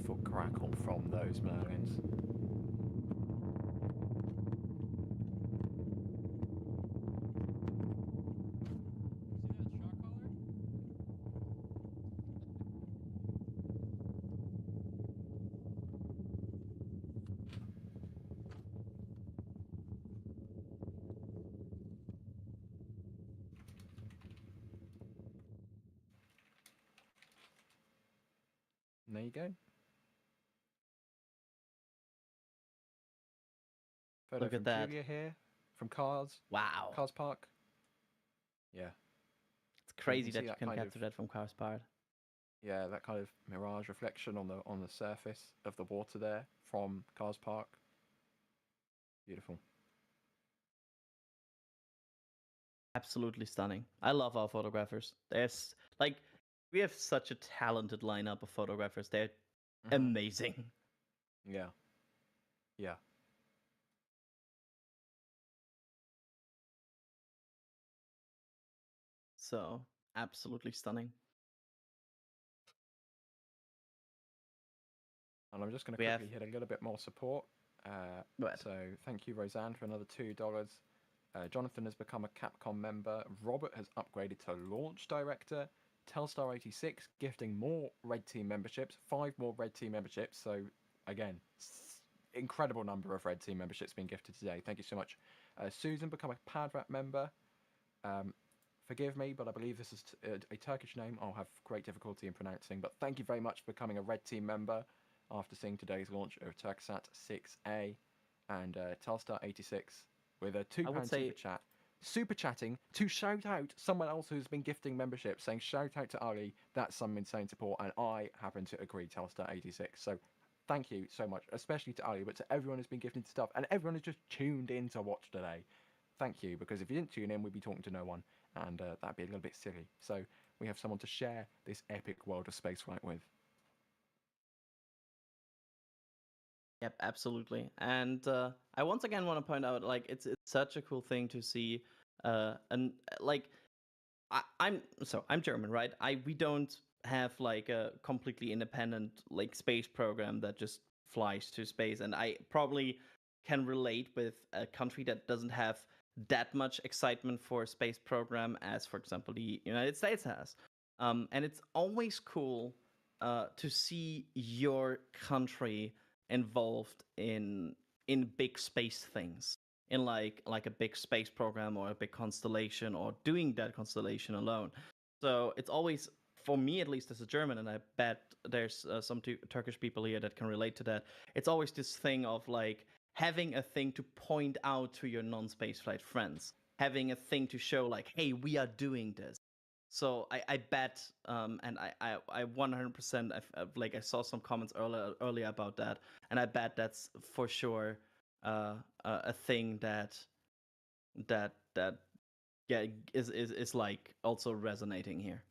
beautiful crackle from those Merlins. And there you go. Photo Look from at that. Julia here, from Cars Wow. Park. Yeah. It's crazy see that you that can kind capture of- that from Cars Part. Yeah, that kind of mirage reflection on the surface of the water there from Cars Park. Beautiful. Absolutely stunning. I love our photographers. There's like we have such a talented lineup of photographers. They're amazing. Yeah. Yeah. So absolutely stunning. And I'm just going to We have- quickly hit a little bit more support. Go ahead. So thank you, Roseanne, for another $2. Jonathan has become a Capcom member. Robert has upgraded to launch director. Telstar86 gifting more Red Team memberships, 5 more Red Team memberships. So again, incredible number of Red Team memberships being gifted today. Thank you so much. Susan become a Padrat member. Forgive me, but I believe this is a Turkish name I'll have great difficulty in pronouncing. But thank you very much for becoming a Red Team member after seeing today's launch of Türksat 6A and Telstar86 with a £2 say- super chatting to shout out someone else who's been gifting membership, saying shout out to Ali. That's some insane support, and I happen to agree. Telstar86. So thank you so much, especially to Ali, but to everyone who's been gifting stuff and everyone who's just tuned in to watch today. Thank you, because if you didn't tune in, we'd be talking to no one, and that'd be a little bit silly. So we have someone to share this epic world of spaceflight with. Yep, absolutely. And I once again want to point out, like, it's such a cool thing to see. And like, I'm German, right? We don't have like a completely independent like space program that just flies to space, and I probably can relate with a country that doesn't have that much excitement for a space program as, for example, the United States has. And it's always cool to see your country involved in big space things, in like a big space program or a big constellation, or doing that constellation alone. So it's always, for me at least as a German, and I bet there's some Turkish people here that can relate to that, it's always this thing of like having a thing to point out to your non-spaceflight friends, having a thing to show like, hey, we are doing this. So I bet, and I 100%, like I saw some comments earlier about that, and I bet that's for sure a thing that yeah is like also resonating here.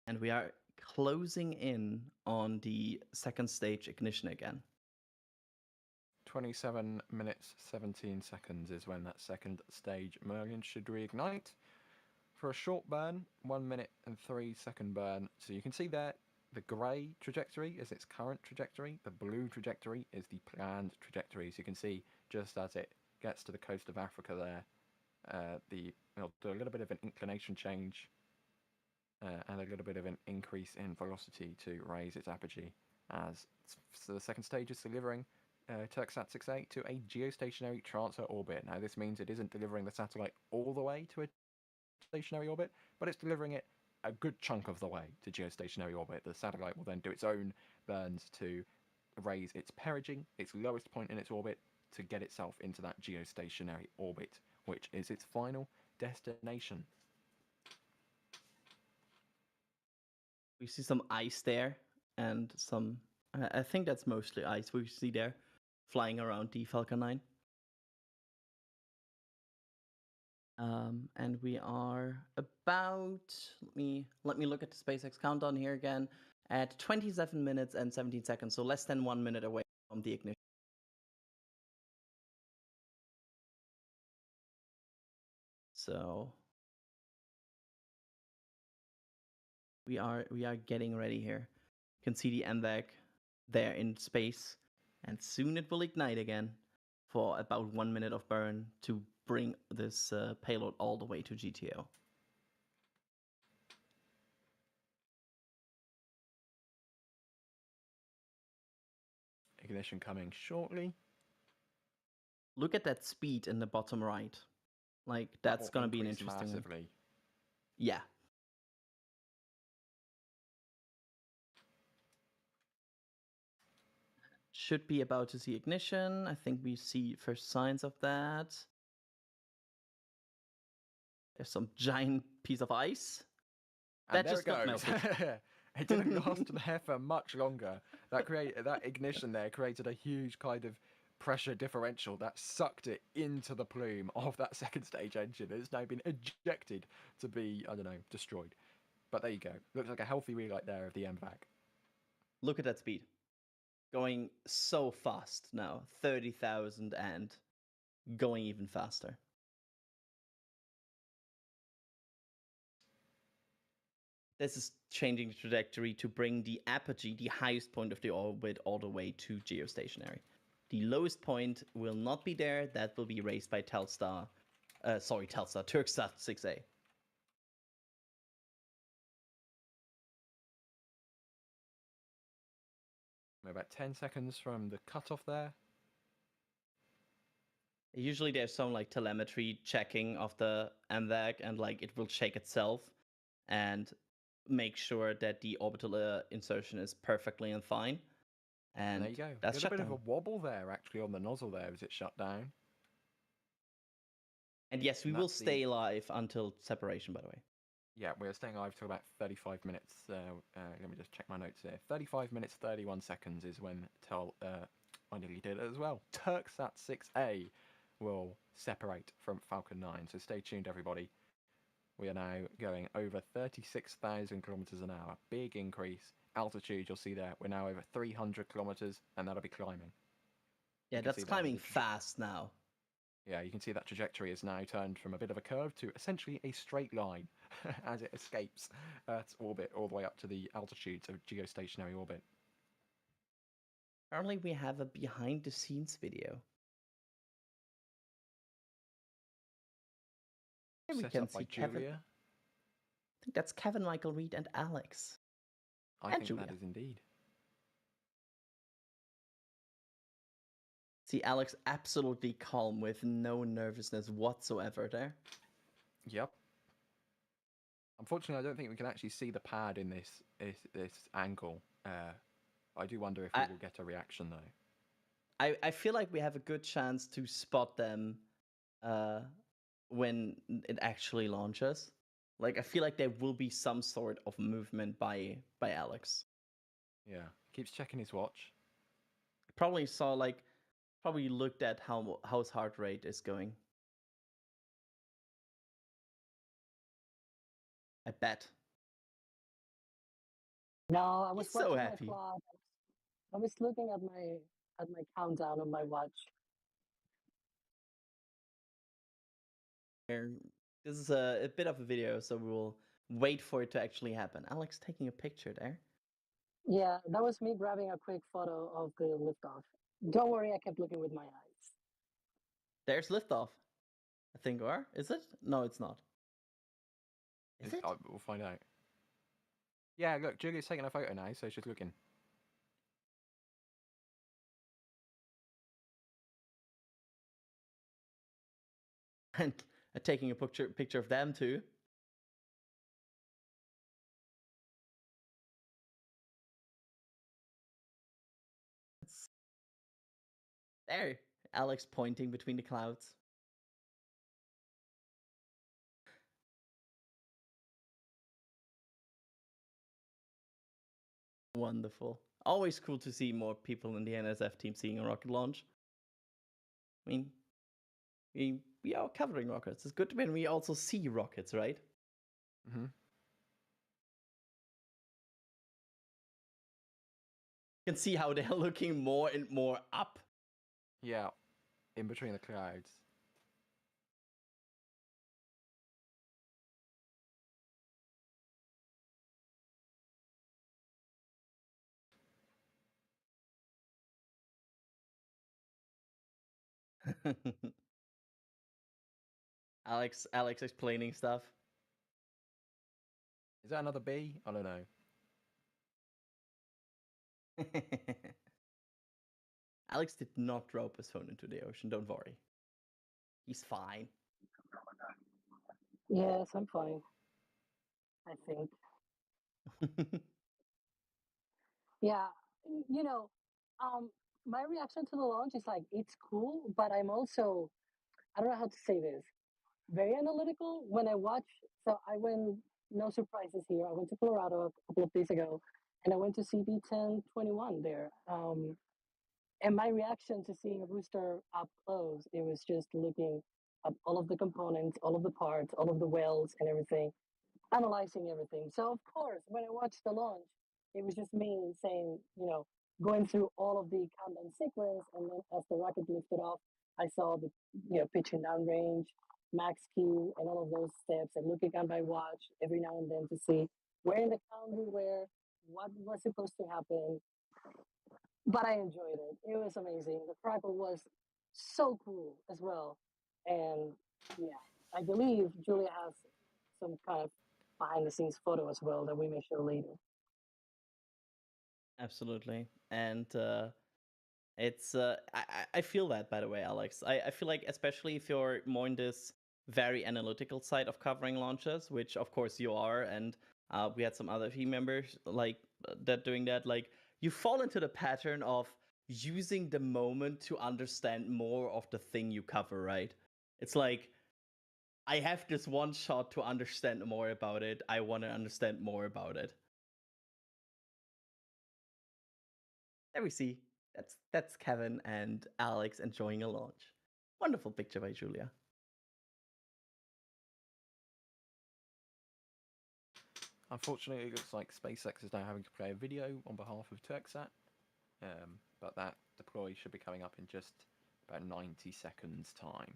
And we are closing in on the second stage ignition again. 27 minutes 17 seconds is when that second stage Merlin should reignite for a short burn, 1 minute and 3 second burn. So you can see there the grey trajectory is its current trajectory, the blue trajectory is the planned trajectory. So you can see just as it gets to the coast of Africa there, it'll do a little bit of an inclination change and a little bit of an increase in velocity to raise its apogee, as so the second stage is delivering Türksat 6A to a geostationary transfer orbit. Now this means it isn't delivering the satellite all the way to a stationary orbit, but it's delivering it a good chunk of the way to geostationary orbit. The satellite will then do its own burns to raise its perigee, its lowest point in its orbit, to get itself into that geostationary orbit, which is its final destination. We see some ice there, and some, I think that's mostly ice we see there flying around the Falcon 9. And we are about, let me look at the SpaceX countdown here again, at 27 minutes and 17 seconds, so less than 1 minute away from the ignition. So We are getting ready here. You can see the MVAC there in space, and soon it will ignite again for about 1 minute of burn to bring this payload all the way to GTO. Ignition coming shortly. Look at that speed in the bottom right. Like, that's going to be an interesting one. Massively. Yeah. Should be about to see ignition. I think we see first signs of that. There's some giant piece of ice. And That there just it got goes. melted. It didn't last there for much longer. That ignition there created a huge kind of pressure differential that sucked it into the plume of that second stage engine. It's now been ejected to be, I don't know, destroyed. But there you go. Looks like a healthy relight there of the MVAC. Look at that speed. Going so fast now. 30,000 and going even faster. This is changing the trajectory to bring the apogee, the highest point of the orbit, all the way to geostationary. The lowest point will not be there. That will be raised by Telstar, Türksat 6A. We're about 10 seconds from the cutoff there. Usually there's some like telemetry checking of the MVAC, and like it will check itself and make sure that the orbital insertion is perfectly and fine. And there you go. That's There's a bit of a wobble there actually on the nozzle there as it shut down. And yes, we will stay live until separation, by the way. Yeah, we're staying live till about 35 minutes. Let me just check my notes here. 35 minutes, 31 seconds is when I nearly did it as well. Türksat 6A will separate from Falcon 9, so stay tuned, everybody. We are now going over 36,000 kilometers an hour. Big increase. Altitude, you'll see there, we're now over 300 kilometers, and that'll be climbing. Yeah, that's climbing fast now. Yeah, you can see that trajectory is now turned from a bit of a curve to essentially a straight line as it escapes Earth's orbit all the way up to the altitudes of geostationary orbit. Apparently we have a behind-the-scenes video. Here we can see Kevin. I think that's Kevin, Michael, Reed, and Alex. I think Julia. That is indeed. See Alex absolutely calm with no nervousness whatsoever there. Yep. Unfortunately, I don't think we can actually see the pad in this angle. I do wonder if we will get a reaction though. I feel like we have a good chance to spot them when it actually launches. Like I feel like there will be some sort of movement by Alex. Yeah, keeps checking his watch. Probably looked at how his heart rate is going. I bet. No, I was so happy. My clock. I was looking at my countdown on my watch. This is a bit of a video, so we will wait for it to actually happen. Alex taking a picture there. Yeah, that was me grabbing a quick photo of the liftoff. Don't worry, I kept looking with my eyes. There's liftoff, I think, or is it? No, it's not. Is it? We'll find out. Yeah, look, Julia's taking a photo now, so she's looking. And taking a picture of them too. There, Alex pointing between the clouds. Wonderful. Always cool to see more people in the NSF team seeing a rocket launch. I mean, we are covering rockets. It's good when we also see rockets, right? Mm-hmm. You can see how they're looking more and more up. Yeah, in between the clouds. Alex explaining stuff. Is that another bee? I don't know. Alex did not drop his phone into the ocean. Don't worry. He's fine. Yes, I'm fine. I think. Yeah, you know, my reaction to the launch is like it's cool, but I'm also I don't know how to say this. Very analytical when I watch. So I went, no surprises here. I went to Colorado a couple of days ago, and I went to see B1021 there. And my reaction to seeing a booster up close, it was just looking at all of the components, all of the parts, all of the welds, and everything, analyzing everything. So of course, when I watched the launch, it was just me saying, going through all of the countdown sequence, and then as the rocket lifted off, I saw the pitching down range, max Q, and all of those steps, and looking at my watch every now and then to see where in the count we were, what was supposed to happen. But I enjoyed it. It was amazing. The crackle was so cool as well, and yeah, I believe Julia has some kind of behind the scenes photo as well that we may show later. Absolutely. And it's I feel that, by the way, Alex. I feel like, especially if you're more in this very analytical side of covering launches, which of course you are, and we had some other team members like that doing that, like you fall into the pattern of using the moment to understand more of the thing you cover, right? It's like, I have this one shot to understand more about it. I want to understand more about it. There we see. That's Kevin and Alex enjoying a launch. Wonderful picture by Julia. Unfortunately, it looks like SpaceX is now having to play a video on behalf of Turksat, but that deploy should be coming up in just about 90 seconds time.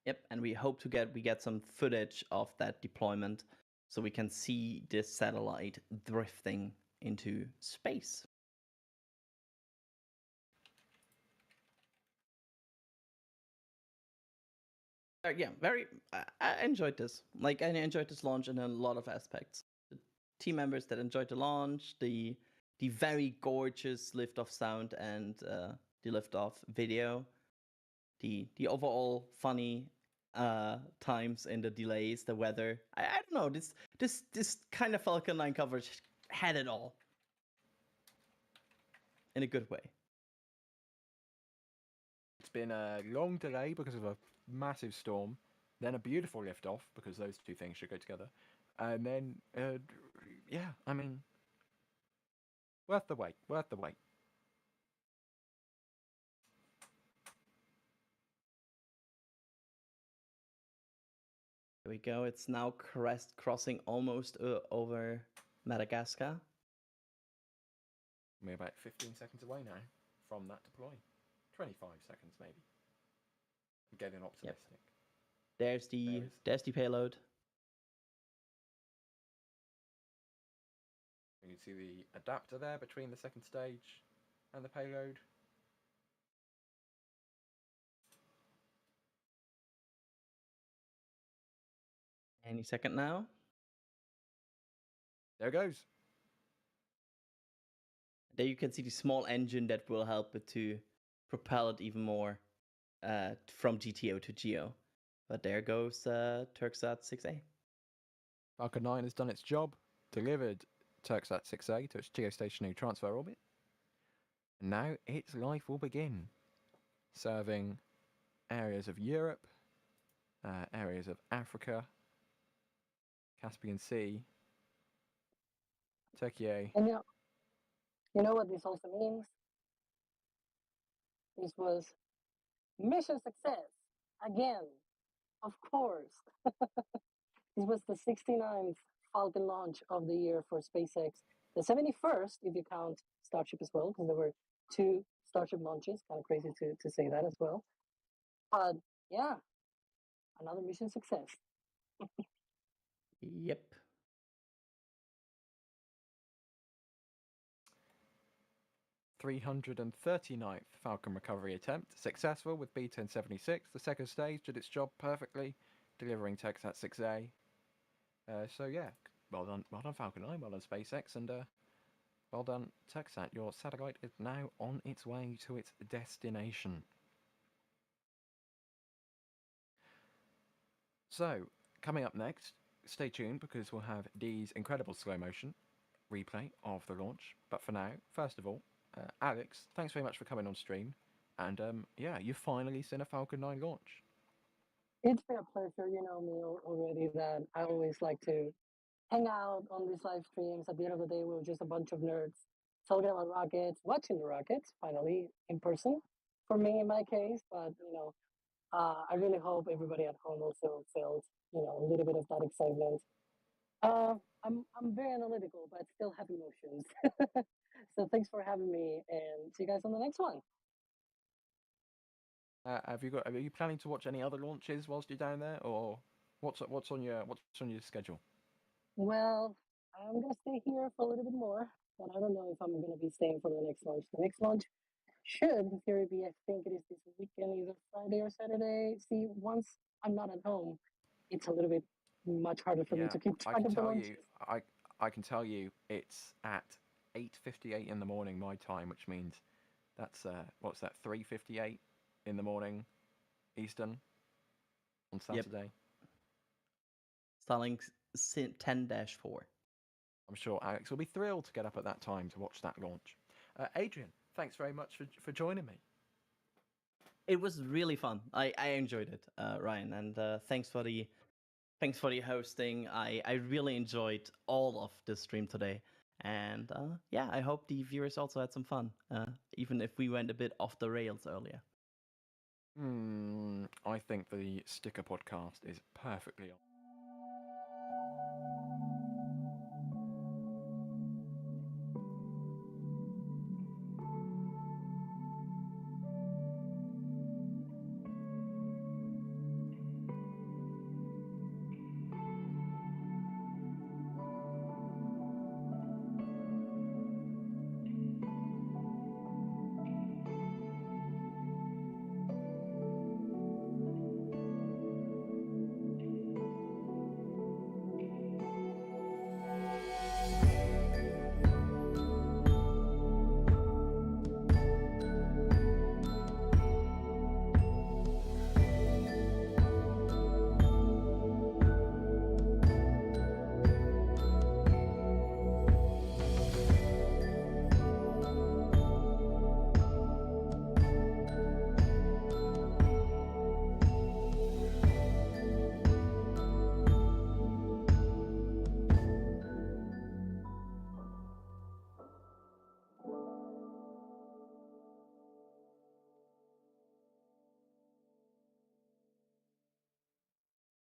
Yep, and we hope to get some footage of that deployment so we can see this satellite drifting into space. Yeah, I enjoyed this. Like, I enjoyed this launch in a lot of aspects. The team members that enjoyed the launch, the very gorgeous liftoff sound and the liftoff video, the overall funny times in the delays, the weather. I don't know. This kind of Falcon 9 coverage had it all in a good way. It's been a long delay because of a massive storm, then a beautiful liftoff because those two things should go together, and then yeah, I mean, worth the wait. Worth the wait. Here we go. It's now crossing almost over Madagascar. We're about 15 seconds away now from that deploy. 25 seconds maybe. I'm getting optimistic. Yep. There's the payload. You can see the adapter there between the second stage and the payload. Any second now. There it goes. There you can see the small engine that will help it to propel it even more from GTO to GEO. But there goes Turksat 6A. Falcon 9 has done its job, delivered Turksat 6A to its geostationary transfer orbit. And now its life will begin, serving areas of Europe, areas of Africa, Caspian Sea, Turkey. And you know what this also means? This was mission success again, of course. This was the 69th Falcon launch of the year for SpaceX. The 71st, if you count Starship as well, because there were 2 Starship launches. Kind of crazy to say that as well. But yeah, another mission success. Yep. 339th Falcon recovery attempt, successful with B-1076. The second stage did its job perfectly, delivering Texat 6A. So yeah, well done Falcon 9, well done SpaceX, and well done Texat. Your satellite is now on its way to its destination. So, coming up next, stay tuned because we'll have Dee's incredible slow motion replay of the launch. But for now, first of all, Alex, thanks very much for coming on stream. And yeah, you've finally seen a Falcon 9 launch. It's been a pleasure. You know me already that I always like to hang out on these live streams. At the end of the day, we're just a bunch of nerds talking about rockets, watching the rockets finally in person. For me, in my case, but I really hope everybody at home also felt a little bit of that excitement. I'm very analytical, but still have emotions. So thanks for having me, and see you guys on the next one. Are you planning to watch any other launches whilst you're down there, or what's on your schedule? Well, I'm gonna stay here for a little bit more, but I don't know if I'm gonna be staying for the next launch. The next launch should, in theory, be I think it is this weekend, either Friday or Saturday. See, once I'm not at home, it's a little bit much harder for me to keep I track can of the tell launches. you, I can tell you, it's at 8:58 in the morning my time, which means that's what's that 3:58 in the morning Eastern on Saturday. Starlink 10-4. I'm sure Alex will be thrilled to get up at that time to watch that launch. Adrian, thanks very much for joining me. It was really fun. I enjoyed it, Ryan, and thanks for the hosting. I really enjoyed all of the stream today, and yeah, I hope the viewers also had some fun, even if we went a bit off the rails earlier. I think the sticker podcast is perfectly on.